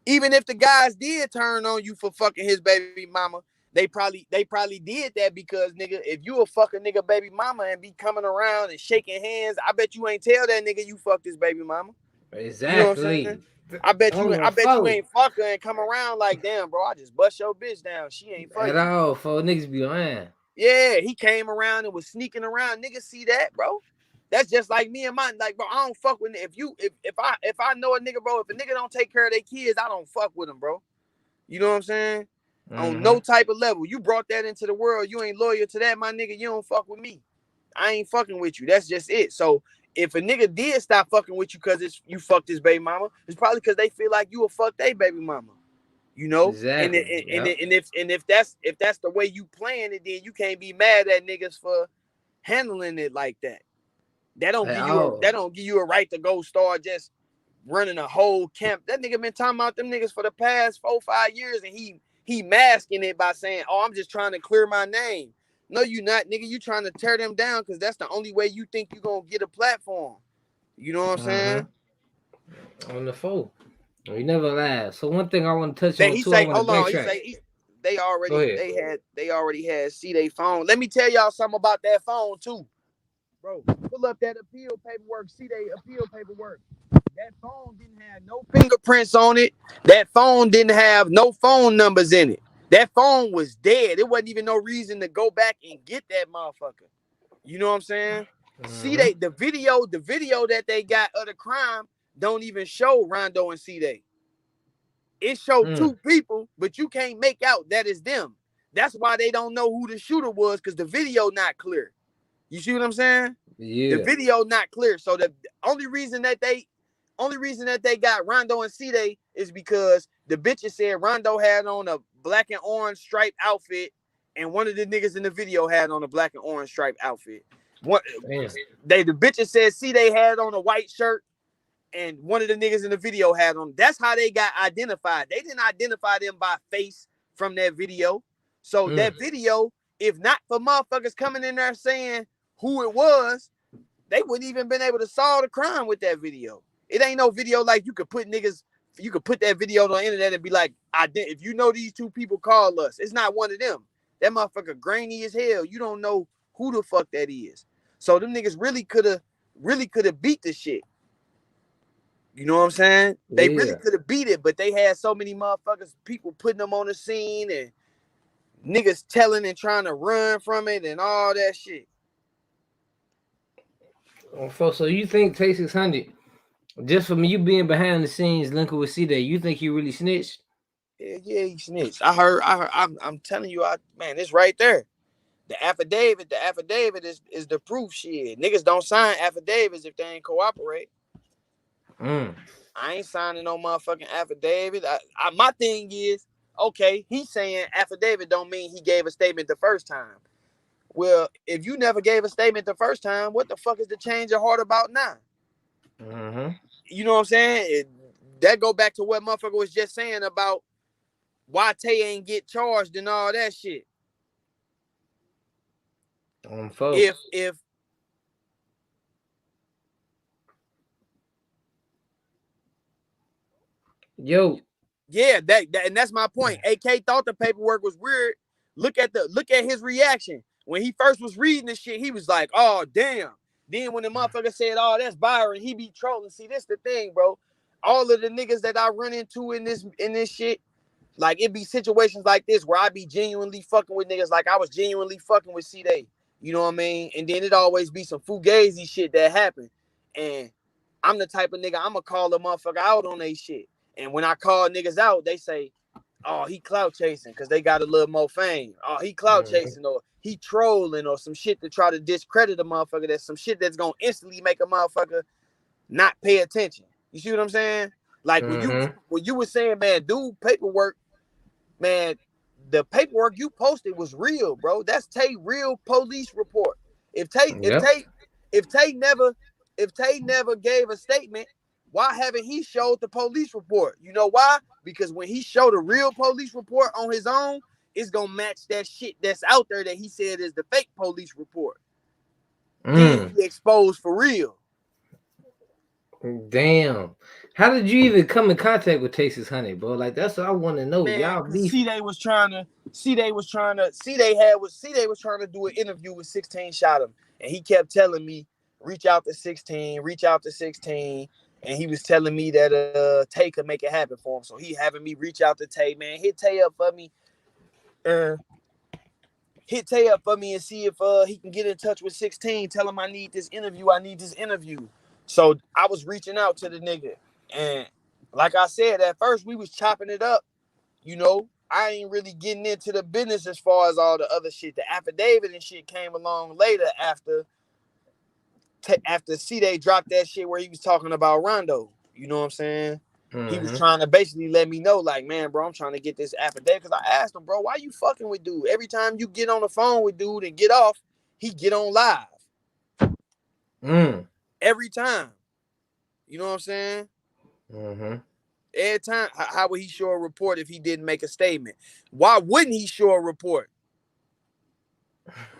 Even if the guys did turn on you for fucking his baby mama, They probably did that because nigga, if you a fucking nigga baby mama and be coming around and shaking hands, I bet you ain't tell that nigga you fucked his baby mama. Exactly. You know what I'm saying? I bet you phone. ain't fuck her and come around like, damn, bro, I just bust your bitch down. She ain't for At you. all, for niggas be lying. Yeah, he came around and was sneaking around. Niggas see that, bro. That's just like me and mine. Like, bro, I don't fuck with if I know a nigga, bro, if a nigga don't take care of their kids, I don't fuck with him, bro. You know what I'm saying? On no type of level. You brought that into the world. You ain't loyal to that, my nigga. You don't fuck with me. I ain't fucking with you. That's just it. So if a nigga did stop fucking with you because you fucked his baby mama, it's probably because they feel like you a fuck they baby mama. You know, Exactly. And if that's the way you playing it, then you can't be mad at niggas for handling it like that. That don't give you a right to go start just running a whole camp. That nigga been talking about them niggas for the past 4-5 years, and he masking it by saying, "Oh, I'm just trying to clear my name." No, you not, nigga. You trying to tear them down because that's the only way you think you gonna get a platform. You know what I'm saying? On the phone. You never lie. So one thing I want to touch Then on he too, I say, want to hold on. He backtrack. say they already had see they phone. Let me tell y'all something about that phone too, bro. Pull up that appeal paperwork. See they appeal paperwork. That phone didn't have no fingerprints on it. That phone didn't have no phone numbers in it. That phone was dead. It wasn't even no reason to go back and get that motherfucker. You know what I'm saying? See the video that they got of the crime don't even show Rondo and C-Day. It showed two people, but you can't make out that is them. That's why they don't know who the shooter was, because the video not clear. You see what I'm saying? Yeah. The video not clear. So the only reason that they got Rondo and C-Day is because the bitches said Rondo had on a black and orange striped outfit, and one of the niggas in the video had on a black and orange striped outfit. The bitches said C-Day had on a white shirt, and one of the niggas in the video had on. That's how they got identified. They didn't identify them by face from that video. So that video, if not for motherfuckers coming in there saying who it was, they wouldn't even been able to solve the crime with that video. It ain't no video like you could put that video on the internet and be like, if you know these two people, call us. It's not one of them. That motherfucker grainy as hell. You don't know who the fuck that is. So them niggas really could have beat the shit. You know what I'm saying? They really could have beat it, but they had so many motherfuckers, people putting them on the scene and niggas telling and trying to run from it and all that shit. So you think Tay 600, just from you being behind the scenes linking with C-Day, you think he really snitched? Yeah, he snitched. I heard. I'm telling you, man, it's right there. The affidavit is the proof. Shit, niggas don't sign affidavits if they ain't cooperate. I ain't signing no motherfucking affidavit. My thing is, okay, he's saying affidavit don't mean he gave a statement the first time. Well, if you never gave a statement the first time, what the fuck is the change of heart about now? You know what I'm saying? That go back to what motherfucker was just saying about why Tay ain't get charged and all that shit. If yeah, and that's my point. AK thought the paperwork was weird. Look at his reaction when he first was reading this shit. He was like, "Oh damn." Then when the motherfucker said, "Oh, that's Byron," he be trolling. See, this the thing, bro. All of the niggas that I run into in this shit, like it be situations like this where I be genuinely fucking with niggas, like I was genuinely fucking with C-Day. You know what I mean? And then it always be some fugazi shit that happen. And I'm the type of nigga, I'ma call a motherfucker out on they shit. And when I call niggas out, they say, "Oh, he clout chasing," because they got a little more fame. "Oh, he clout chasing," or he trolling, or some shit to try to discredit a motherfucker. That's some shit that's gonna instantly make a motherfucker not pay attention. You see what I'm saying? Like when you were saying, man, dude, paperwork, man, the paperwork you posted was real, bro. That's Tay real police report. If Tay never gave a statement, why haven't he showed the police report? You know why? Because when he showed a real police report on his own, it's gonna match that shit that's out there that he said is the fake police report. Then he exposed for real. Damn. How did you even come in contact with Texas Honey, bro? Like that's what I want to know. Man, Y'all cause beef. they was trying to do an interview with 16 shot him, and he kept telling me reach out to 16, and he was telling me that Tay could make it happen for him. So he having me reach out to Tay, man. Hit Tay up for me. And see if he can get in touch with 16. Tell him I need this interview. So I was reaching out to the nigga. And like I said, at first we was chopping it up. I ain't really getting into the business as far as all the other shit. The affidavit and shit came along later after C-Day dropped that shit where he was talking about Rondo. You know what I'm saying? He was trying to basically let me know, like, man, bro, I'm trying to get this affidavit. Because I asked him, bro, why you fucking with dude? Every time you get on the phone with dude and get off, he get on live. Every time. You know what I'm saying? Every time. How would he show a report if he didn't make a statement? Why wouldn't he show a report?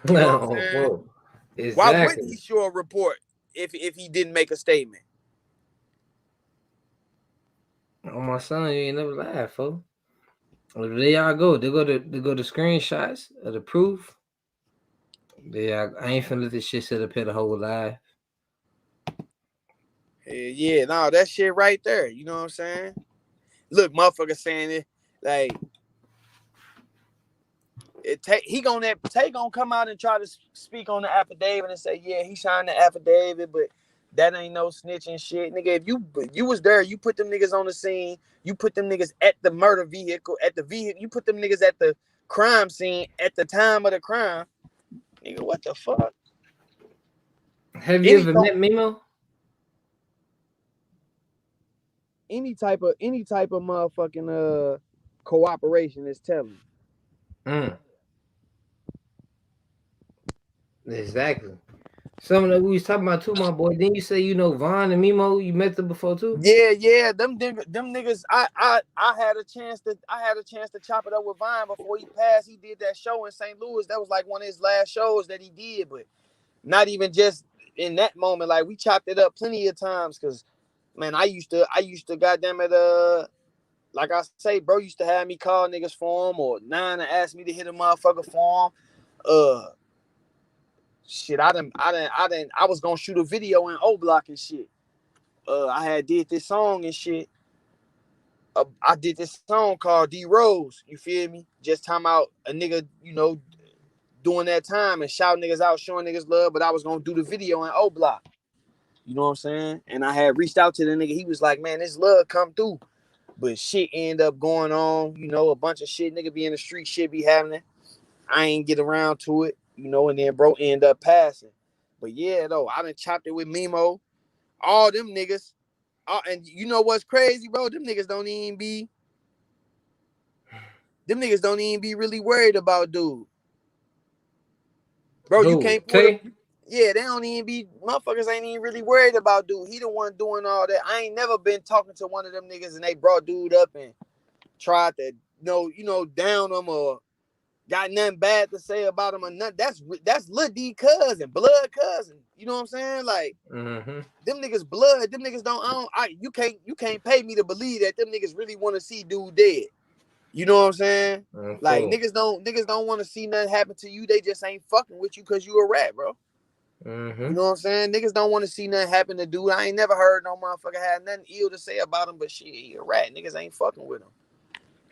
You know what I'm saying? Exactly. Why wouldn't he show a report if he didn't make a statement? Oh my son, you ain't never lied, folks. Well, there y'all go. They go to screenshots of the proof. Yeah, I ain't finna let this shit sit up here the whole live. Yeah, no, that shit right there. You know what I'm saying? Look, motherfucker saying it like Tay gonna come out and try to speak on the affidavit and say, yeah, he signed the affidavit, but that ain't no snitching shit, nigga. If you was there, you put them niggas on the scene, you put them niggas at the murder vehicle, you put them niggas at the crime scene at the time of the crime, nigga. What the fuck? Have you ever met Mimo? Any type of motherfucking cooperation is telling. Exactly. Something that we was talking about too, my boy. Didn't you say you know Vaughn and Mimo? You met them before too? Yeah. Them niggas. I had a chance to chop it up with Vine before he passed. He did that show in St. Louis. That was like one of his last shows that he did, but not even just in that moment. Like we chopped it up plenty of times because, man, I used to goddamn it. Like I say, bro used to have me call niggas for him or Nine to ask me to hit a motherfucker for him. Shit, I was gonna shoot a video in O Block and shit. I had did this song and shit. I did this song called D Rose. You feel me? Just time out a nigga, doing that time and shouting niggas out, showing niggas love. But I was gonna do the video in O Block. You know what I'm saying? And I had reached out to the nigga. He was like, man, this love come through. But shit end up going on. A bunch of shit. Nigga be in the street, shit be happening. I ain't get around to it. And then bro end up passing. But yeah, though, I done chopped it with Mimo. All them niggas. And you know what's crazy, bro? Them niggas don't even be really worried about dude. Bro, you can't put him. Yeah, they don't even be, motherfuckers ain't even really worried about dude. He the one doing all that. I ain't never been talking to one of them niggas and they brought dude up and tried to, down him or got nothing bad to say about him or nothing. That's Lil D cousin, blood cousin. You know what I'm saying? Like, them niggas blood. Them niggas you can't pay me to believe that them niggas really want to see dude dead. You know what I'm saying? Like niggas don't want to see nothing happen to you. They just ain't fucking with you because you a rat, bro. You know what I'm saying? Niggas don't want to see nothing happen to dude. I ain't never heard no motherfucker had nothing ill to say about him, but shit, he a rat. Niggas ain't fucking with him.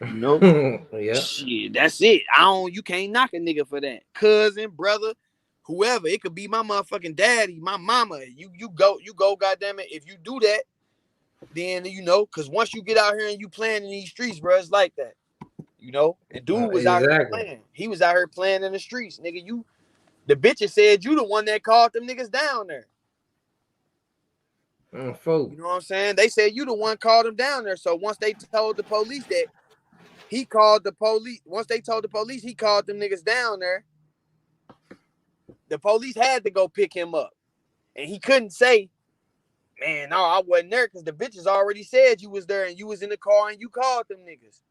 Yeah. Shit, that's it. You can't knock a nigga for that. Cousin, brother, whoever. It could be my motherfucking daddy, my mama. You go, goddamn it. If you do that, then because once you get out here and you playing in these streets, bro, it's like that. And dude was out here playing. He was out here playing in the streets, nigga. The bitches said you the one that called them niggas down there. You know what I'm saying? They said you the one called them down there. So once they told the police that he called the police, once they told the police he called them niggas down there, the police had to go pick him up. And he couldn't say, man, no, I wasn't there because the bitches already said you was there and you was in the car and you called them niggas.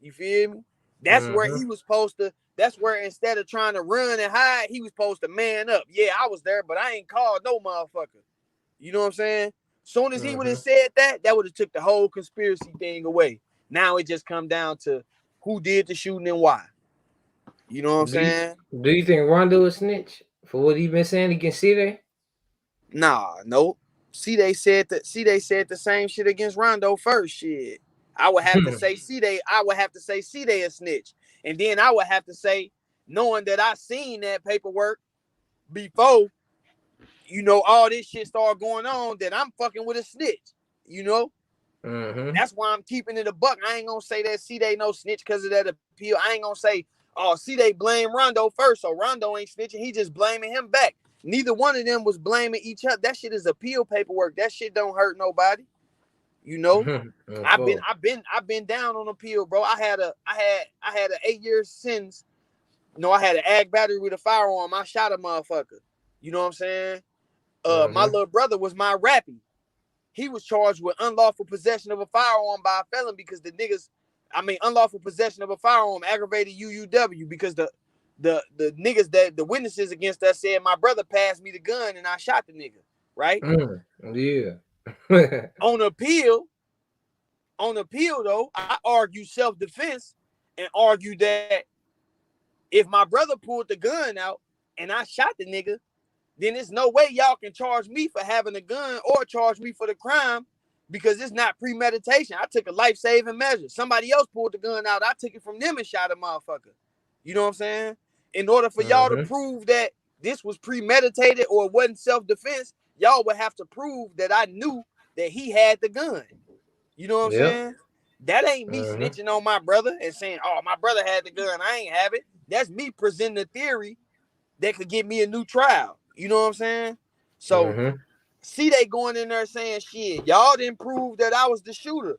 You feel me? That's where he was supposed to, that's where instead of trying to run and hide, he was supposed to man up. Yeah, I was there, but I ain't called no motherfucker. You know what I'm saying? Soon as he would have said that, that would have took the whole conspiracy thing away. Now it just come down to who did the shooting and why. You know what I'm saying? Do you think Rondo is snitch for what he been saying against C-Day? Nah, nope. C-Day said the same shit against Rondo first. Shit. I would have to say C-Day a snitch. And then I would have to say, knowing that I seen that paperwork before, you know, all this shit started going on, that I'm fucking with a snitch. You know? That's why I'm keeping it a buck. I ain't gonna say that C-Day no snitch because of that appeal. I ain't gonna say, oh, C-Day blame Rondo first, so Rondo ain't snitching. He just blaming him back. Neither one of them was blaming each other. That shit is appeal paperwork. That shit don't hurt nobody. You know, I've been down on appeal, bro. I had an 8-year sentence. No, I had an ag battery with a firearm. I shot a motherfucker. You know what I'm saying? My little brother was my rappy. He was charged with unlawful possession of a firearm by a felon because unlawful possession of a firearm aggravated UUW because the niggas the witnesses against us said my brother passed me the gun and I shot the nigga, right? Yeah. On appeal though, I argued self-defense and argued that if my brother pulled the gun out and I shot the nigga, then there's no way y'all can charge me for having a gun or charge me for the crime because it's not premeditation. I took a life-saving measure. Somebody else pulled the gun out. I took it from them and shot a motherfucker. You know what I'm saying? In order for y'all to prove that this was premeditated or it wasn't self-defense, y'all would have to prove that I knew that he had the gun. You know what I'm saying? That ain't me snitching on my brother and saying, oh, my brother had the gun, I ain't have it. That's me presenting a theory that could get me a new trial. You know what I'm saying? So, see they going in there saying, shit, y'all didn't prove that I was the shooter.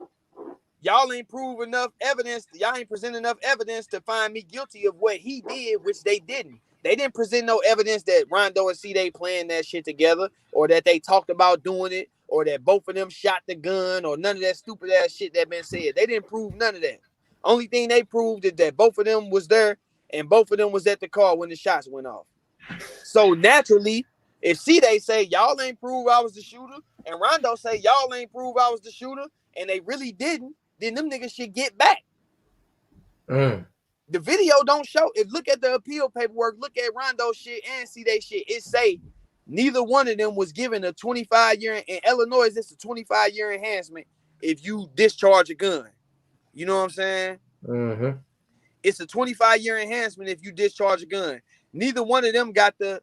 Y'all ain't prove enough evidence. Y'all ain't present enough evidence to find me guilty of what he did, which they didn't. They didn't present no evidence that Rondo and C-Day planned that shit together or that they talked about doing it or that both of them shot the gun or none of that stupid ass shit that been said. They didn't prove none of that. Only thing they proved is that both of them was there and both of them was at the car when the shots went off. So naturally, if C-Day say y'all ain't prove I was the shooter and Rondo say y'all ain't prove I was the shooter and they really didn't, then them niggas should get back. The video don't show. If look at the appeal paperwork, look at Rondo shit and C-Day shit. It say neither one of them was given a 25-year in Illinois. It's a 25-year enhancement if you discharge a gun. You know what I'm saying? It's a 25-year enhancement if you discharge a gun. Neither one of them got the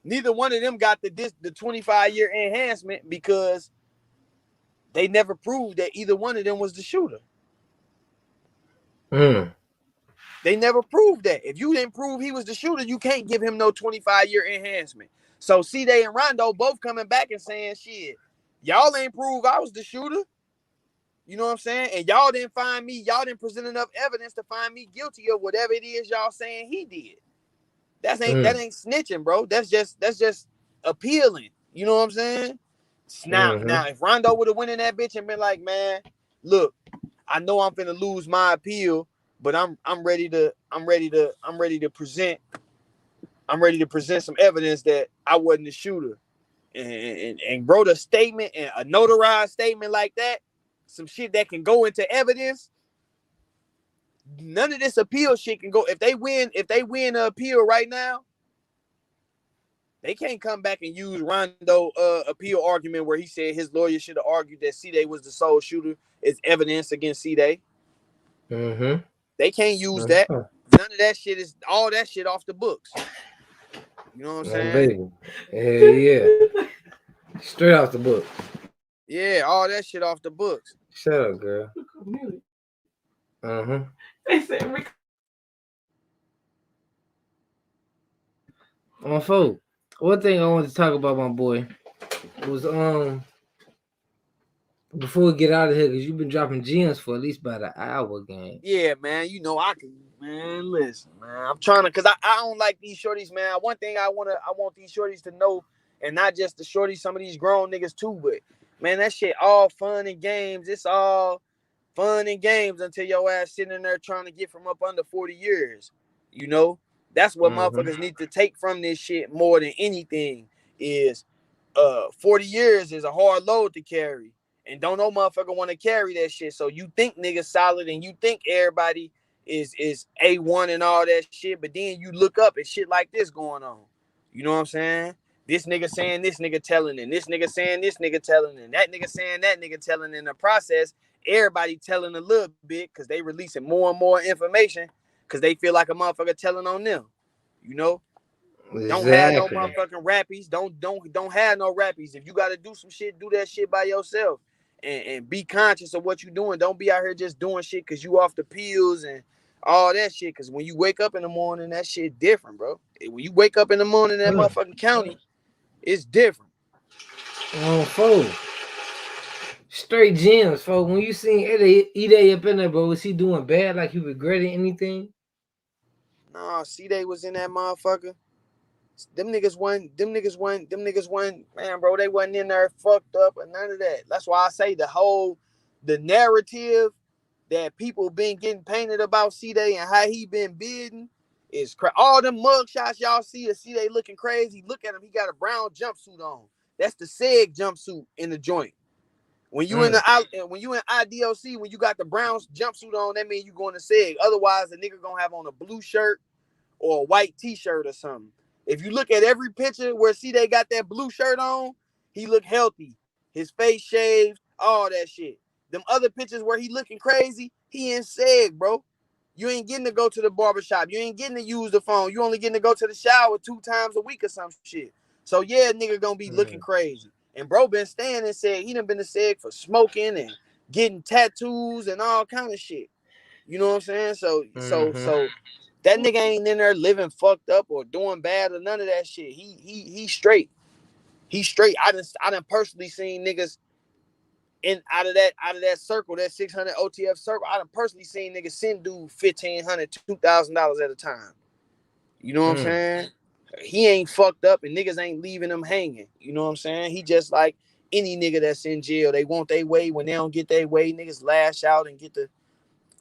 25-year enhancement because they never proved that either one of them was the shooter. They never proved that. If you didn't prove he was the shooter, you can't give him no 25-year enhancement. So C-Day and Rondo both coming back and saying, shit, y'all ain't prove I was the shooter. You know what I'm saying? And y'all didn't find me, y'all didn't present enough evidence to find me guilty of whatever it is y'all saying he did. That ain't snitching, bro. That's just appealing. You know what I'm saying? Now, if Rondo would have went in that bitch and been like, man, look, I know I'm finna lose my appeal, but I'm ready to present some evidence that I wasn't the shooter, and wrote a statement and a notarized statement like that, some shit that can go into evidence. None of this appeal shit can go. If they win the appeal right now, they can't come back and use Rondo appeal argument where he said his lawyer should have argued that C-Day was the sole shooter as evidence against C-Day. They can't use that. None of that shit is all that shit off the books. You know what I'm saying? Baby. Yeah. Straight off the books. Yeah, all that shit off the books. Shut up, girl. They said on folk. One thing I wanted to talk about, my boy, was before we get out of here, because you've been dropping gems for at least about an hour, gang. Yeah, man. You know I can, man. Listen, man. I'm trying to, cause I don't like these shorties, man. One thing I want these shorties to know, and not just the shorties, some of these grown niggas too, but man, that shit all fun and games. It's all fun and games until your ass sitting in there trying to get from up under 40 years. You know, that's what motherfuckers need to take from this shit more than anything is 40 years is a hard load to carry. And don't no motherfucker want to carry that shit. So you think niggas solid and you think everybody is A1 and all that shit, but then you look up and shit like this going on. You know what I'm saying? This nigga saying this nigga telling, and this nigga saying this nigga telling, and that nigga saying that nigga telling. In the process, everybody telling a little bit because they releasing more and more information because they feel like a motherfucker telling on them. You know? Don't have no Exactly. motherfucking rappies. Don't have no rappies. If you gotta do some shit, do that shit by yourself. And be conscious of what you're doing. Don't be out here just doing shit because you off the pills and all that shit. Because when you wake up in the morning, that shit different, bro. When you wake up in the morning in that motherfucking county, it's different. Folks. Straight gems, folks. When you seen Ede up in there, bro, was he doing bad? Like he regretted anything? Nah, see, they was in that motherfucker. Them niggas wasn't, man, bro, they wasn't in there fucked up or none of that. That's why I say the narrative that people been getting painted about C-Day and how he been bidding is all them mugshots y'all see of C-Day looking crazy. Look at him, he got a brown jumpsuit on. That's the SEG jumpsuit in the joint. When you in IDOC, when you got the brown jumpsuit on, that means you going to SEG. Otherwise, the nigga gonna have on a blue shirt or a white t-shirt or something. If you look at every picture where C-Day got that blue shirt on, he look healthy. His face shaved, all that shit. Them other pictures where he looking crazy, he in SEG, bro. You ain't getting to go to the barbershop. You ain't getting to use the phone. You only getting to go to the shower 2 times a week or some shit. So yeah, nigga gonna be looking crazy. And bro been staying in SEG. He done been to SEG for smoking and getting tattoos and all kind of shit. You know what I'm saying? So that nigga ain't in there living fucked up or doing bad or none of that shit. He straight. He straight. I done personally seen niggas out of that circle, that 600 OTF circle. I done personally seen niggas send dude $1,500, $2,000 at a time. You know what I'm saying? He ain't fucked up and niggas ain't leaving him hanging. You know what I'm saying? He just like any nigga that's in jail. They want their way. When they don't get their way, niggas lash out and get the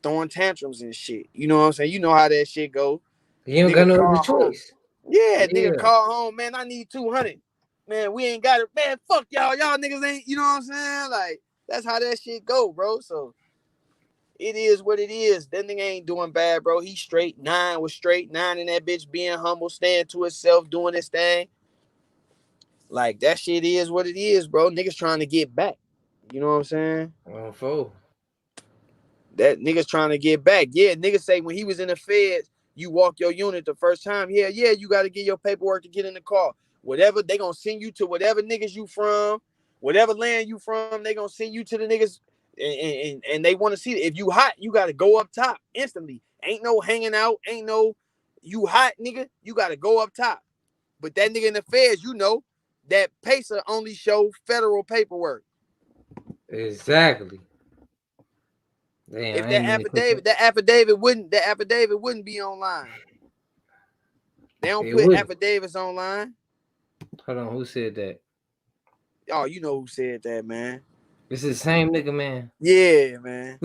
throwing tantrums and shit. You know what I'm saying? You know how that shit go. You don't got no other choice. Yeah, nigga call home, man, I need 200. Man, we ain't got it. Man, fuck y'all. Y'all niggas ain't, you know what I'm saying? Like, that's how that shit go, bro. So, it is what it is. That nigga ain't doing bad, bro. He straight. 9 was straight. 9 in that bitch being humble, staying to himself, doing his thing. Like, that shit is what it is, bro. Niggas trying to get back. You know what I'm saying? That niggas trying to get back. Yeah, niggas say when he was in the feds, you walk your unit the first time. Yeah, you got to get your paperwork to get in the car. Whatever, they going to send you to whatever niggas you from, whatever land you from, they going to send you to the niggas, and they want to see it. If you hot, you got to go up top instantly. Ain't no hanging out. Ain't no, you hot, nigga, you got to go up top. But that nigga in the feds, you know, that pacer only show federal paperwork. Exactly. Damn, If that affidavit wouldn't be online. They don't put affidavits online. Hold on, who said that? Oh, you know who said that, man. This is the same nigga, man. Yeah, man.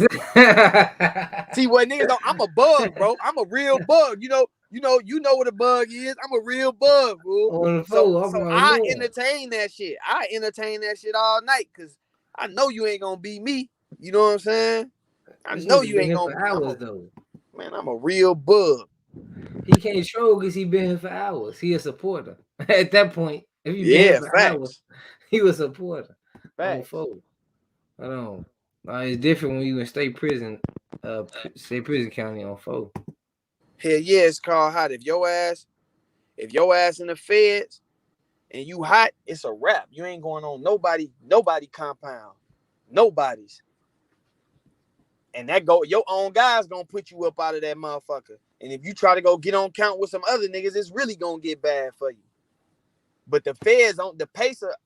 See what niggas don't. I'm a bug, bro. I'm a real bug. You know what a bug is. I'm a real bug, bro. So I entertain that shit. I entertain that shit all night because I know you ain't gonna beat me. You know what I'm saying? I know you ain't gonna for hours though. Man, I'm a real bug. He can't troll because he been here for hours. He a supporter. At that point, if you been here for hours, he was a supporter. Facts. Hold on. It's different when you in state prison county on 4. Hell yeah, it's called hot. If your ass in the feds and you hot, it's a wrap. You ain't going on nobody compound. Nobody's. And your own guys gonna put you up out of that motherfucker. And if you try to go get on count with some other niggas, it's really gonna get bad for you. But the feds the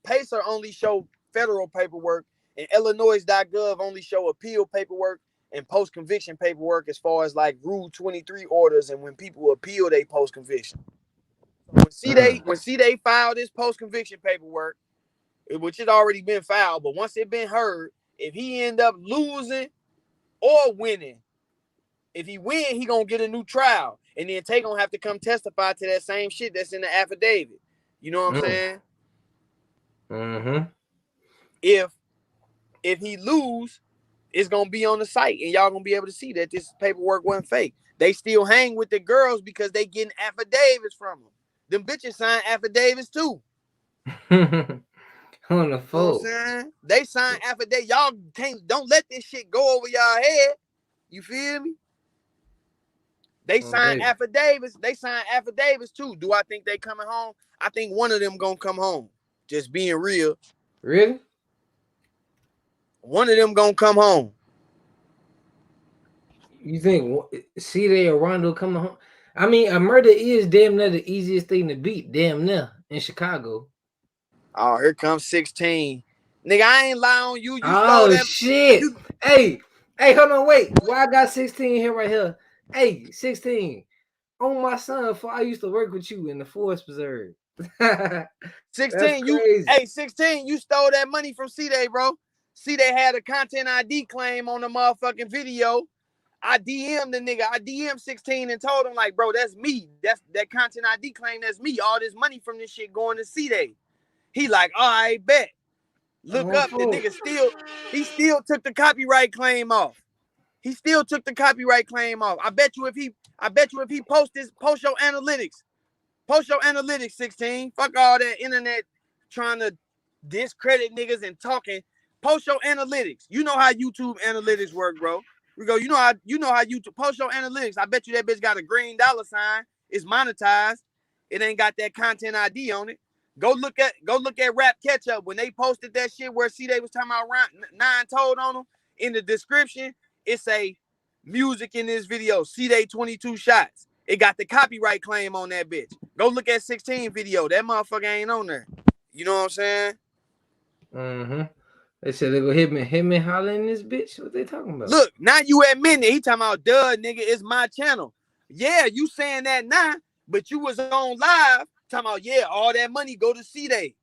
pacer only show federal paperwork, and Illinois.gov only show appeal paperwork and post-conviction paperwork as far as like Rule 23 orders and when people appeal they post-conviction. When C-Day filed this post-conviction paperwork, which had already been filed, but once it been heard, if he end up losing or winning, if he win, he gonna get a new trial. And then Tay gonna have to come testify to that same shit that's in the affidavit. You know what I'm saying? Mm-hmm. If he lose, it's gonna be on the site, and y'all gonna be able to see that this paperwork wasn't fake. They still hang with the girls because they getting affidavits from them. Them bitches sign affidavits too. On the You know what I'm phone. saying? They sign affidavit. Y'all don't let this shit go over y'all head. You feel me? They sign Okay. affidavits. They sign affidavits too. Do I think they coming home? I think one of them gonna come home. Just being real. Really? One of them gonna come home. You think C-Day or Rondo coming home? I mean, a murder is damn near the easiest thing to beat, damn near, in Chicago. Oh, here comes 16. Nigga, I ain't lie on you. You stole Oh that. shit! You Hey, hold on, wait. Why I got 16 here right here? Hey, 16. On my son, for I used to work with you in the Forest Preserve. That's 16, crazy. 16, you stole that money from C-Day, bro. C-Day had a content ID claim on the motherfucking video. I DM'd the nigga. I DM'd 16 and told him, like, bro, that's me. That's that content ID claim, that's me. All this money from this shit going to C-Day. He like, all right, bet. Look up, the nigga still took the copyright claim off. He still took the copyright claim off. I bet you if he post your analytics. Post your analytics, 16. Fuck all that internet trying to discredit niggas and talking. Post your analytics. You know how YouTube analytics work, bro. We go, you know how YouTube post your analytics. I bet you that bitch got a green dollar sign. It's monetized. It ain't got that content ID on it. Go look at Rap Ketchup when they posted that shit where C-Day was talking about Nine told on them. In the description, it say music in this video. C-Day 22 shots. It got the copyright claim on that bitch. Go look at 16 video. That motherfucker ain't on there. You know what I'm saying? Mm-hmm. They said they go Hitman Holla in this bitch. What they talking about? Look, now you admitting it. He talking about, duh, nigga, it's my channel. Yeah, you saying that now, but you was on live talking about, yeah, all that money go to C-Day.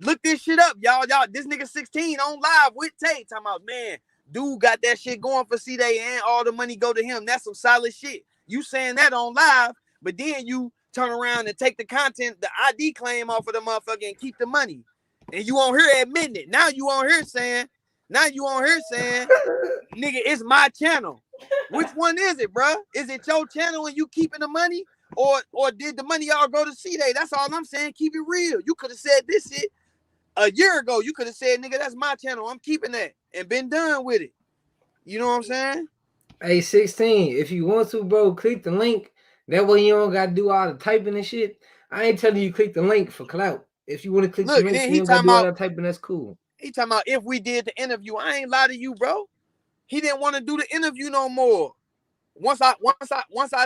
Look this shit up, y'all. This nigga 16 on live with Tay talking about, man, dude got that shit going for C-Day and all the money go to him. That's some solid shit. You saying that on live, but then you turn around and take the content, the ID claim off of the motherfucker and keep the money. And you on here admitting it. Now you on here saying, nigga, it's my channel. Which one is it, bro? Is it your channel and you keeping the money? Or did the money all go to C-Day? That's all I'm saying. Keep it real. You could have said this shit a year ago. You could have said, nigga, that's my channel. I'm keeping that and been done with it. You know what I'm saying? Hey, 16, if you want to, bro, click the link. That way you don't got to do all the typing and shit. I ain't telling you click the link for Clout. If you want to click the link, so you don't got to do all that typing, that's cool. He talking about if we did the interview. I ain't lie to you, bro. He didn't want to do the interview no more. Once I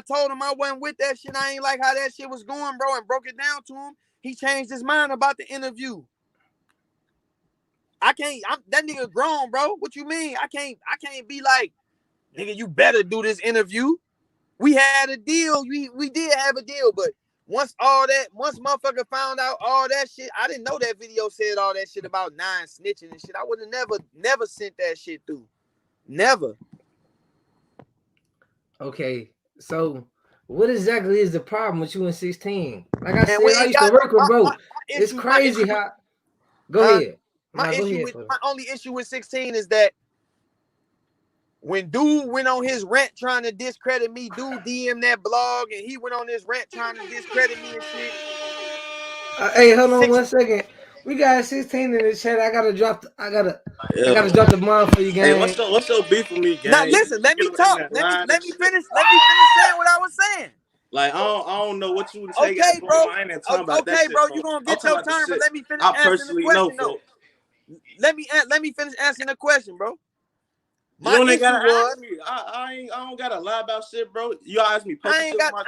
told him I wasn't with that shit, I ain't like how that shit was going, bro, and broke it down to him. He changed his mind about the interview. That nigga grown, bro. What you mean? I can't be like, nigga, you better do this interview. We had a deal. We did have a deal, but once motherfucker found out all that shit, I didn't know that video said all that shit about Nine snitching and shit. I would have never sent that shit through. Never. Okay, so what exactly is the problem with you and 16? Like I said, I used to work with bro. It's crazy how. Go ahead. My only issue with 16 is that when dude went on his rant trying to discredit me, dude DM that blog and he went on his rant trying to discredit me and shit. Hey, hold on 1 second. We got 16 in the chat. I gotta drop the bomb for you, gang. Hey, what's your beef with me, gang? Now listen, let me talk. Let me finish saying what I was saying. Like I don't know what you would say. Okay, bro. I ain't talking about that shit, bro. You gonna get your turn, but let me finish answering the question, though. Let me finish answering the question, bro. My issue was I don't gotta lie about shit, bro. You asked me. I'm talking about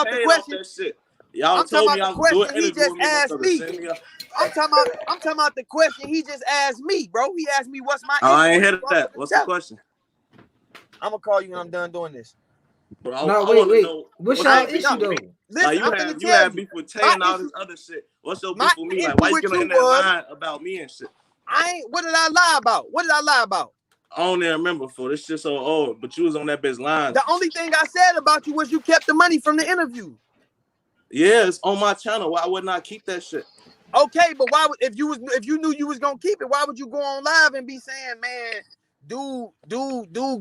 the question. Y'all told me I'm doing he just asked me. I'm talking about the question he just asked me, bro. He asked me what's my issue. I ain't heard that. What's the question? I'm gonna call you when I'm done doing this. Bro, no, wait. What's your issue though? Listen, like you have beef with Tay and all this other shit. What's your beef with me? Like why you get in that line about me and shit? What did I lie about? I don't even remember for this shit so old, but you was on that bitch line. The only thing I said about you was you kept the money from the interview. Yeah, it's on my channel. Why wouldn't I keep that shit? Okay, but why would if you knew you was gonna keep it, why would you go on live and be saying, man, dude,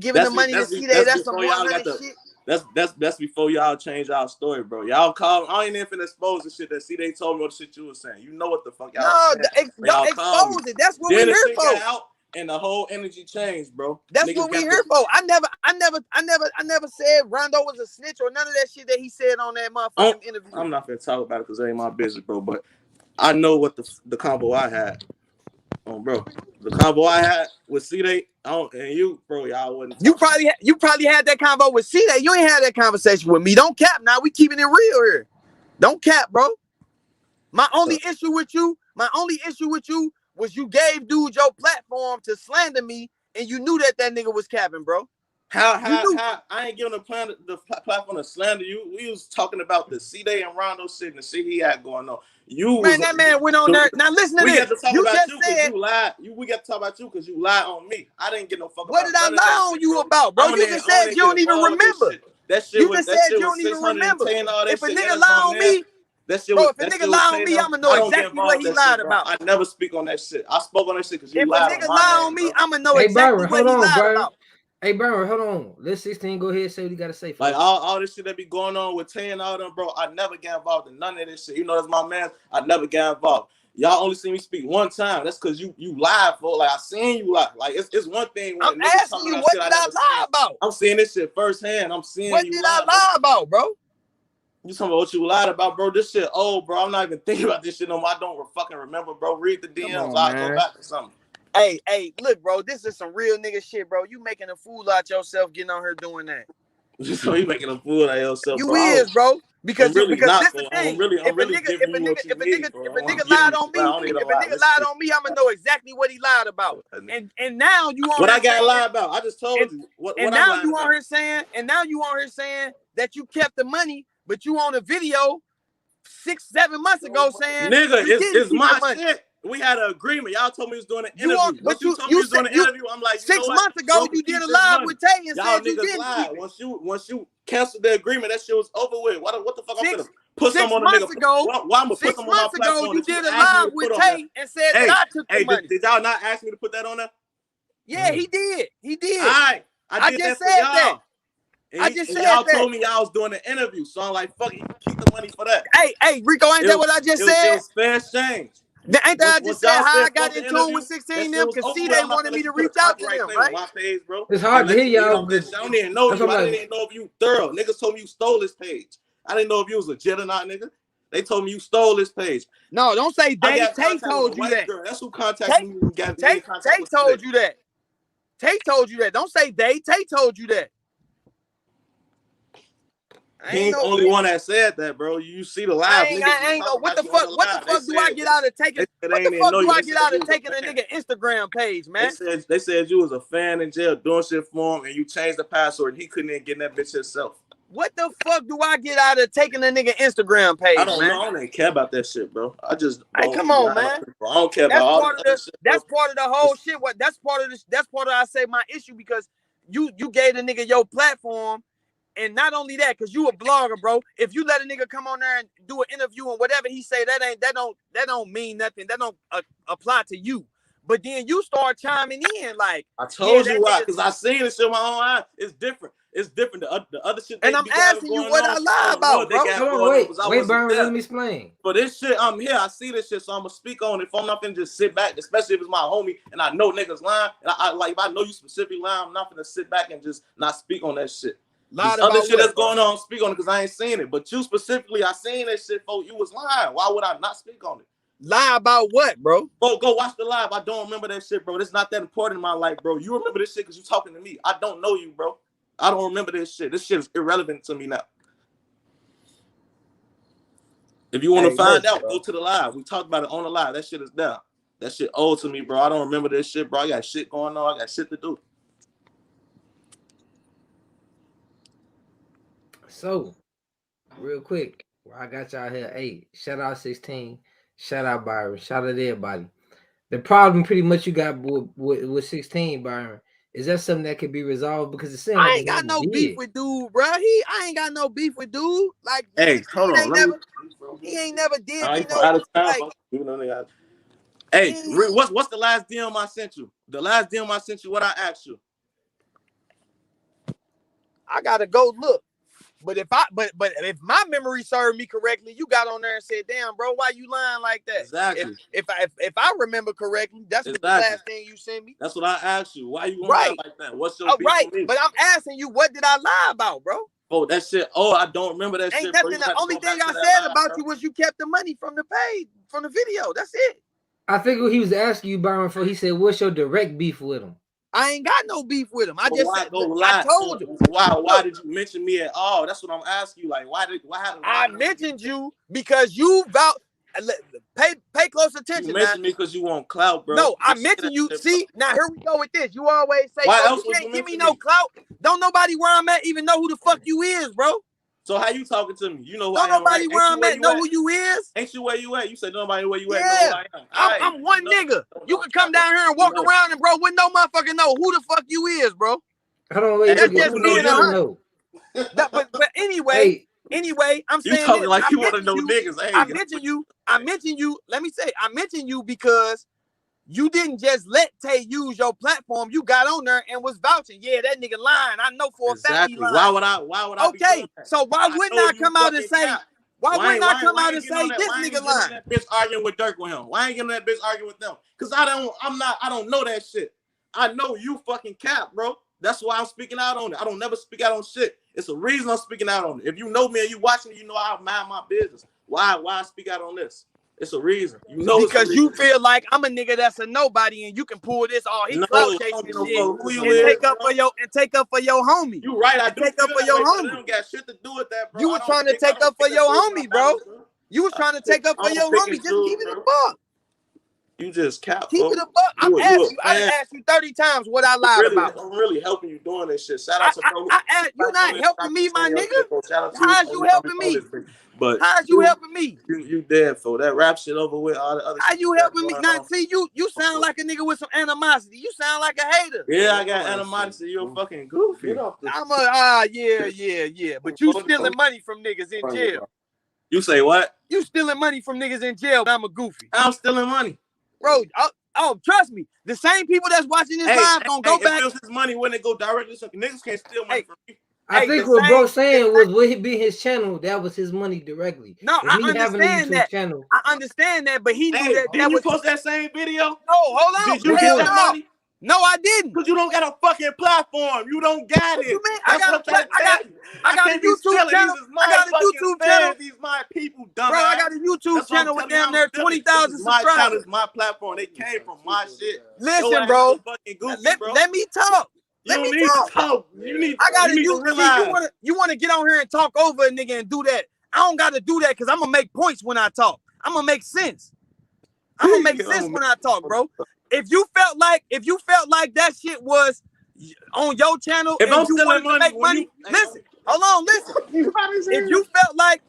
giving the money to see that that's some 100 shit. That's before y'all change our story, bro. Y'all call. I ain't even finna expose the shit that they told me what the shit you was saying. You know what the fuck y'all saying. Don't expose it. That's what we here for. Got out and the whole energy changed, bro. That's what we here for. I never said Rondo was a snitch or none of that shit that he said on that motherfucking interview. I'm not gonna talk about it because it ain't my business, bro. But I know what the combo I had. Bro, the combo I had with C-Day, and you, bro, y'all wouldn't. You probably had that convo with C-Day. You ain't had that conversation with me. Don't cap. Now we keeping it real here. Don't cap, bro. My only issue with you was you gave dude your platform to slander me, and you knew that nigga was capping, bro. How I ain't giving the platform to slander you. We was talking about the C-Day and Rondo shit and the shit he had going on. That man went on there. Now listen to this. We got to talk about you because you lied. We got to talk about you because you lied on me. I didn't get no fuck. What did I lie on you about, bro? You just said you don't even remember. That shit you just said you don't even remember. If a nigga lie on me, bro, if a nigga lie on me, I'ma know exactly what he lied about. I never speak on that shit. I spoke on that shit because you lied. If a nigga lie on me, I'ma know exactly what he lied about. Hey, Byron, hold on. Let 16 go ahead and say what you got to say. Like, all this shit that be going on with Tay and all them, bro, I never get involved in none of this shit. You know, that's my man. I never get involved. Y'all only see me speak one time. That's because you lied, for. Like, I seen you lie. Like, it's one thing. When I'm asking you, what did I lie about? I'm seeing this shit firsthand. I'm seeing what did I lie about, bro? You talking about what you lied about, bro? This shit old, bro. I'm not even thinking about this shit no more. I don't fucking remember, bro. Read the DMs. I'll go back to something. Hey, look, bro, this is some real nigga shit, bro. You making a fool out yourself getting on her doing that. So you making a fool out of yourself, you bro. is, bro. Because this the thing. I'm really if a nigga lied on me, I'ma know exactly what he lied about. And now you on what I got lied about. I just told you. And now you on her saying that you kept the money, but you on a video 6-7 months ago saying, nigga, it's my shit. We had an agreement. Y'all told me you was doing an interview. But you told me you was doing an interview. I'm like, 6 months ago, you did a live with Tay and said you didn't keep it. Once you canceled the agreement, that shit was over with. What the fuck I'm gonna put some on a nigga? Why I'm gonna put some on my platform? 6 months ago, you did a live with Tay and said that I took the money. Did y'all not ask me to put that on there? Yeah, he did. He did. All right, I just said that. I just said y'all that. told me y'all was doing an interview, so I'm like, fuck it, keep the money for that. Hey, Rico, ain't that what I just said? It was fair exchange. Ain't that I just said how I got in tune with 16 them because C-Day wanted me to reach out to them, right? My page, bro. It's hard to hear y'all. I don't even know you. I didn't know if you thorough. Niggas told me you stole this page. I didn't know if you was legit or not, nigga. They told me you stole this page. No, don't say they. Tay told you that. That's who contacted me. Tay told you that. Tay told you that. Don't say they. Tay told you that. He ain't the only one that said that, bro. You see the live. What the fuck do I get out of taking? What the fuck do I get out of taking a nigga Instagram page, man? They said you was a fan in jail doing shit for him, and you changed the password, and he couldn't even get in that bitch himself. What the fuck do I get out of taking a nigga Instagram page, I don't man? know. I don't even care about that shit, bro. I just come on, man. I don't care about all that shit. That's part of the whole shit. That's part of I say my issue because you gave the nigga your platform. And not only that, because you a blogger, bro. If you let a nigga come on there and do an interview and whatever he say, that don't mean nothing. That don't apply to you. But then you start chiming in like I told you why, because I seen this shit with my own eyes. It's different. It's different. The other shit. And I'm asking you what I lie about, bro. Hold on, wait, Byron, let me explain. For this shit, I'm here. I see this shit, so I'm gonna speak on it. If I'm not gonna just sit back, especially if it's my homie and I know niggas lying, and I like if I know you specifically lying, I'm not gonna sit back and just not speak on that shit. Other shit that's going on, speak on it because I ain't seen it. But you specifically, I seen that shit, folks. You was lying. Why would I not speak on it? Lie about what, bro? Go watch the live. I don't remember that shit, bro. It's not that important in my life, bro. You remember this shit because you talking to me. I don't know you, bro. I don't remember this shit. This shit is irrelevant to me now. If you want to find out, go to the live. We talked about it on the live. That shit is down. That shit old to me, bro. I don't remember this shit, bro. I got shit going on. I got shit to do. So, real quick, I got y'all here. Hey, shout out 16, shout out Byron, shout out everybody. The problem pretty much you got with 16, Byron, is that something that can be resolved because it's I ain't got no beef with dude, bro. I ain't got no beef with dude. Like, hey, hold on. He ain't never did I me ain't no out of town. like. You know, nigga. Hey, what's the last DM I sent you? The last DM I sent you, what I asked you? I gotta go look. But if my memory served me correctly, you got on there and said, "Damn, bro, why you lying like that?" Exactly. If I remember correctly, that's what the last thing you sent me. That's what I asked you. Why you gonna lie like that? What's your beef right? with me? But I'm asking you, what did I lie about, bro? Oh, that shit. Oh, I don't remember that shit. Nothing. The only thing I said about you was you kept the money from the page, from the video. That's it. I think what he was asking you, Byron, for, he said, "What's your direct beef with him?" I ain't got no beef with him. I just said, I told you. Why did you mention me at all? That's what I'm asking you. Like, why I mentioned you because you pay close attention. You mentioned me because you want clout, bro. No, I mentioned you. See, now here we go with this. You always say, why else you can't give me no clout. Don't nobody where I'm at even know who the fuck you is, bro. So how you talking to me? You know who don't I am, nobody right? where I'm at know who you is. Ain't you where you at? You said nobody where you at know who I am. I'm one nigga. You can come down here and walk around and bro, wouldn't no motherfucker know who the fuck you is, bro. I don't wait. That's just being a know. But anyway, I'm saying you talking this. like you want to know niggas. Hey, I mentioned you. Let me say, I mentioned you because you didn't just let Tay use your platform. You got on there and was vouching. Yeah, that nigga lying. I know for a fact he lying. Why would I? Okay, so why wouldn't I come out and say? Why wouldn't I come out and say this nigga lying? That bitch arguing with Dirk with him. Why ain't getting that bitch arguing with them? Cause I don't know that shit. I know you fucking cap, bro. That's why I'm speaking out on it. I don't never speak out on shit. It's a reason I'm speaking out on it. If you know me and you watching, you know I mind my business. Why I speak out on this? It's a reason. You know, because you feel like I'm a nigga that's a nobody and you can pull this he clout chasing shit and take up for your homie. You right, I do take up for your homie. It don't got shit to do with that, bro. You was trying to take up for your homie, bro. You was trying to take up for your homie. Just keep it a buck. You just cap. Keep it a buck. I asked you 30 times what I lied about. I'm really helping you doing this shit. Shout out to bro. You're not helping me, my nigga. How's you helping me? But how's you helping me? You dead, for that rap shit over with all the other. How you helping me? Now see, you sound like a nigga with some animosity. You sound like a hater. Yeah, I got animosity. You're fucking goofy. Yeah. But you stealing money from niggas in jail. You say what? You stealing money from niggas in jail. I'm a goofy. I'm stealing money, bro. Oh, trust me. The same people that's watching this live gonna go back. If his money when it go directly, so niggas can't steal money from me. I think what bro saying was, would it be his channel? That was his money directly. No, I understand that. Channel. I understand that, but he knew that. Did you post that same video? No, hold on. Did you get that money? No, I didn't. Because you don't got a fucking platform. You don't got it. You mean? I got a YouTube channel. I got a YouTube channel. These my people, dumb. Bro, I got a YouTube channel with damn near 20,000 subscribers. My channel is my platform. They came from my shit. Listen, bro. Let me talk. Let me talk. I got to realize. You want to get on here and talk over a nigga and do that. I don't got to do that because I'm going to make points when I talk. I'm going to make sense. I'm going to make sense when I talk, bro. If you felt like that shit was on your channel and you wanted to make money, listen. Hold on, listen. If you felt like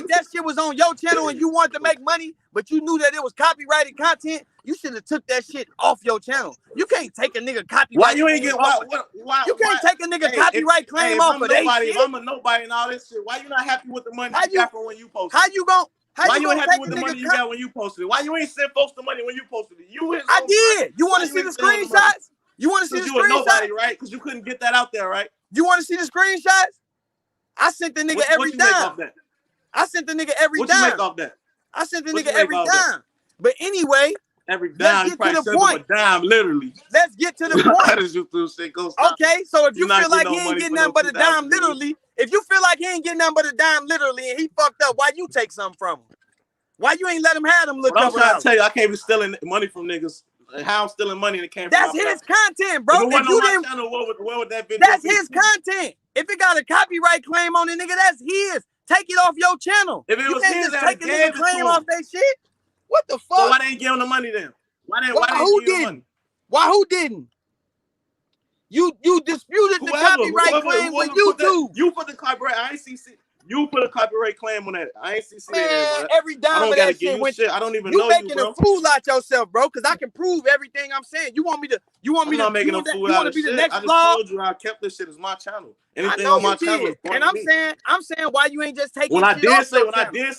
that shit was on your channel and you wanted to make money, but you knew that it was copyrighted content, you should have took that shit off your channel. You can't take a nigga copyright. Why you ain't get you can't take a nigga copyright claim off of that shit. If I'm a nobody and all this shit, why you not happy with the money you got from when you posted? Why you ain't happy with the money you got when you posted it? Why you ain't send folks the money when you posted it? I did. You want to see the screenshots? You want to see the screenshots? You a nobody, right? Because you couldn't get that out there, right? You want to see the screenshots? I sent the nigga every dime. I sent the nigga every dime. What you make off that? I sent the nigga every dime. But anyway, every dime, you probably sent him a dime, literally. Let's get to the point. Okay, so if you feel like he ain't getting nothing but a dime, literally, if you feel like he ain't getting nothing but a dime, literally, and he fucked up, why you take something from him? Why you ain't let him have them look up? I'm trying to tell you, I can't be stealing money from niggas. How I'm stealing money and it came from That's his content, bro. If you didn't, channel, what would that video That's his content. If it got a copyright claim on it, nigga, that's his. Take it off your channel. If it was his, just take a nigga claim off that shit. What the fuck? So why they ain't give him the money then? Why who didn't? Money? Why who didn't? You disputed the copyright claim with YouTube. You put the copyright. I ain't see. You put a copyright claim on that. I ain't see Man, that. every dime of that shit went. Shit. I don't even You know making you, bro. a fool out yourself, bro. Because I can prove everything I'm saying. You want me to? I'm not making a fool out of shit. I just told you I kept this shit as my channel. Anything on my channel is and I'm saying why you ain't just taking. When I did say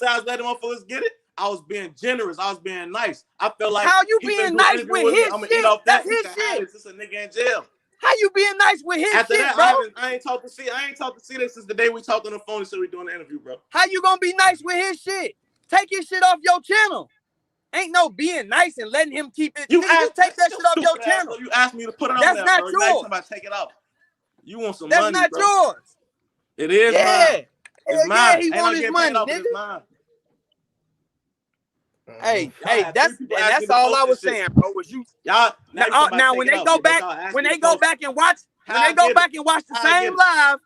I was letting motherfuckers get it, I was being generous. I was being nice. I felt like how you being nice with his shit? I'm gonna eat off that. That's his shit. This is a nigga in jail. How you being nice with his After shit, that, bro? I ain't talked to see this since the day we talked on the phone and said we doing the interview, bro. How you gonna be nice with his shit? Take his shit off your channel. Ain't no being nice and letting him keep it. You take that shit off your channel. You asked me to put it on there, there, not bro. yours. Now you about to take it off. You want some That's money, not bro. yours. It is mine. It's mine. Yeah, he want his money, nigga. Hey, that's all I was saying, bro. Was you y'all now when they go back and watch the same live,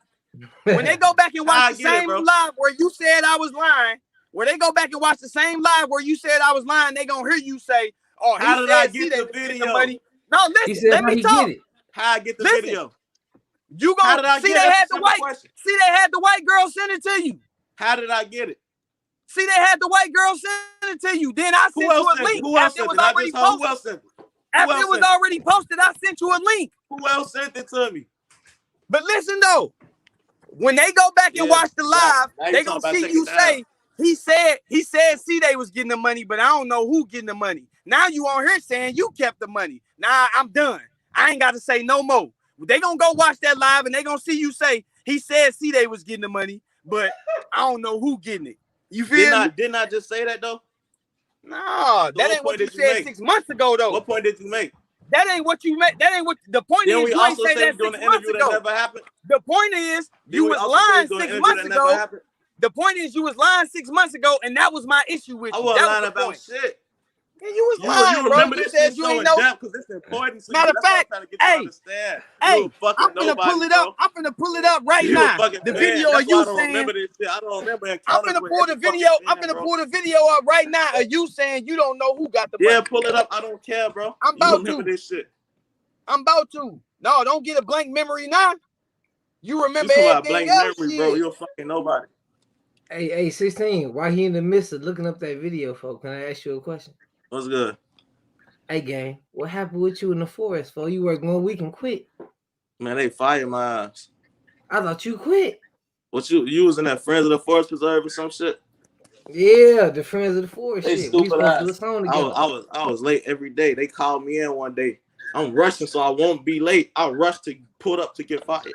when they go back and watch the same live where you said I was lying, where they go back and watch the same live where you said I was lying, they gonna hear you say, "Oh, how did I get the video?" No, listen, let me talk. How I get the video? You gonna see they had the white girl send it to you. How did I get it? See, they had the white girl send it to you. Then I sent you a link. After it was already posted. After it was already posted, I sent you a link. Who else sent it to me? But listen though, when they go back and watch the live, they gonna see you say he said C-Day was getting the money, but I don't know who getting the money. Now you on here saying you kept the money. Nah, I'm done. I ain't got to say no more. They gonna go watch that live and they gonna see you say he said C-Day was getting the money, but I don't know who getting it. You feel me? Didn't I just say that though? No, that ain't what you said 6 months ago though. What point did you make? That ain't what you make. That ain't what the point is. You ain't say that 6 months ago. That never happened. The point is you was lying 6 months ago. The point is you was lying 6 months ago, and that was my issue with you. I wasn't lying about shit. Yeah, you was lying, bro. Remember You said you ain't know. Because it's important. So matter of fact, hey, I'm finna pull it up. I'm finna pull it up right now. The video of you saying. I don't remember. I'm finna pull the video. I'm finna pull the video up right now of you saying you don't know who got the money. Yeah, pull it up. I don't care, bro. I'm about to. This shit. I'm about to. No, don't get a blank memory now. You remember everything blank else, memory, bro. You're fucking nobody. Hey, 16. Why he in the midst of looking up that video, folks? Can I ask you a question? What's good? Hey, gang, what happened with you in the forest, folks? You worked 1 week and quit. Man, they fired my ass. I thought you quit. What you was in that Friends of the Forest Preserve or some shit? Yeah, the Friends of the Forest they shit. Stupid we supposed ass. to do a song together. I was late every day. They called me in one day. I'm rushing so I won't be late. I rush to pull up to get fired.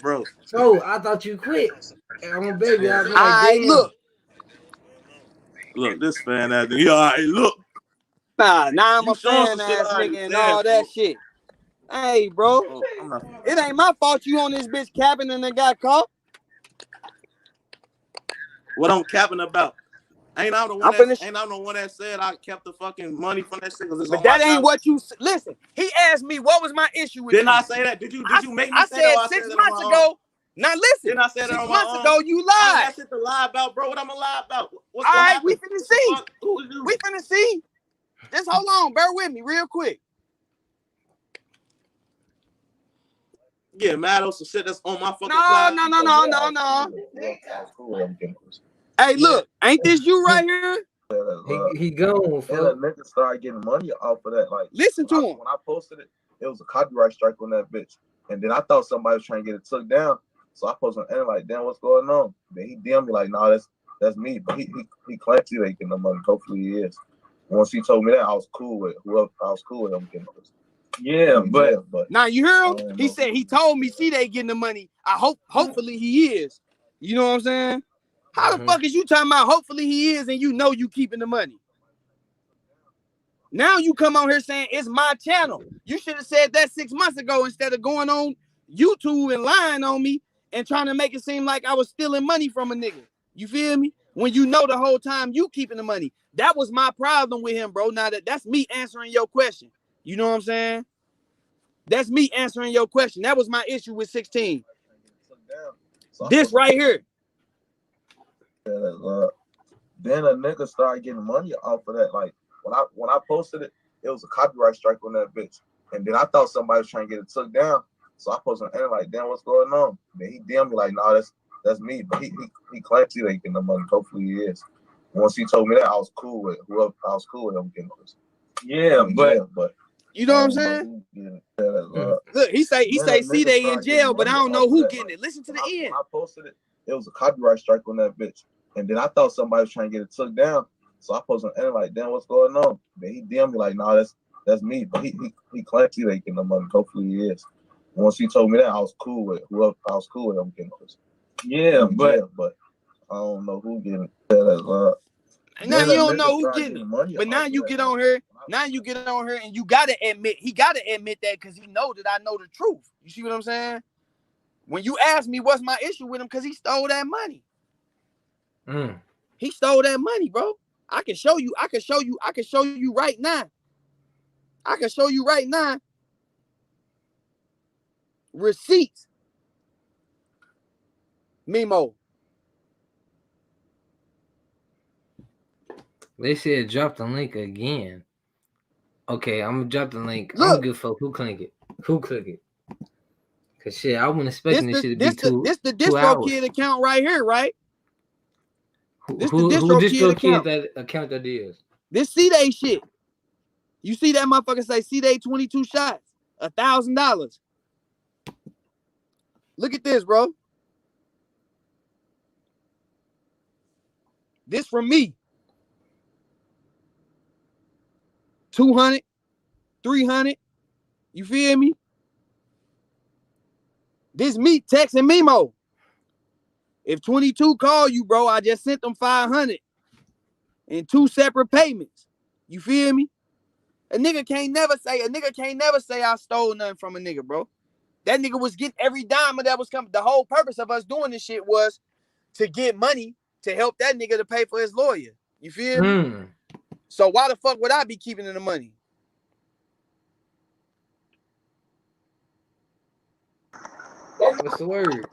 Bro. So I thought you quit. I'm a baby. I was like, damn. Look, this fan ass. You all right, look. Nah, I'm a fan ass nigga and all that shit. Hey, bro. It ain't my fault you on this bitch capping and then got caught. What I'm capping about? Ain't I the one that said I kept the fucking money from that shit? But that ain't what you listen. He asked me what was my issue with Didn't I say that? Did you make me say that? I said 6 months ago. Now listen. Didn't I say that 6 months ago you lied. That's it to lie about, bro. What I'm gonna lie about? All right, we finna see. We finna see. Just hold on, bear with me real quick. Yeah, mad on some shit that's on my fucking No. Hey, look, ain't this you right here? He gone. That nigga started getting money off of that. Like, listen to him. When I posted it, it was a copyright strike on that bitch, and then I thought somebody was trying to get it took down. So I posted on the end like, damn, what's going on? Then he DM'd me like, nah, that's me. But he claimed he ain't getting the money. Hopefully he is. Once he told me that, I was cool with whoever. I was cool with him getting this. Yeah, but now you hear him? He said he told me C-Day getting the money. Hopefully he is. You know what I'm saying? How the fuck is you talking about hopefully he is and you know you keeping the money? Now you come on here saying it's my channel. You should have said that 6 months ago instead of going on YouTube and lying on me and trying to make it seem like I was stealing money from a nigga. You feel me? When you know the whole time you keeping the money. That was my problem with him, bro. Now that's me answering your question. You know what I'm saying? That's me answering your question. That was my issue with 16. This right here. Then a nigga started getting money off of that. Like when I posted it, it was a copyright strike on that bitch. And then I thought somebody was trying to get it took down. So I posted on the end like, damn, what's going on? Then he DM'd me like, nah, that's me. But he claims he ain't getting the money. Hopefully he is. Once he told me that, I was cool with whoever. I was cool with him getting this. Yeah, but you know what I'm saying? Look, he say see they in jail, but I don't know who getting it. Listen to the end. When I posted it, it was a copyright strike on that bitch. And then I thought somebody was trying to get it took down. So I posted on the internet like, damn, what's going on? Then he DM'd me like, nah, that's me. But he claims he ain't getting the money. Hopefully he is. Once he told me that, I was cool with whoever. I was cool with him getting this. Yeah, but I don't know who getting it. Now you don't know who getting it. But now you get on here. Now you get on here and you gotta admit, he gotta admit that because he know that I know the truth. You see what I'm saying? When you ask me what's my issue with him, because he stole that money. He stole that money, bro. I can show you right now. I can show you right now. Receipts. Memo. They said drop the link again. Okay, I'm gonna drop the link. Look, I don't give a fuck who click it. Who click it? Cause shit, I wasn't expecting this shit to be 2 This the 2 distro hours. kid account right here, right? Who distro kid that account that is? This C-Day shit. You see that motherfucker say C-Day 22 shots, $1,000. Look at this, bro. This from me. 200, 300. You feel me? This me texting Memo. If 22 call you, bro, I just sent them 500 in 2 separate payments. You feel me? A nigga can't never say I stole nothing from a nigga, bro. That nigga was getting every dime that was coming. The whole purpose of us doing this shit was to get money to help that nigga to pay for his lawyer. You feel me? So why the fuck would I be keeping the money? What's the word?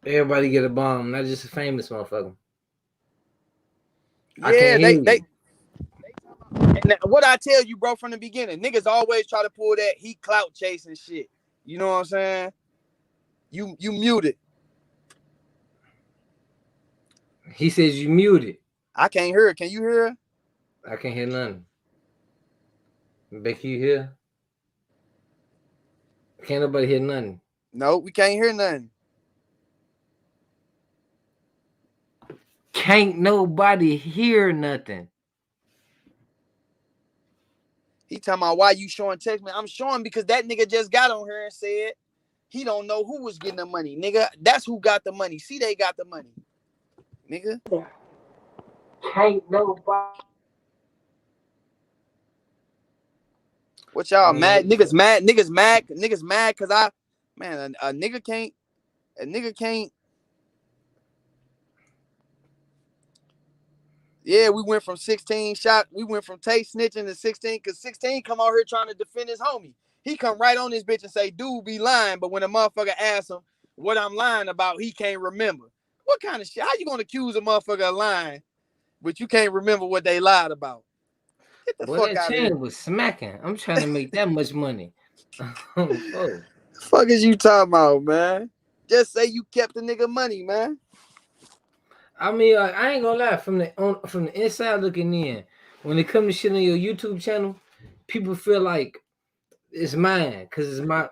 Everybody get a bomb, not just a famous motherfucker. Yeah, and what I tell you, bro, from the beginning, niggas always try to pull that he clout chasing shit. You know what I'm saying? You muted. He says you muted. I can't hear it. Can you hear it? I can't hear nothing. Becky, you hear? Can't nobody hear nothing. No, we can't hear nothing. Can't nobody hear nothing. He talking about why you showing text me. I'm showing because that nigga just got on here and said he don't know who was getting the money. Nigga, that's who got the money. See, they got the money. Nigga. Can't nobody. What y'all mad? Niggas mad because a nigga can't. Yeah, we went from 16 shot. We went from Tay snitching to 16 because 16 come out here trying to defend his homie. He come right on this bitch and say, dude be lying. But when a motherfucker asks him what I'm lying about, he can't remember. What kind of shit? How you gonna accuse a motherfucker of lying, but you can't remember what they lied about? Get the fuck out of here. That chain was smacking. I'm trying to make that much money. Oh. Fuck is you talking about, man? Just say you kept the nigga money, man. I mean, I ain't gonna lie. From the inside looking in, when it comes to shit on your YouTube channel, people feel like it's mine because it's my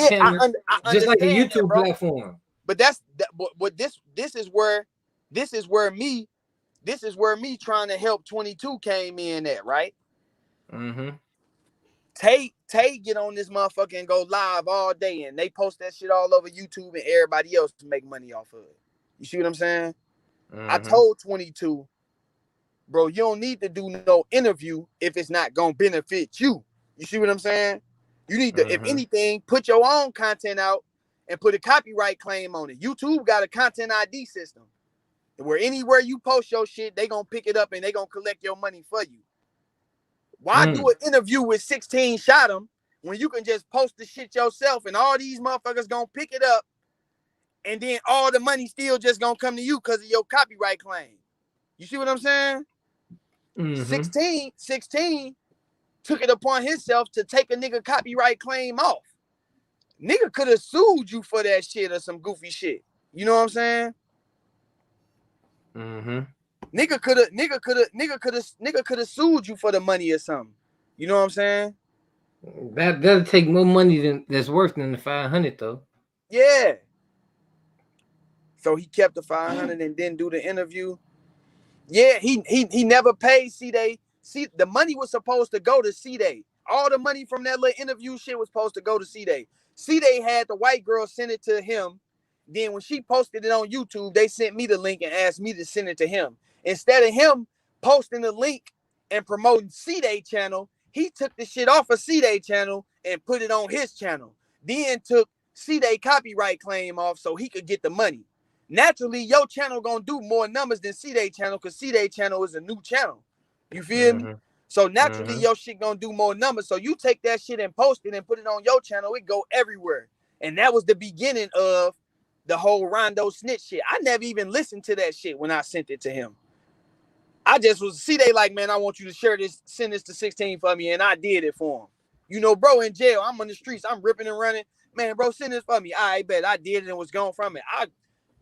channel, I just like a YouTube platform. But this is where me trying to help 22 came in at, right? Mm-hmm. Tay get on this motherfucker and go live all day, and they post that shit all over YouTube, and everybody else to make money off of it. You see what I'm saying? Mm-hmm. I told 22, bro, you don't need to do no interview if it's not gonna benefit you. You see what I'm saying? You need to, if anything, put your own content out and put a copyright claim on it. YouTube got a content ID system where anywhere you post your shit, they gonna pick it up and they gonna collect your money for you. Why do an interview with 16 shot him when you can just post the shit yourself and all these motherfuckers gonna pick it up and then all the money still just gonna come to you because of your copyright claim? You see what I'm saying? 16 took it upon himself to take a nigga copyright claim off. Nigga could have sued you for that shit or some goofy shit. You know what I'm saying? Mm-hmm. Nigga could have sued you for the money or something. You know what I'm saying? That'll take more money that's worth than the 500 though. Yeah. So he kept the 500 and didn't do the interview. Yeah, he never paid C-Day. See, the money was supposed to go to C-Day. All the money from that little interview shit was supposed to go to C-Day. C-Day had the white girl send it to him. Then when she posted it on YouTube, they sent me the link and asked me to send it to him. Instead of him posting the link and promoting C-Day channel, he took the shit off of C-Day channel and put it on his channel. Then took C-Day copyright claim off so he could get the money. Naturally, your channel gonna do more numbers than C-Day channel because C-Day channel is a new channel. You feel me? So naturally, your shit gonna do more numbers. So you take that shit and post it and put it on your channel, it go everywhere. And that was the beginning of the whole Rondo snitch shit. I never even listened to that shit when I sent it to him. I just was C-Day like, man, I want you to share this, send this to 16 for me, and I did it for him. You know, bro, in jail, I'm on the streets, I'm ripping and running. Man, bro, send this for me. I bet I did it and was gone from it. I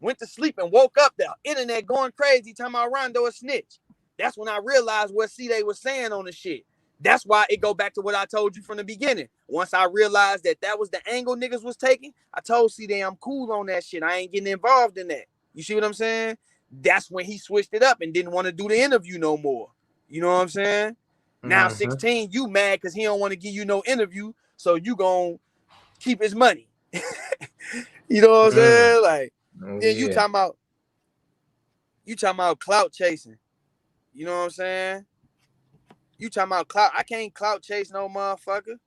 went to sleep and woke up, the internet going crazy, talking about Rondo a snitch. That's when I realized what C-Day was saying on the shit. That's why it go back to what I told you from the beginning. Once I realized that was the angle niggas was taking, I told C-Day I'm cool on that shit. I ain't getting involved in that. You see what I'm saying? That's when he switched it up and didn't want to do the interview no more. You know what I'm saying? Now 16, you mad because he don't want to give you no interview, so you gonna keep his money. You know what I'm saying? Like, then you talking about clout chasing. You know what I'm saying? You talking about clout. I can't clout chase no motherfucker.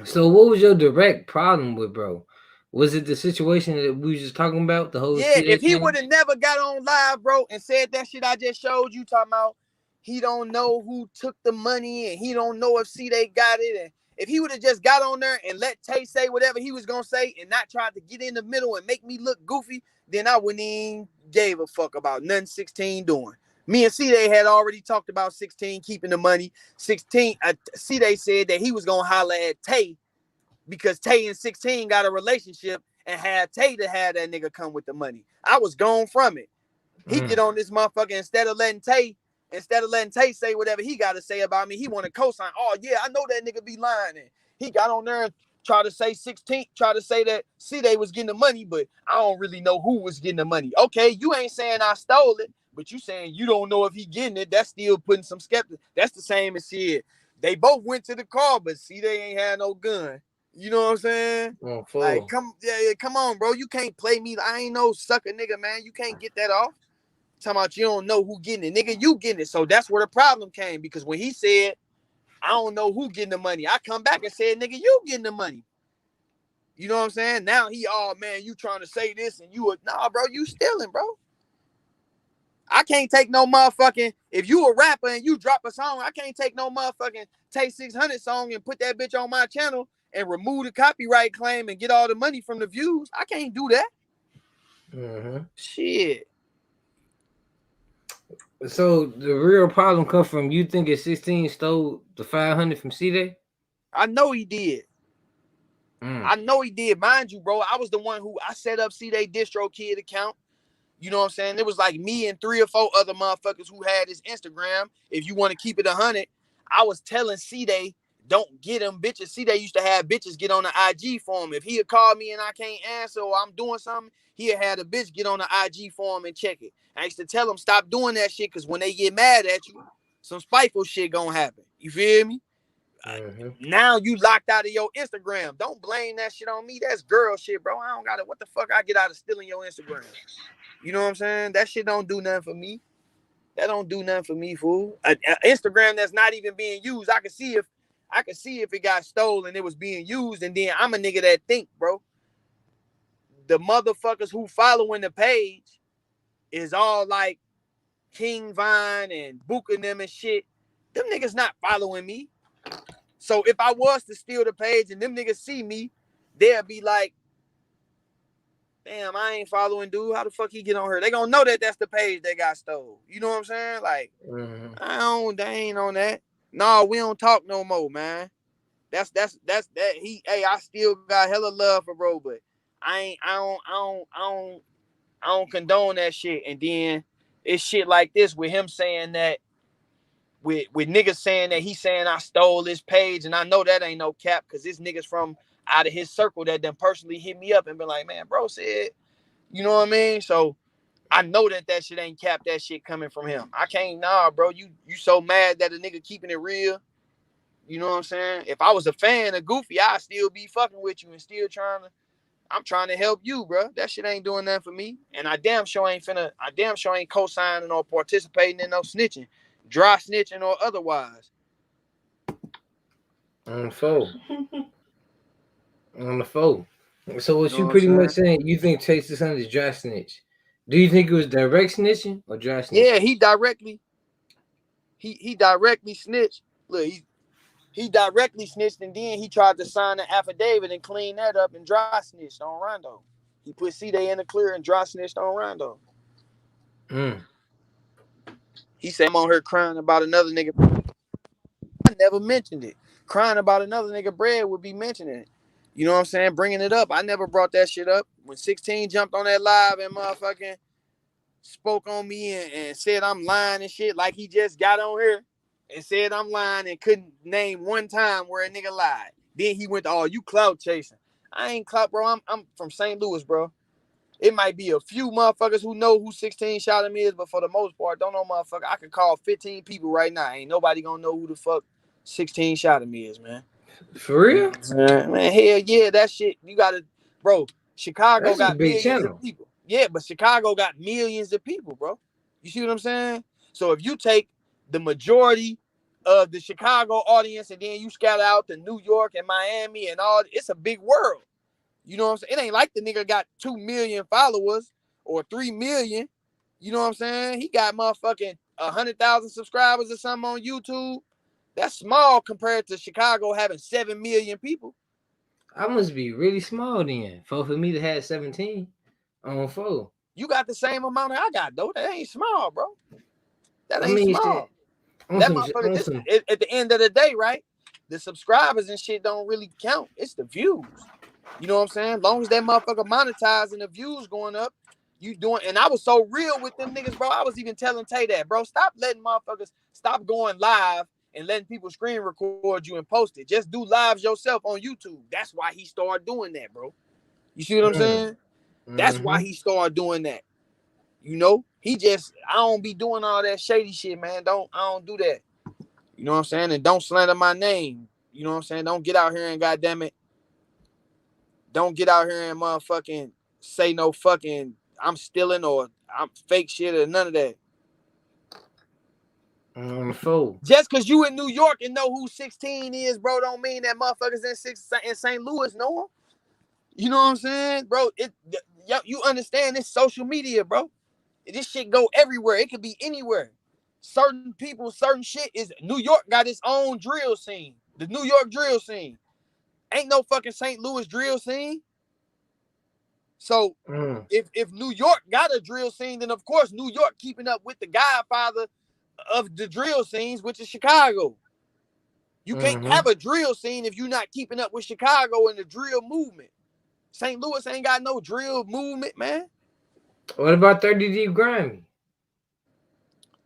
So what was your direct problem with bro? Was it the situation that we was just talking about? The whole Yeah, if he thing? would have never got on live, bro, and said that shit I just showed you, talking about he don't know who took the money and he don't know if C-Day got it. And if he would have just got on there and let Tay say whatever he was going to say and not tried to get in the middle and make me look goofy, then I wouldn't even gave a fuck about nothing 16 doing. Me and C-Day had already talked about 16 keeping the money. 16, C-Day said that he was going to holler at Tay because Tay and 16 got a relationship and had Tay to have that nigga come with the money. I was gone from it. He get on this motherfucker instead of letting Tay say whatever he got to say about me. He want to co-sign. Oh yeah, I know that nigga be lying. And he got on there and try to say 16, try to say that C-Day was getting the money, but I don't really know who was getting the money. Okay, you ain't saying I stole it, but you saying you don't know if he getting it. That's still putting some skeptics. That's the same as shit. They both went to the car, but C-Day ain't had no gun. You know what I'm saying? Like, come on, bro. You can't play me. I ain't no sucker nigga, man. You can't get that off. Talking about you don't know who getting it. Nigga, you getting it. So that's where the problem came. Because when he said, I don't know who getting the money, I come back and said, nigga, you getting the money. You know what I'm saying? Now he, oh, man, you trying to say this and you, nah, bro, you stealing, bro. I can't take no motherfucking, if you a rapper and you drop a song, I can't take no motherfucking Take 600 song and put that bitch on my channel and remove the copyright claim and get all the money from the views. I can't do that. Shit. So the real problem comes from you thinking 16 stole the 500 from C-Day? I know he did. I know he did. Mind you, bro, I was the one who I set up C-Day DistroKid account. You know what I'm saying? It was like me and 3 or 4 other motherfuckers who had his Instagram. If you want to keep it 100, I was telling C-Day, don't get him bitches. C-Day used to have bitches get on the IG for him. If he had called me and I can't answer or I'm doing something, he had a bitch get on the IG for him and check it. I used to tell him, stop doing that shit, because when they get mad at you, some spiteful shit gonna happen. You feel me? Now you locked out of your Instagram. Don't blame that shit on me. That's girl shit, bro. I don't got it. What the fuck I get out of stealing your Instagram? You know what I'm saying? That shit don't do nothing for me. That don't do nothing for me, fool. Instagram that's not even being used. I can see if it got stolen, it was being used, and then I'm a nigga that think, bro. The motherfuckers who following the page is all like King Vine and Book and them and shit. Them niggas not following me. So if I was to steal the page and them niggas see me, they'll be like, damn, I ain't following dude. How the fuck he get on her? They gonna know that that's the page they got stole. You know what I'm saying? Like, they ain't on that. No, we don't talk no more, man. That's that he. Hey, I still got hella love for bro, but I don't condone that shit. And then it's shit like this with him saying that, with niggas saying that he's saying I stole this page, and I know that ain't no cap, because this niggas from out of his circle that then personally hit me up and been like, man, bro said, you know what I mean? So I know that shit ain't cap. That shit coming from him. I can't, nah, bro. You so mad that a nigga keeping it real. You know what I'm saying? If I was a fan of Goofy, I'd still be fucking with you and still I'm trying to help you, bro. That shit ain't doing nothing for me. And I damn sure ain't co-signing or participating in no snitching, dry snitching or otherwise. On the phone. On the phone. So what You know you what I'm pretty saying? much saying, you think Chase the Sun is dry snitch? Do you think it was direct snitching or dry snitching? Yeah, he directly snitched. Look, he directly snitched, and then he tried to sign an affidavit and clean that up and dry snitched on Rondo. He put C-Day in the clear and dry snitched on Rondo. He said, I'm on here crying about another nigga. I never mentioned it. Crying about another nigga bread would be mentioning it. You know what I'm saying? Bringing it up. I never brought that shit up. When 16 jumped on that live and motherfucking spoke on me and said I'm lying and shit, like he just got on here and said I'm lying and couldn't name one time where a nigga lied. Then he went to, oh, you clout chasing. I ain't clout, bro. I'm from St. Louis, bro. It might be a few motherfuckers who know who 16 shot him is, but for the most part, don't know motherfucker. I could call 15 people right now. Ain't nobody gonna know who the fuck 16 shot him is, man. For real? Man, hell yeah, that shit, you gotta, bro, Chicago That's a got big millions channel. of people. Yeah, but Chicago got millions of people, bro. You see what I'm saying? So if you take the majority of the Chicago audience and then you scatter out to New York and Miami and all, it's a big world. You know what I'm saying? It ain't like the nigga got 2 million followers or 3 million. You know what I'm saying? He got motherfucking 100,000 subscribers or something on YouTube. That's small compared to Chicago having 7 million people. I must be really small then. For me to have 17 on 4. You got the same amount I got, though. That ain't small, bro. That I ain't mean, small. shit. That motherfucker, at the end of the day, right? The subscribers and shit don't really count. It's the views. You know what I'm saying? As long as that motherfucker monetizing, the views going up, you doing. And I was so real with them niggas, bro. I was even telling Tay that, bro. Stop letting motherfuckers stop going live and letting people screen record you and post it. Just do lives yourself on YouTube. That's why he started doing that, bro. You see what I'm saying? That's why he started doing that. You know, I don't be doing all that shady shit, man. I don't do that. You know what I'm saying? And don't slander my name. You know what I'm saying? Don't get out here and goddamn it. Don't get out here and motherfucking say no fucking I'm stealing or I'm fake shit or none of that. Just cause you in New York and know who 16 is, bro, don't mean that motherfuckers in St. Louis know him. You know what I'm saying, bro? You understand this social media, bro? This shit go everywhere. It could be anywhere. Certain people, certain shit is. New York got its own drill scene. The New York drill scene. Ain't no fucking St. Louis drill scene. So if New York got a drill scene, then of course New York keeping up with the godfather of the drill scenes, which is Chicago. You can't have a drill scene if you're not keeping up with Chicago and the drill movement. St. Louis ain't got no drill movement, man. What about 30 Deep Grimy?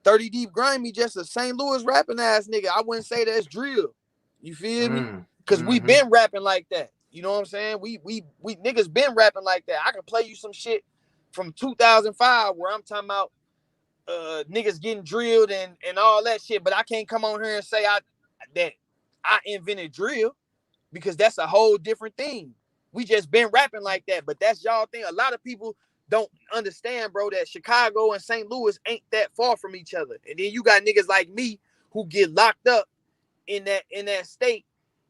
30 Deep Grimy just a St. Louis rapping ass nigga. I wouldn't say that's drill. You feel me? Because we been rapping like that. You know what I'm saying? We niggas been rapping like that. I can play you some shit from 2005 where I'm talking about niggas getting drilled and all that shit, but I can't come on here and say that I invented drill, because that's a whole different thing. We just been rapping like that, but that's y'all thing. A lot of people don't understand, bro, that Chicago and St. Louis ain't that far from each other. And then you got niggas like me who get locked up in that state,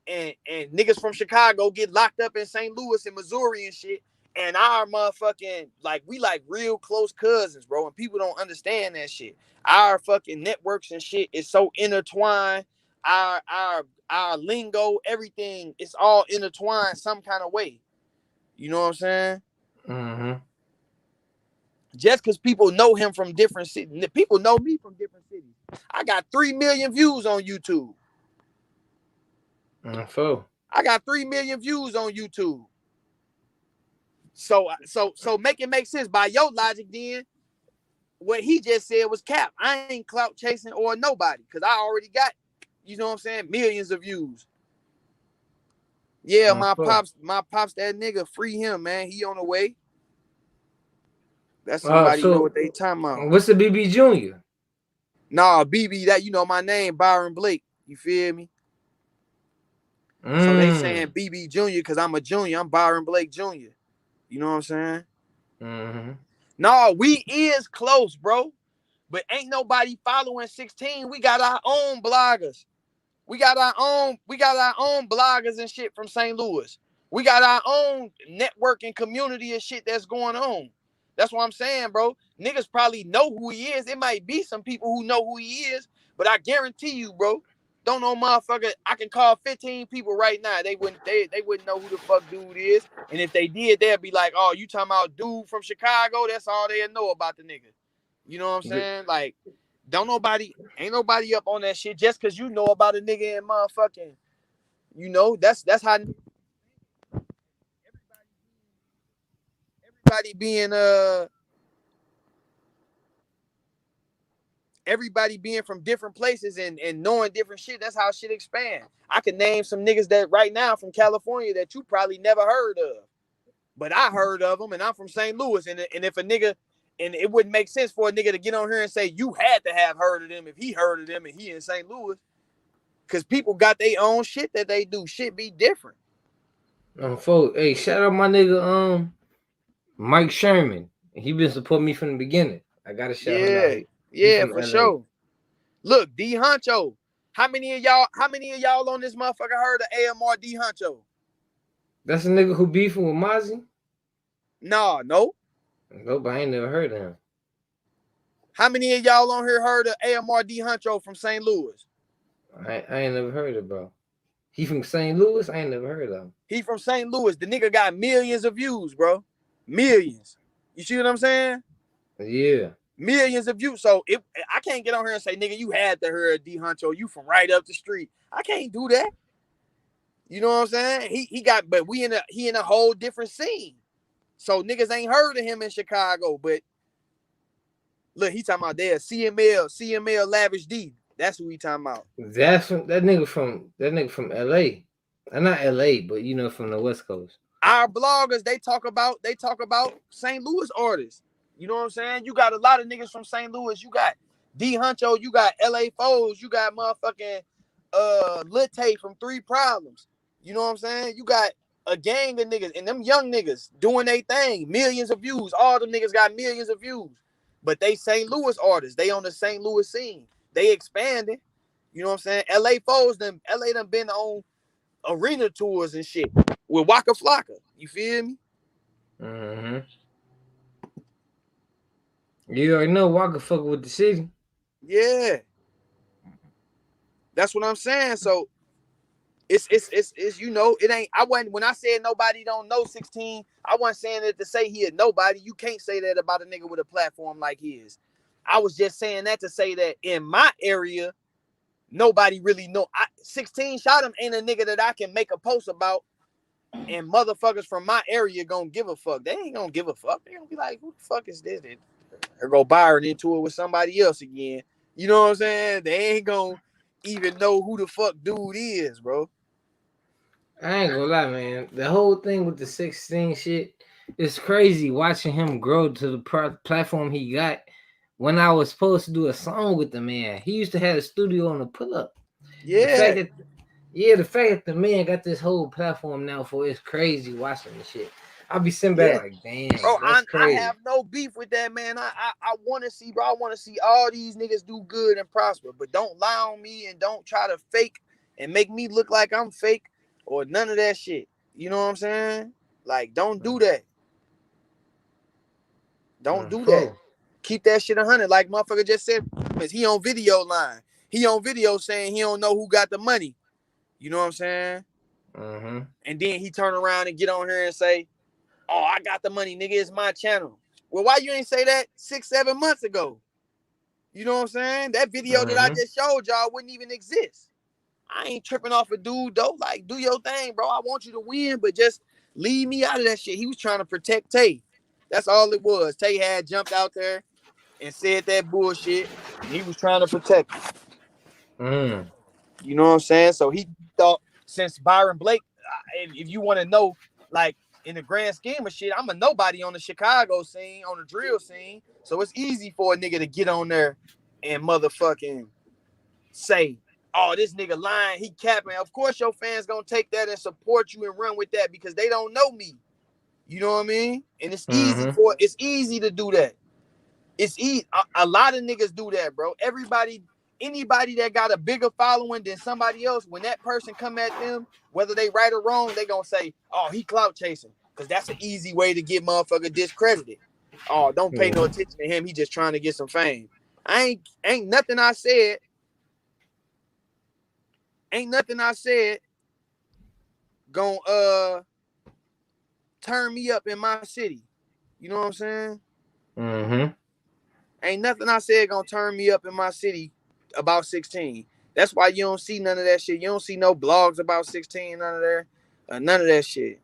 and niggas from Chicago get locked up in St. Louis and Missouri and shit. And our motherfucking, like, we like real close cousins, bro. And people don't understand that shit. Our fucking networks and shit is so intertwined. Our lingo, everything, it's all intertwined some kind of way. You know what I'm saying? Just because people know him from different cities. People know me from different cities. I got 3 million views on YouTube. So I got 3 million views on YouTube. So make it make sense by your logic. Then what he just said was cap. I ain't clout chasing or nobody because I already got, you know what I'm saying, millions of views. Yeah, my pops, that nigga, free him, man. He on the way. That's somebody know what they talking about. What's the BB Junior? Nah, BB, that you know my name, Byron Blake. You feel me? So they saying BB Junior because I'm a junior. I'm Byron Blake Jr. You know what I'm saying? Mm-hmm. No, we is close, bro. But ain't nobody following 16. We got our own bloggers. We got our own bloggers and shit from St. Louis. We got our own network and community and shit that's going on. That's what I'm saying, bro. Niggas probably know who he is. It might be some people who know who he is, but I guarantee you, bro, don't know motherfucker. I can call 15 people right now. They wouldn't know who the fuck dude is. And if they did, they'd be like, oh, you talking about dude from Chicago? That's all they know about the nigga. You know what I'm saying? Like, ain't nobody up on that shit just because you know about a nigga and motherfucking, you know, that's how everybody being from different places and knowing different shit. That's how shit expand. I can name some niggas that right now from California that you probably never heard of, but I heard of them, and I'm from St. Louis. And if a nigga, and it wouldn't make sense for a nigga to get on here and say you had to have heard of them if he heard of them and he in St. Louis, because people got their own shit that they do. Shit be different. Folks, hey, shout out my nigga Mike Sherman. He been supporting me from the beginning. I gotta shout him out. Yeah, for LA. Sure. Look, D Huncho. How many of y'all on this motherfucker heard of AMR D Huncho? That's a nigga who beefing with Mozzie? No. Nope, I ain't never heard of him. How many of y'all on here heard of AMR D Huncho from St. Louis? I ain't never heard of, bro. He from St. Louis? I ain't never heard of him. He from St. Louis. The nigga got millions of views, bro. Millions. You see what I'm saying? Yeah. Millions of views. So if I can't get on here and say, nigga, you had to hear D Huncho, you from right up the street. I can't do that. You know what I'm saying? But he in a whole different scene. So niggas ain't heard of him in Chicago. But look, he talking about there CML Lavish D. That's who he talking about. That's that nigga from LA. Not LA, but you know, from the West Coast. Our bloggers, they talk about St. Louis artists. You know what I'm saying? You got a lot of niggas from St. Louis. You got D Huncho, you got LA Foes, you got motherfucking Lil Tay from 3 Problems. You know what I'm saying? You got a gang of niggas and them young niggas doing their thing, millions of views. All them niggas got millions of views. But they St. Louis artists. They on the St. Louis scene. They expanding. You know what I'm saying? LA Foes, LA done been on arena tours and shit with Waka Flocka. You feel me? Mm-hmm. You already know Waka fuck with the city. Yeah. That's what I'm saying. So it's you know, it ain't, when I said nobody don't know 16, I wasn't saying it to say he a nobody. You can't say that about a nigga with a platform like his. I was just saying that to say that in my area, nobody really know. 16 shot him ain't a nigga that I can make a post about, and motherfuckers from my area gonna give a fuck. They ain't gonna give a fuck. They gonna be like, who the fuck is this? Or go Byron into it with somebody else again. You know what I'm saying? They ain't gonna even know who the fuck dude is, bro. I ain't gonna lie, man. The whole thing with the 16 shit is crazy. Watching him grow to the platform he got. When I was supposed to do a song with the man, he used to have a studio on the pull up. Yeah. The fact that the man got this whole platform now for it's crazy watching the shit. I'll be sitting back like, damn, bro, that's crazy. I have no beef with that, man. I want to see, bro. I want to see all these niggas do good and prosper, but don't lie on me and don't try to fake and make me look like I'm fake or none of that shit. You know what I'm saying? Like, don't do that. Don't do that. Keep that shit 100. Like motherfucker just said, he on video line. He on video saying he don't know who got the money. You know what I'm saying? Mm-hmm. And then he turn around and get on here and say, oh, I got the money, nigga. It's my channel. Well, why you ain't say that 6-7 months ago? You know what I'm saying? That video that I just showed y'all wouldn't even exist. I ain't tripping off a dude though. Like, do your thing, bro. I want you to win, but just leave me out of that shit. He was trying to protect Tay. That's all it was. Tay had jumped out there and said that bullshit, and he was trying to protect him. You know what I'm saying? So he thought since Byron Blake, if you want to know, like in the grand scheme of shit, I'm a nobody on the Chicago scene, on the drill scene. So it's easy for a nigga to get on there and motherfucking say, oh, this nigga lying, he capping. Of course your fans gonna take that and support you and run with that because they don't know me. You know what I mean? And it's easy to do that. It's easy. A lot of niggas do that, bro. Anybody that got a bigger following than somebody else, when that person come at them, whether they right or wrong, they gonna say, oh, he clout chasing. Because that's an easy way to get motherfucker discredited. Oh, don't pay no attention to him. He just trying to get some fame. Ain't nothing I said gonna turn me up in my city. You know what I'm saying? Ain't nothing I said gonna turn me up in my city about 16. That's why you don't see none of that shit. You don't see no blogs about 16, none of that shit.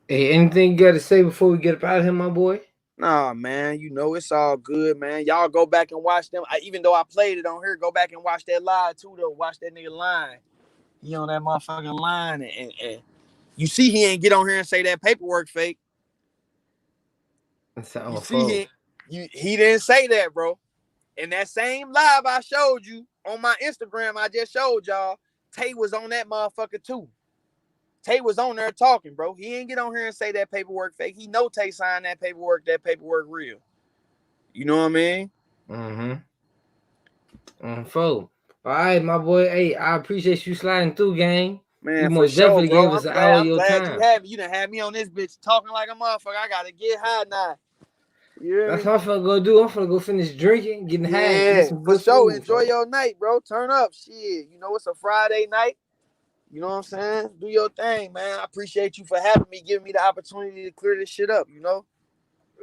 Hey, anything you gotta say before we get up out of here, my boy? Nah, man, you know it's all good, man. Y'all go back and watch them. Even though I played it on here, go back and watch that live too, though. Watch that nigga line. He on that motherfucking line, and you see he ain't get on here and say that paperwork fake. You see he didn't say that, bro. In that same live I showed you on my Instagram, I just showed y'all, Tay was on that motherfucker too. Tay was on there talking, bro. He ain't get on here and say that paperwork fake. He know Tay signed that paperwork real. You know what I mean? All right, my boy. Hey, I appreciate you sliding through, gang. Man, you most definitely gave us an hour of your time. You done had me on this bitch talking like a motherfucker. I gotta get high now. That's what I'm finna go do. I'm finna go finish drinking, getting high, eat some good food. Enjoy bro. Your night, bro. Turn up. Shit. You know, it's a Friday night. You know what I'm saying? Do your thing, man. I appreciate you for having me, giving me the opportunity to clear this shit up, you know?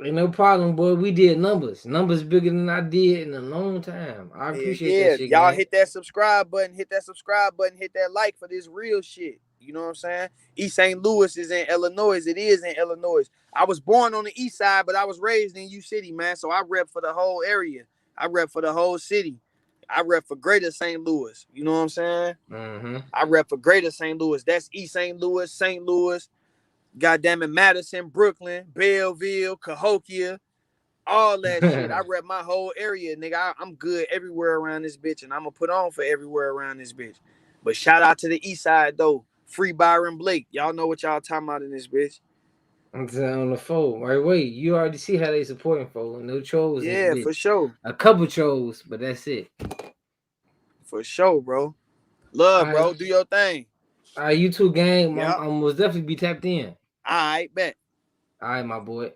Ain't no problem, boy. We did numbers. Numbers bigger than I did in a long time. I appreciate that shit, y'all gang. hit that subscribe button, hit that like for this real shit. You know what I'm saying? East St. Louis is in Illinois. It is in Illinois. I was born on the east side, but I was raised in U City, man. So I rep for the whole area. I rep for the whole city. I rep for Greater St. Louis. You know what I'm saying? I rep for Greater St. Louis. That's East St. Louis, goddamn it, Madison, Brooklyn, Belleville, Cahokia, all that shit. I rep my whole area, nigga. I'm good everywhere around this bitch, and I'm gonna put on for everywhere around this bitch. But shout out to the east side, though. Free Byron Blake. Y'all know what y'all talking about in this bitch. I'm on the phone. Right, wait. You already see how they supporting, folks. No trolls. Yeah, for sure. A couple trolls, but that's it. For sure, bro. Love, bro. Do your thing. All right, you too, gang. I'm most definitely be tapped in. All right, bet. All right, my boy.